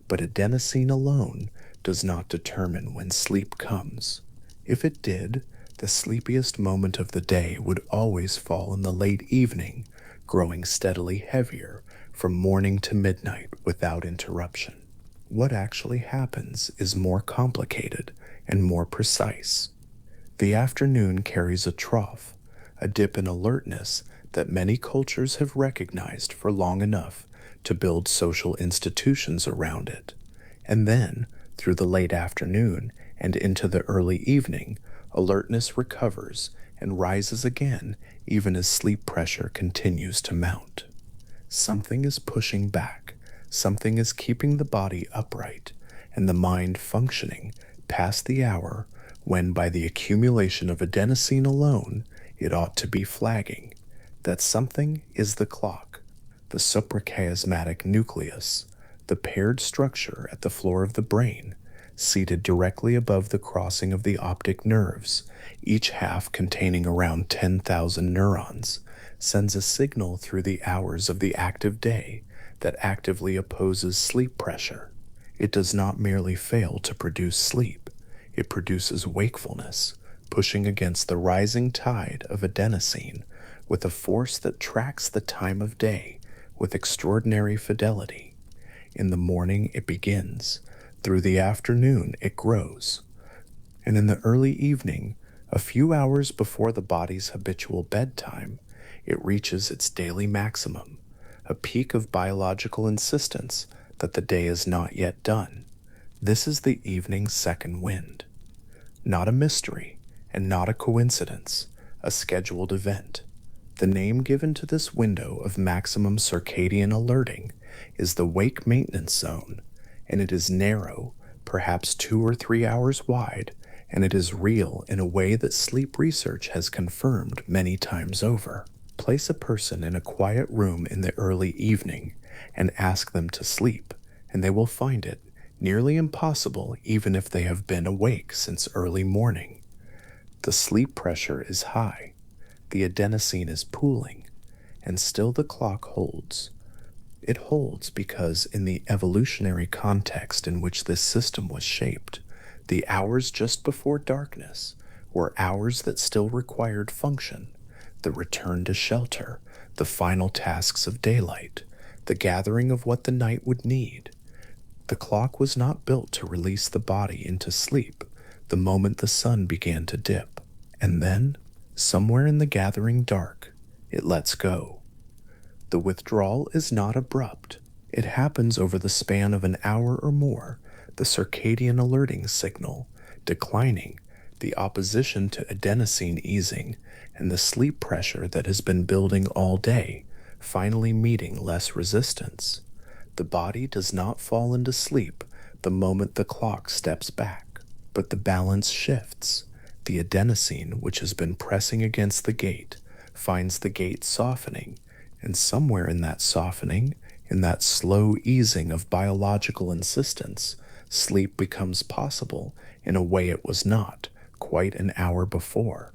But adenosine alone does not determine when sleep comes. If it did, the sleepiest moment of the day would always fall in the late evening, growing steadily heavier from morning to midnight without interruption. What actually happens is more complicated and more precise. The afternoon carries a trough, a dip in alertness that many cultures have recognized for long enough to build social institutions around it. And then, through the late afternoon and into the early evening, alertness recovers and rises again even as sleep pressure continues to mount. Something is pushing back, something is keeping the body upright, and the mind functioning past the hour when, by the accumulation of adenosine alone, it ought to be flagging. That something is the clock, the suprachiasmatic nucleus, the paired structure at the floor of the brain, seated directly above the crossing of the optic nerves, each half containing around 10,000 neurons, sends a signal through the hours of the active day that actively opposes sleep pressure. It does not merely fail to produce sleep, it produces wakefulness, pushing against the rising tide of adenosine with a force that tracks the time of day with extraordinary fidelity. In the morning it begins, through the afternoon it grows, and in the early evening, a few hours before the body's habitual bedtime, it reaches its daily maximum, a peak of biological insistence that the day is not yet done. This is the evening's second wind. Not a mystery, and not a coincidence, a scheduled event. The name given to this window of maximum circadian alerting is the wake maintenance zone, and it is narrow, perhaps 2 or 3 hours wide, and it is real in a way that sleep research has confirmed many times over. Place a person in a quiet room in the early evening and ask them to sleep, and they will find it nearly impossible even if they have been awake since early morning. The sleep pressure is high, the adenosine is pooling, and still the clock holds. It holds because in the evolutionary context in which this system was shaped, the hours just before darkness were hours that still required function, the return to shelter, the final tasks of daylight, the gathering of what the night would need. The clock was not built to release the body into sleep the moment the sun began to dip, and then, somewhere in the gathering dark, it lets go. The withdrawal is not abrupt. It happens over the span of an hour or more, the circadian alerting signal declining, the opposition to adenosine easing, and the sleep pressure that has been building all day finally meeting less resistance. The body does not fall into sleep the moment the clock steps back, but the balance shifts. The adenosine, which has been pressing against the gate, finds the gate softening, and somewhere in that softening, in that slow easing of biological insistence, sleep becomes possible in a way it was not quite an hour before.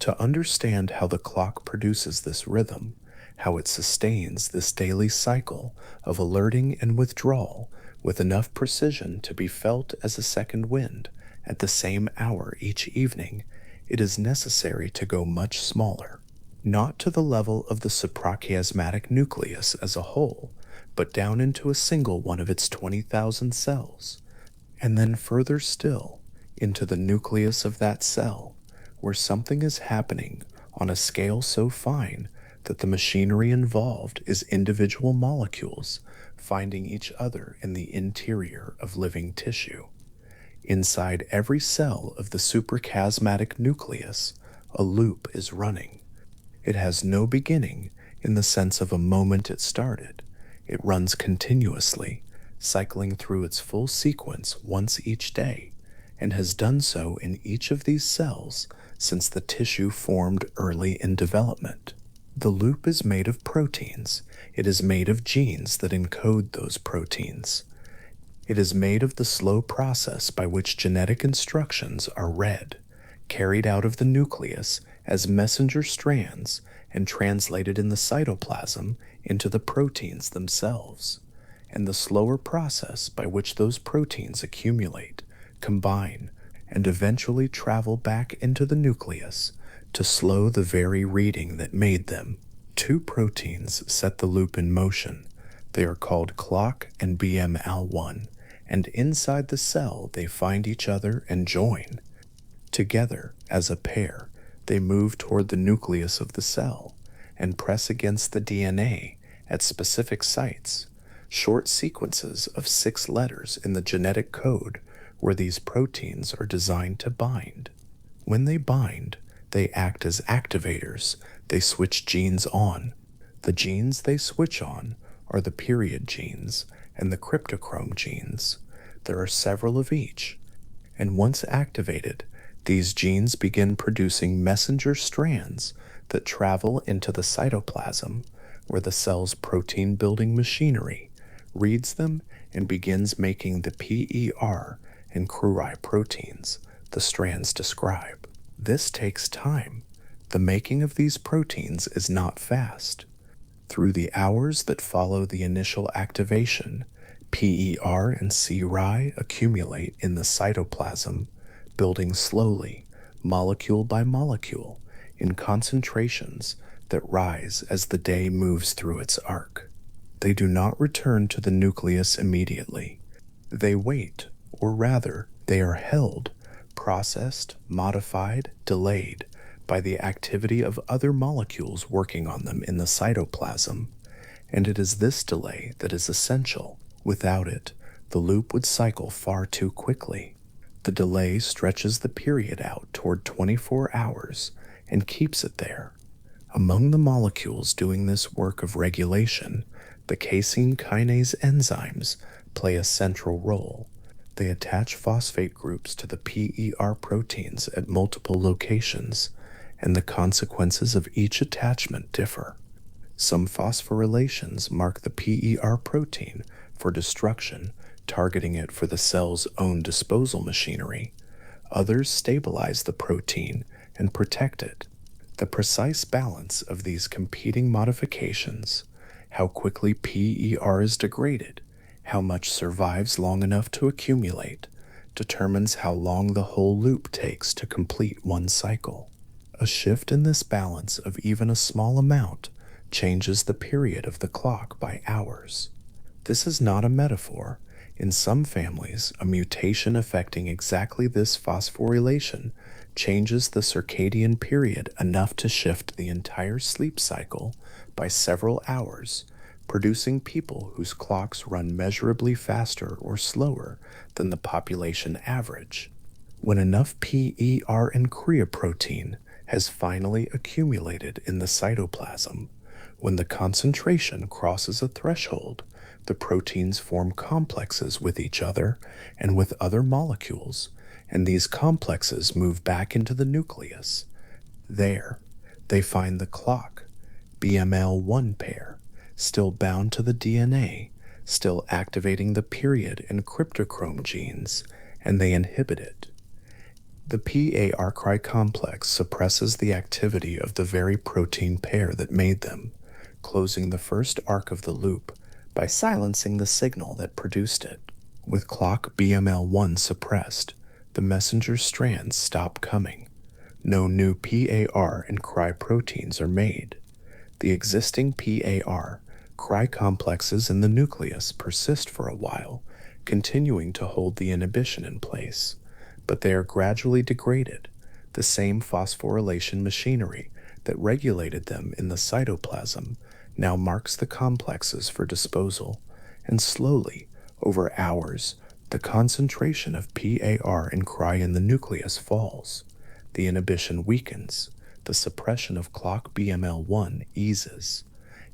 To understand how the clock produces this rhythm, how it sustains this daily cycle of alerting and withdrawal with enough precision to be felt as a second wind at the same hour each evening, it is necessary to go much smaller, not to the level of the suprachiasmatic nucleus as a whole, but down into a single one of its 20,000 cells, and then further still into the nucleus of that cell, where something is happening on a scale so fine that the machinery involved is individual molecules finding each other in the interior of living tissue. Inside every cell of the suprachiasmatic nucleus, a loop is running. It has no beginning in the sense of a moment it started. It runs continuously, cycling through its full sequence once each day, and has done so in each of these cells since the tissue formed early in development. The loop is made of proteins. It is made of genes that encode those proteins. It is made of the slow process by which genetic instructions are read, carried out of the nucleus as messenger strands, and translated in the cytoplasm into the proteins themselves, and the slower process by which those proteins accumulate, combine, and eventually travel back into the nucleus to slow the very reading that made them. Two proteins set the loop in motion. They are called clock and BML1, and inside the cell they find each other and join. Together, as a pair, they move toward the nucleus of the cell and press against the DNA at specific sites, short sequences of 6 letters in the genetic code where these proteins are designed to bind. When they bind, they act as activators. They switch genes on. The genes they switch on are the period genes and the cryptochrome genes. There are several of each, and once activated, these genes begin producing messenger strands that travel into the cytoplasm, where the cell's protein-building machinery reads them and begins making the PER and CRY proteins the strands describe. This takes time. The making of these proteins is not fast. Through the hours that follow the initial activation, PER and CRY accumulate in the cytoplasm, building slowly, molecule by molecule, in concentrations that rise as the day moves through its arc. They do not return to the nucleus immediately. They wait, or rather, they are held, processed, modified, delayed by the activity of other molecules working on them in the cytoplasm, and it is this delay that is essential. Without it, the loop would cycle far too quickly. The delay stretches the period out toward 24 hours and keeps it there. Among the molecules doing this work of regulation, the casein kinase enzymes play a central role. They attach phosphate groups to the PER proteins at multiple locations, and the consequences of each attachment differ. Some phosphorylations mark the PER protein for destruction, targeting it for the cell's own disposal machinery. Others stabilize the protein and protect it. The precise balance of these competing modifications, how quickly PER is degraded, how much survives long enough to accumulate, determines how long the whole loop takes to complete one cycle. A shift in this balance of even a small amount changes the period of the clock by hours. This is not a metaphor. In some families, a mutation affecting exactly this phosphorylation changes the circadian period enough to shift the entire sleep cycle by several hours, producing people whose clocks run measurably faster or slower than the population average. When enough PER and CRY protein has finally accumulated in the cytoplasm, when the concentration crosses a threshold, the proteins form complexes with each other and with other molecules, and these complexes move back into the nucleus. There, they find the clock, BML1 pair, still bound to the DNA, still activating the period and cryptochrome genes, and they inhibit it. The PAR-CRY complex suppresses the activity of the very protein pair that made them, closing the first arc of the loop by silencing the signal that produced it. With clock BML1 suppressed, the messenger strands stop coming. No new PAR and CRY proteins are made. The existing PAR-CRY complexes in the nucleus persist for a while, continuing to hold the inhibition in place, but they are gradually degraded. The same phosphorylation machinery that regulated them in the cytoplasm now marks the complexes for disposal, and slowly, over hours, the concentration of PAR and CRY in the nucleus falls. The inhibition weakens. the suppression of clock BML1 eases,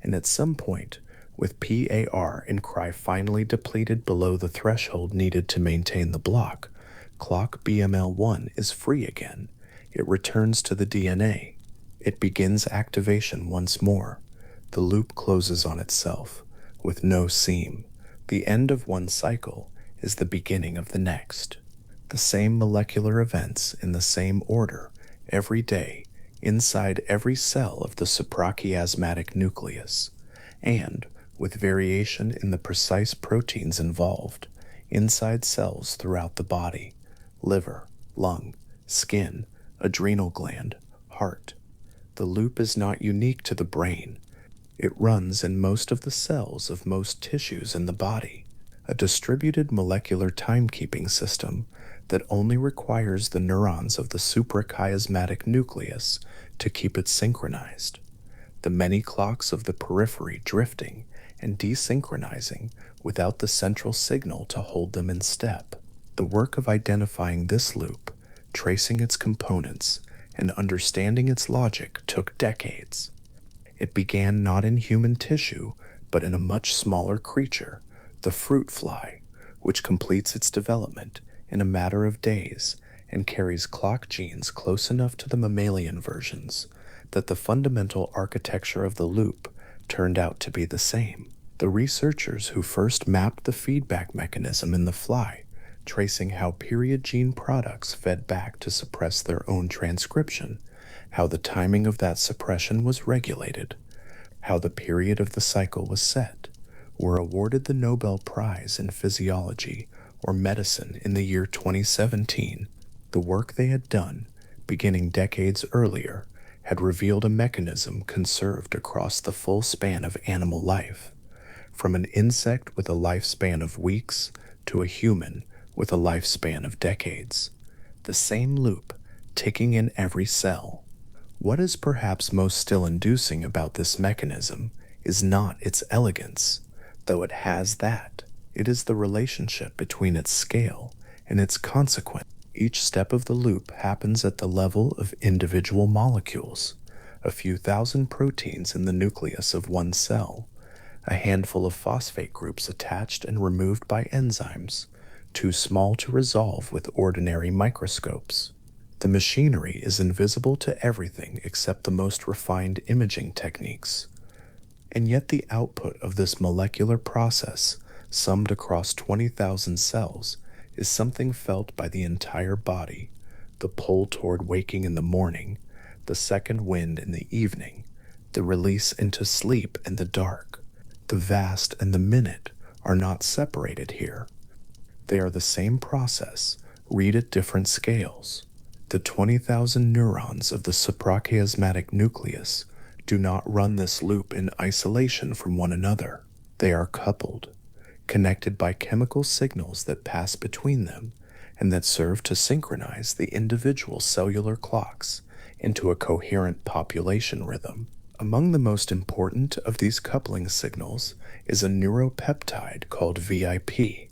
and at some point, with PAR and cry finally depleted below the threshold needed to maintain the block, clock BML1 is free again. It returns to the DNA. It begins activation once more. The loop closes on itself, with no seam. The end of one cycle is the beginning of the next. The same molecular events in the same order every day inside every cell of the suprachiasmatic nucleus, and, with variation in the precise proteins involved, inside cells throughout the body: liver, lung, skin, adrenal gland, heart. The loop is not unique to the brain. It runs in most of the cells of most tissues in the body, a distributed molecular timekeeping system that only requires the neurons of the suprachiasmatic nucleus to keep it synchronized. The many clocks of the periphery drifting and desynchronizing without the central signal to hold them in step. The work of identifying this loop, tracing its components, and understanding its logic took decades. It began not in human tissue, but in a much smaller creature, the fruit fly, which completes its development in a matter of days and carries clock genes close enough to the mammalian versions that the fundamental architecture of the loop turned out to be the same. The researchers who first mapped the feedback mechanism in the fly, tracing how period gene products fed back to suppress their own transcription, how the timing of that suppression was regulated, how the period of the cycle was set, were awarded the Nobel Prize in Physiology or Medicine in the year 2017. The work they had done, beginning decades earlier, had revealed a mechanism conserved across the full span of animal life, from an insect with a lifespan of weeks to a human with a lifespan of decades. The same loop, ticking in every cell. What is perhaps most still-inducing about this mechanism is not its elegance, though it has that. It is the relationship between its scale and its consequence. Each step of the loop happens at the level of individual molecules, a few thousand proteins in the nucleus of one cell, a handful of phosphate groups attached and removed by enzymes, too small to resolve with ordinary microscopes. The machinery is invisible to everything except the most refined imaging techniques. And yet the output of this molecular process, summed across 20,000 cells, is something felt by the entire body: the pull toward waking in the morning, the second wind in the evening, the release into sleep in the dark. The vast and the minute are not separated here. They are the same process, read at different scales. The 20,000 neurons of the suprachiasmatic nucleus do not run this loop in isolation from one another. They are coupled, connected by chemical signals that pass between them and that serve to synchronize the individual cellular clocks into a coherent population rhythm. Among the most important of these coupling signals is a neuropeptide called VIP,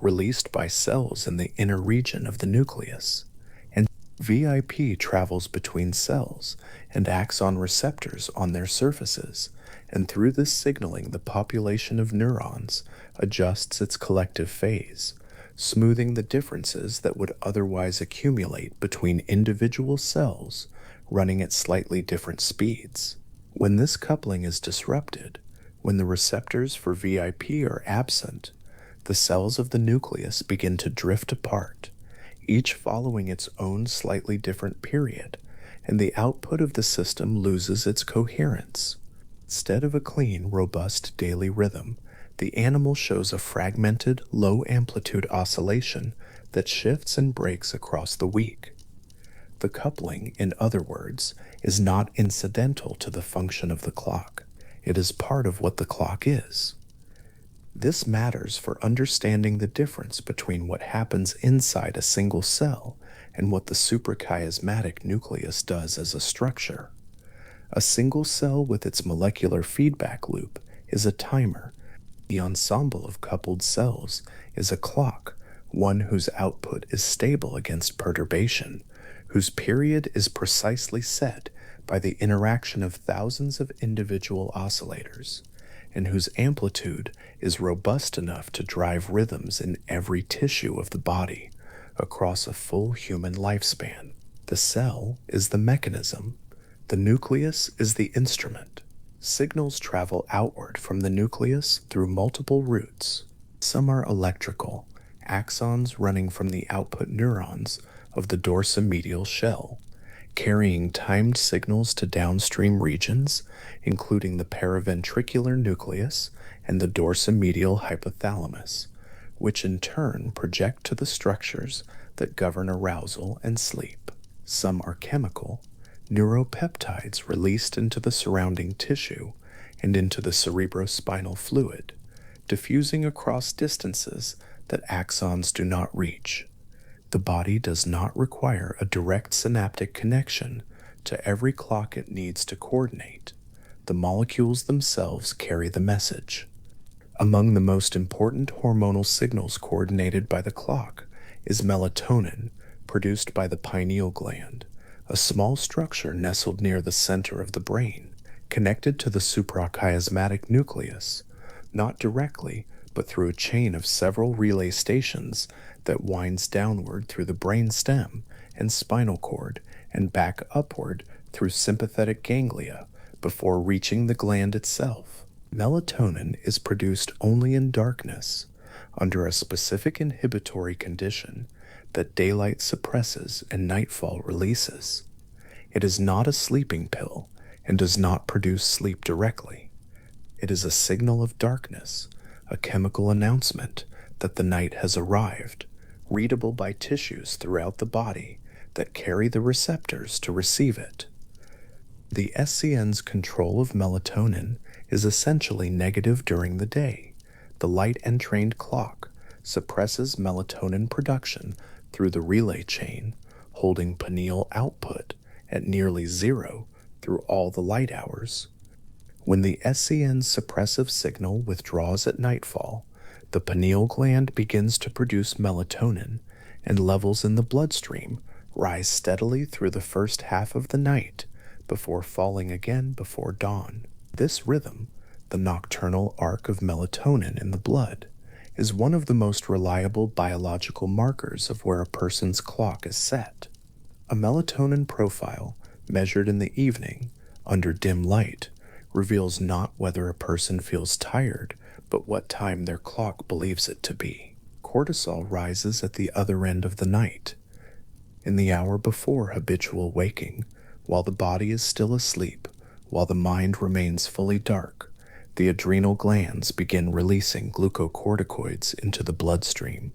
released by cells in the inner region of the nucleus. And VIP travels between cells and acts on receptors on their surfaces, and through this signaling the population of neurons adjusts its collective phase, smoothing the differences that would otherwise accumulate between individual cells running at slightly different speeds. When this coupling is disrupted, when the receptors for VIP are absent, the cells of the nucleus begin to drift apart, each following its own slightly different period, and the output of the system loses its coherence. Instead of a clean, robust daily rhythm, the animal shows a fragmented, low-amplitude oscillation that shifts and breaks across the week. The coupling, in other words, is not incidental to the function of the clock. It is part of what the clock is. This matters for understanding the difference between what happens inside a single cell and what the suprachiasmatic nucleus does as a structure. A single cell with its molecular feedback loop is a timer. The ensemble of coupled cells is a clock, one whose output is stable against perturbation, whose period is precisely set by the interaction of thousands of individual oscillators, and whose amplitude is robust enough to drive rhythms in every tissue of the body across a full human lifespan. The cell is the mechanism, the nucleus is the instrument. Signals travel outward from the nucleus through multiple routes. Some are electrical, axons running from the output neurons of the dorsomedial shell, carrying timed signals to downstream regions, including the paraventricular nucleus and the dorsomedial hypothalamus, which in turn project to the structures that govern arousal and sleep. Some are chemical, neuropeptides released into the surrounding tissue and into the cerebrospinal fluid, diffusing across distances that axons do not reach. The body does not require a direct synaptic connection to every clock it needs to coordinate. The molecules themselves carry the message. Among the most important hormonal signals coordinated by the clock is melatonin, produced by the pineal gland, a small structure nestled near the center of the brain, connected to the suprachiasmatic nucleus, not directly, but through a chain of several relay stations that winds downward through the brain stem and spinal cord and back upward through sympathetic ganglia before reaching the gland itself. Melatonin is produced only in darkness, under a specific inhibitory condition that daylight suppresses and nightfall releases. It is not a sleeping pill and does not produce sleep directly. It is a signal of darkness, a chemical announcement that the night has arrived, readable by tissues throughout the body that carry the receptors to receive it. The SCN's control of melatonin is essentially negative during the day. The light-entrained clock suppresses melatonin production through the relay chain, holding pineal output at nearly zero through all the light hours. When the SCN's suppressive signal withdraws at nightfall, the pineal gland begins to produce melatonin, and levels in the bloodstream rise steadily through the first half of the night before falling again before dawn. This rhythm, the nocturnal arc of melatonin in the blood, is one of the most reliable biological markers of where a person's clock is set. A melatonin profile measured in the evening under dim light reveals not whether a person feels tired, but what time their clock believes it to be. Cortisol rises at the other end of the night, in the hour before habitual waking, while the body is still asleep, while the mind remains fully dark. The adrenal glands begin releasing glucocorticoids into the bloodstream.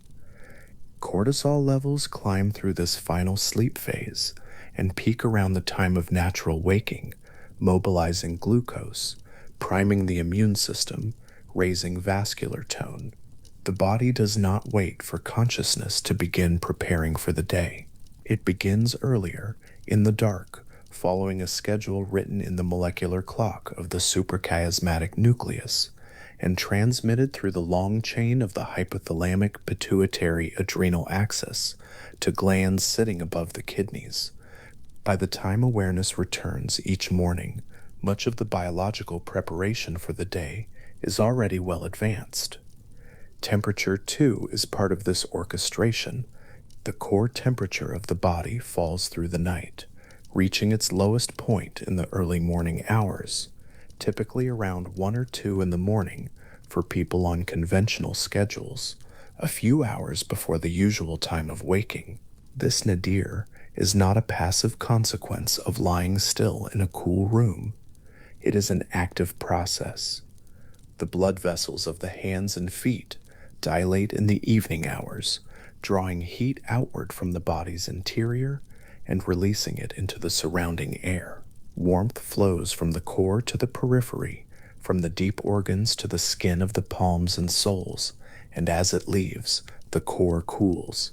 Cortisol levels climb through this final sleep phase and peak around the time of natural waking, mobilizing glucose, priming the immune system, raising vascular tone. The body does not wait for consciousness to begin preparing for the day. It begins earlier, in the dark, following a schedule written in the molecular clock of the suprachiasmatic nucleus, and transmitted through the long chain of the hypothalamic pituitary adrenal axis to glands sitting above the kidneys. By the time awareness returns each morning, much of the biological preparation for the day is already well advanced. Temperature, too, is part of this orchestration. The core temperature of the body falls through the night, reaching its lowest point in the early morning hours, typically around 1 or 2 in the morning for people on conventional schedules, a few hours before the usual time of waking. This nadir is not a passive consequence of lying still in a cool room. It is an active process. The blood vessels of the hands and feet dilate in the evening hours, drawing heat outward from the body's interior and releasing it into the surrounding air. Warmth flows from the core to the periphery, from the deep organs to the skin of the palms and soles, and as it leaves, the core cools.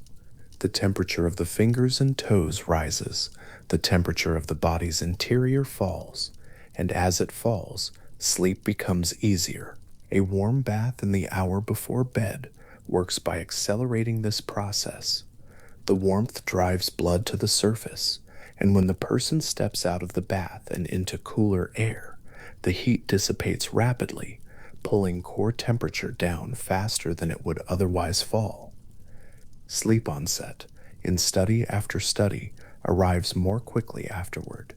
The temperature of the fingers and toes rises, the temperature of the body's interior falls, and as it falls, sleep becomes easier. A warm bath in the hour before bed works by accelerating this process. The warmth drives blood to the surface, And when the person steps out of the bath and into cooler air, the heat dissipates rapidly, pulling core temperature down faster than it would otherwise fall. Sleep onset, in study after study, arrives more quickly afterward.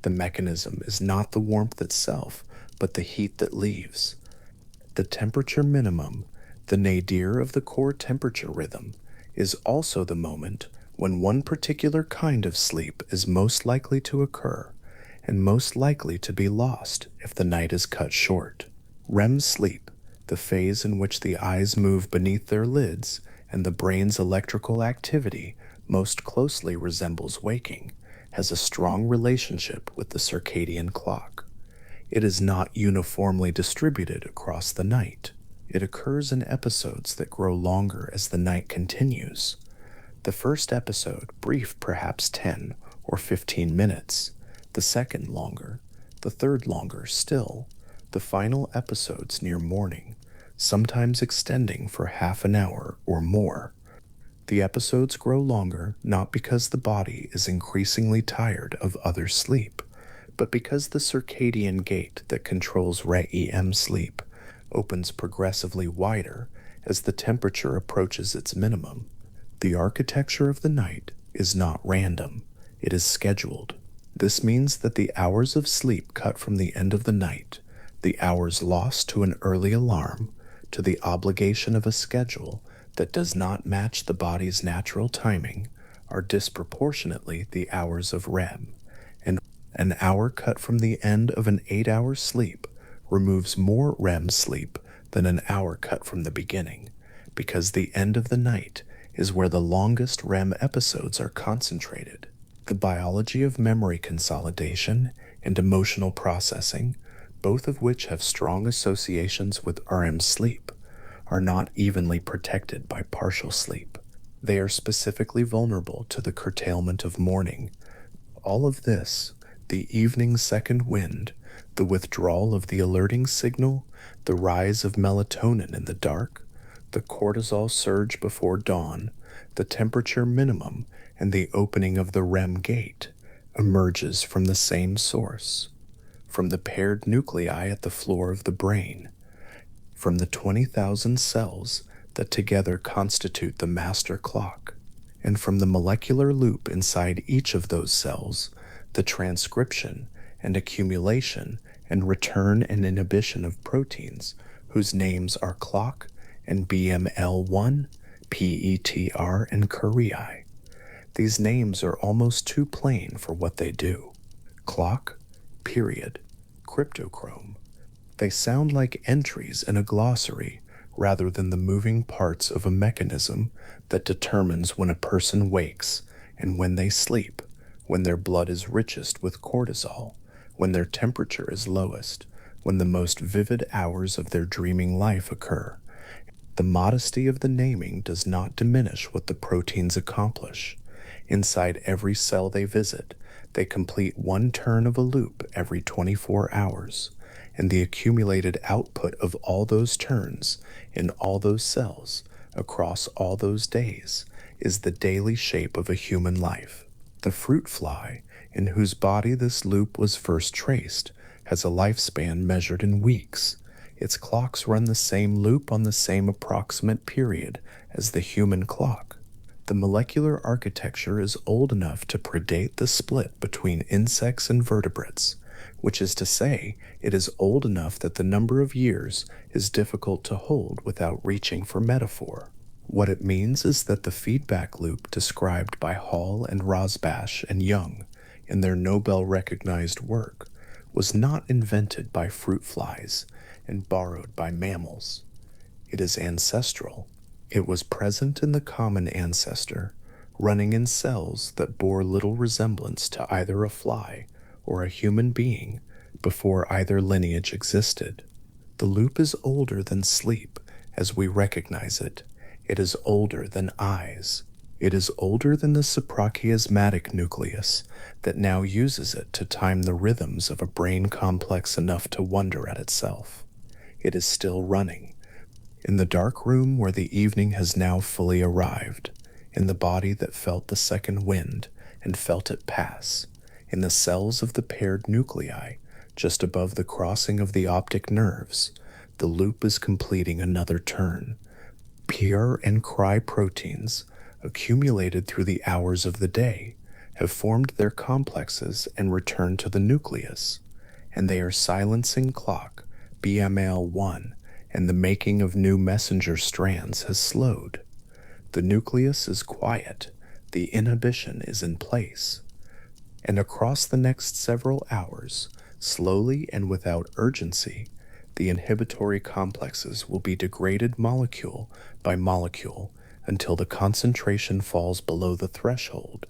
The mechanism is not the warmth itself, but the heat that leaves. The temperature minimum, the nadir of the core temperature rhythm, is also the moment when one particular kind of sleep is most likely to occur and most likely to be lost if the night is cut short. REM sleep, the phase in which the eyes move beneath their lids and the brain's electrical activity most closely resembles waking, has a strong relationship with the circadian clock. It is not uniformly distributed across the night. It occurs in episodes that grow longer as the night continues. The first episode, brief perhaps 10 or 15 minutes, the second longer, the third longer still, the final episodes near morning, sometimes extending for half an hour or more. The episodes grow longer not because the body is increasingly tired of other sleep, but because the circadian gate that controls REM sleep opens progressively wider as the temperature approaches its minimum. The architecture of the night is not random, it is scheduled. This means that the hours of sleep cut from the end of the night, the hours lost to an early alarm, to the obligation of a schedule that does not match the body's natural timing, are disproportionately the hours of REM, and an hour cut from the end of an 8-hour sleep removes more REM sleep than an hour cut from the beginning, because the end of the night is where the longest REM episodes are concentrated. The biology of memory consolidation and emotional processing, both of which have strong associations with REM sleep, are not evenly protected by partial sleep. They are specifically vulnerable to the curtailment of morning. All of this, the evening second wind, the withdrawal of the alerting signal, the rise of melatonin in the dark, the cortisol surge before dawn, the temperature minimum, and the opening of the REM gate, emerges from the same source, from the paired nuclei at the floor of the brain, from the 20,000 cells that together constitute the master clock, and from the molecular loop inside each of those cells, the transcription and accumulation and return and inhibition of proteins whose names are clock and BML1, PETR, and Curii. These names are almost too plain for what they do. Clock, period, cryptochrome. They sound like entries in a glossary rather than the moving parts of a mechanism that determines when a person wakes and when they sleep, when their blood is richest with cortisol, when their temperature is lowest, when the most vivid hours of their dreaming life occur. The modesty of the naming does not diminish what the proteins accomplish. Inside every cell they visit, they complete one turn of a loop every 24 hours, and the accumulated output of all those turns in all those cells across all those days is the daily shape of a human life. The fruit fly, in whose body this loop was first traced, has a lifespan measured in weeks. Its clocks run the same loop on the same approximate period as the human clock. The molecular architecture is old enough to predate the split between insects and vertebrates, which is to say, it is old enough that the number of years is difficult to hold without reaching for metaphor. What it means is that the feedback loop described by Hall and Rosbash and Young in their Nobel-recognized work was not invented by fruit flies and borrowed by mammals. It is ancestral. It was present in the common ancestor, running in cells that bore little resemblance to either a fly or a human being before either lineage existed. The loop is older than sleep as we recognize it. It is older than eyes. It is older than the suprachiasmatic nucleus that now uses it to time the rhythms of a brain complex enough to wonder at itself. It is still running. In the dark room where the evening has now fully arrived, in the body that felt the second wind and felt it pass. In the cells of the paired nuclei, just above the crossing of the optic nerves, the loop is completing another turn. PER and CRY proteins, accumulated through the hours of the day, have formed their complexes and returned to the nucleus, and they are silencing clock BMAL1, and the making of new messenger strands has slowed. The nucleus is quiet, the inhibition is in place, and across the next several hours, slowly and without urgency, the inhibitory complexes will be degraded molecule by molecule until the concentration falls below the threshold,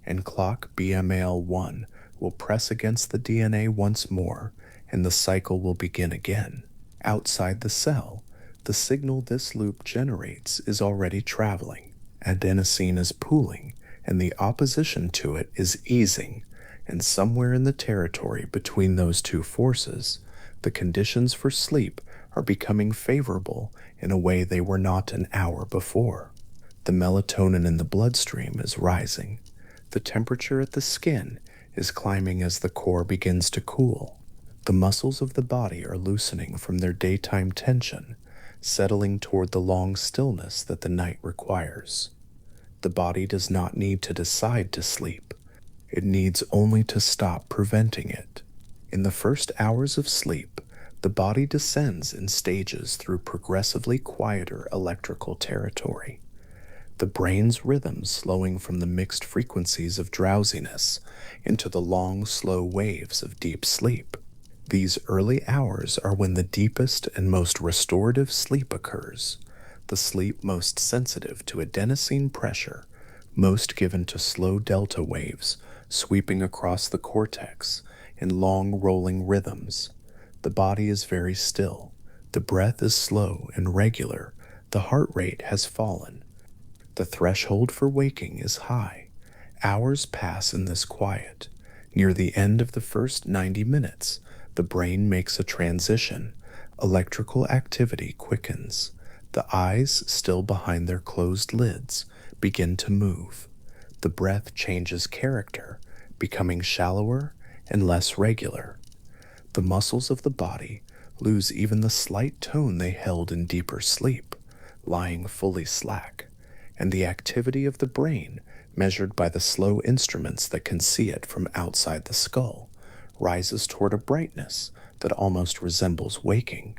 and clock BMAL1 will press against the DNA once more, and the cycle will begin again. Outside the cell, the signal this loop generates is already traveling. Adenosine is pooling, and the opposition to it is easing, and somewhere in the territory between those two forces, the conditions for sleep are becoming favorable in a way they were not an hour before. The melatonin in the bloodstream is rising. The temperature at the skin is climbing as the core begins to cool. The muscles of the body are loosening from their daytime tension, settling toward the long stillness that the night requires. The body does not need to decide to sleep. It needs only to stop preventing it. In the first hours of sleep, the body descends in stages through progressively quieter electrical territory. The brain's rhythms slowing from the mixed frequencies of drowsiness into the long, slow waves of deep sleep. These early hours are when the deepest and most restorative sleep occurs, the sleep most sensitive to adenosine pressure, most given to slow delta waves sweeping across the cortex in long rolling rhythms. The body is very still, the breath is slow and regular, the heart rate has fallen. The threshold for waking is high. Hours pass in this quiet. Near the end of the first 90 minutes, the brain makes a transition. Electrical activity quickens. The eyes, still behind their closed lids, begin to move. The breath changes character, becoming shallower and less regular. The muscles of the body lose even the slight tone they held in deeper sleep, lying fully slack, and the activity of the brain, measured by the slow instruments that can see it from outside the skull, rises toward a brightness that almost resembles waking.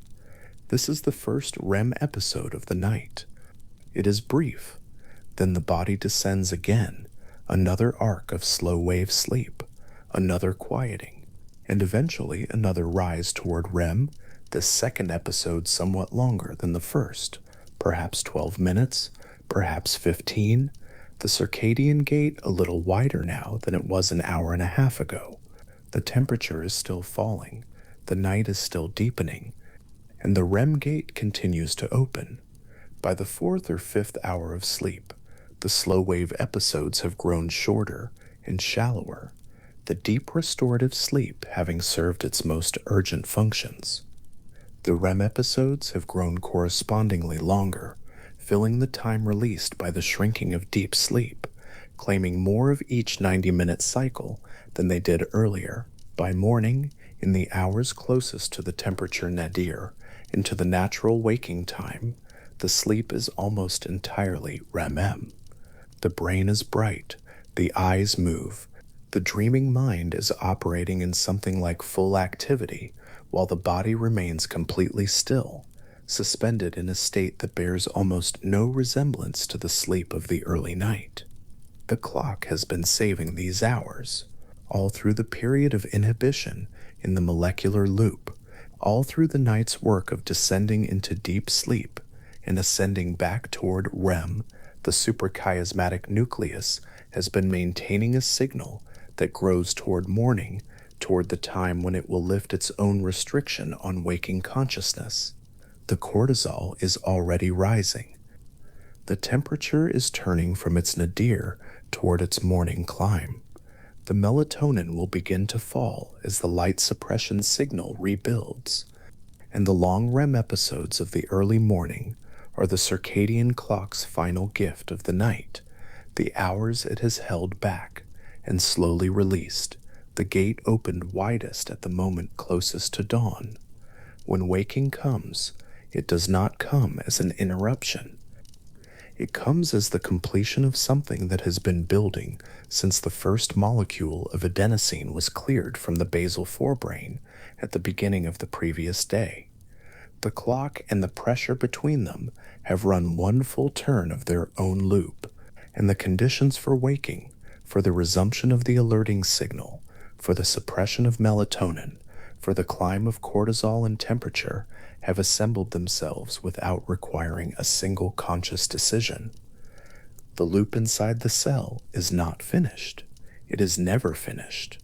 This is the first REM episode of the night. It is brief. Then the body descends again, another arc of slow wave sleep, another quieting, and eventually another rise toward REM, this second episode somewhat longer than the first, perhaps 12 minutes, perhaps 15, the circadian gate a little wider now than it was an hour and a half ago. The temperature is still falling, the night is still deepening, and the REM gate continues to open. By the fourth or fifth hour of sleep, the slow wave episodes have grown shorter and shallower, the deep restorative sleep having served its most urgent functions. The REM episodes have grown correspondingly longer, filling the time released by the shrinking of deep sleep, claiming more of each 90-minute cycle than they did earlier. By morning, in the hours closest to the temperature nadir, into the natural waking time, the sleep is almost entirely REM. The brain is bright, the eyes move, the dreaming mind is operating in something like full activity, while the body remains completely still, suspended in a state that bears almost no resemblance to the sleep of the early night. The clock has been saving these hours, all through the period of inhibition in the molecular loop, all through the night's work of descending into deep sleep and ascending back toward REM. The suprachiasmatic nucleus has been maintaining a signal that grows toward morning, toward the time when it will lift its own restriction on waking consciousness. The cortisol is already rising. The temperature is turning from its nadir toward its morning climb. The melatonin will begin to fall as the light suppression signal rebuilds, and the long REM episodes of the early morning are the circadian clock's final gift of the night, the hours it has held back, and slowly released, the gate opened widest at the moment closest to dawn. When waking comes, it does not come as an interruption. It comes as the completion of something that has been building since the first molecule of adenosine was cleared from the basal forebrain at the beginning of the previous day. The clock and the pressure between them have run one full turn of their own loop, and the conditions for waking, for the resumption of the alerting signal, for the suppression of melatonin, for the climb of cortisol and temperature, have assembled themselves without requiring a single conscious decision. The loop inside the cell is not finished. It is never finished.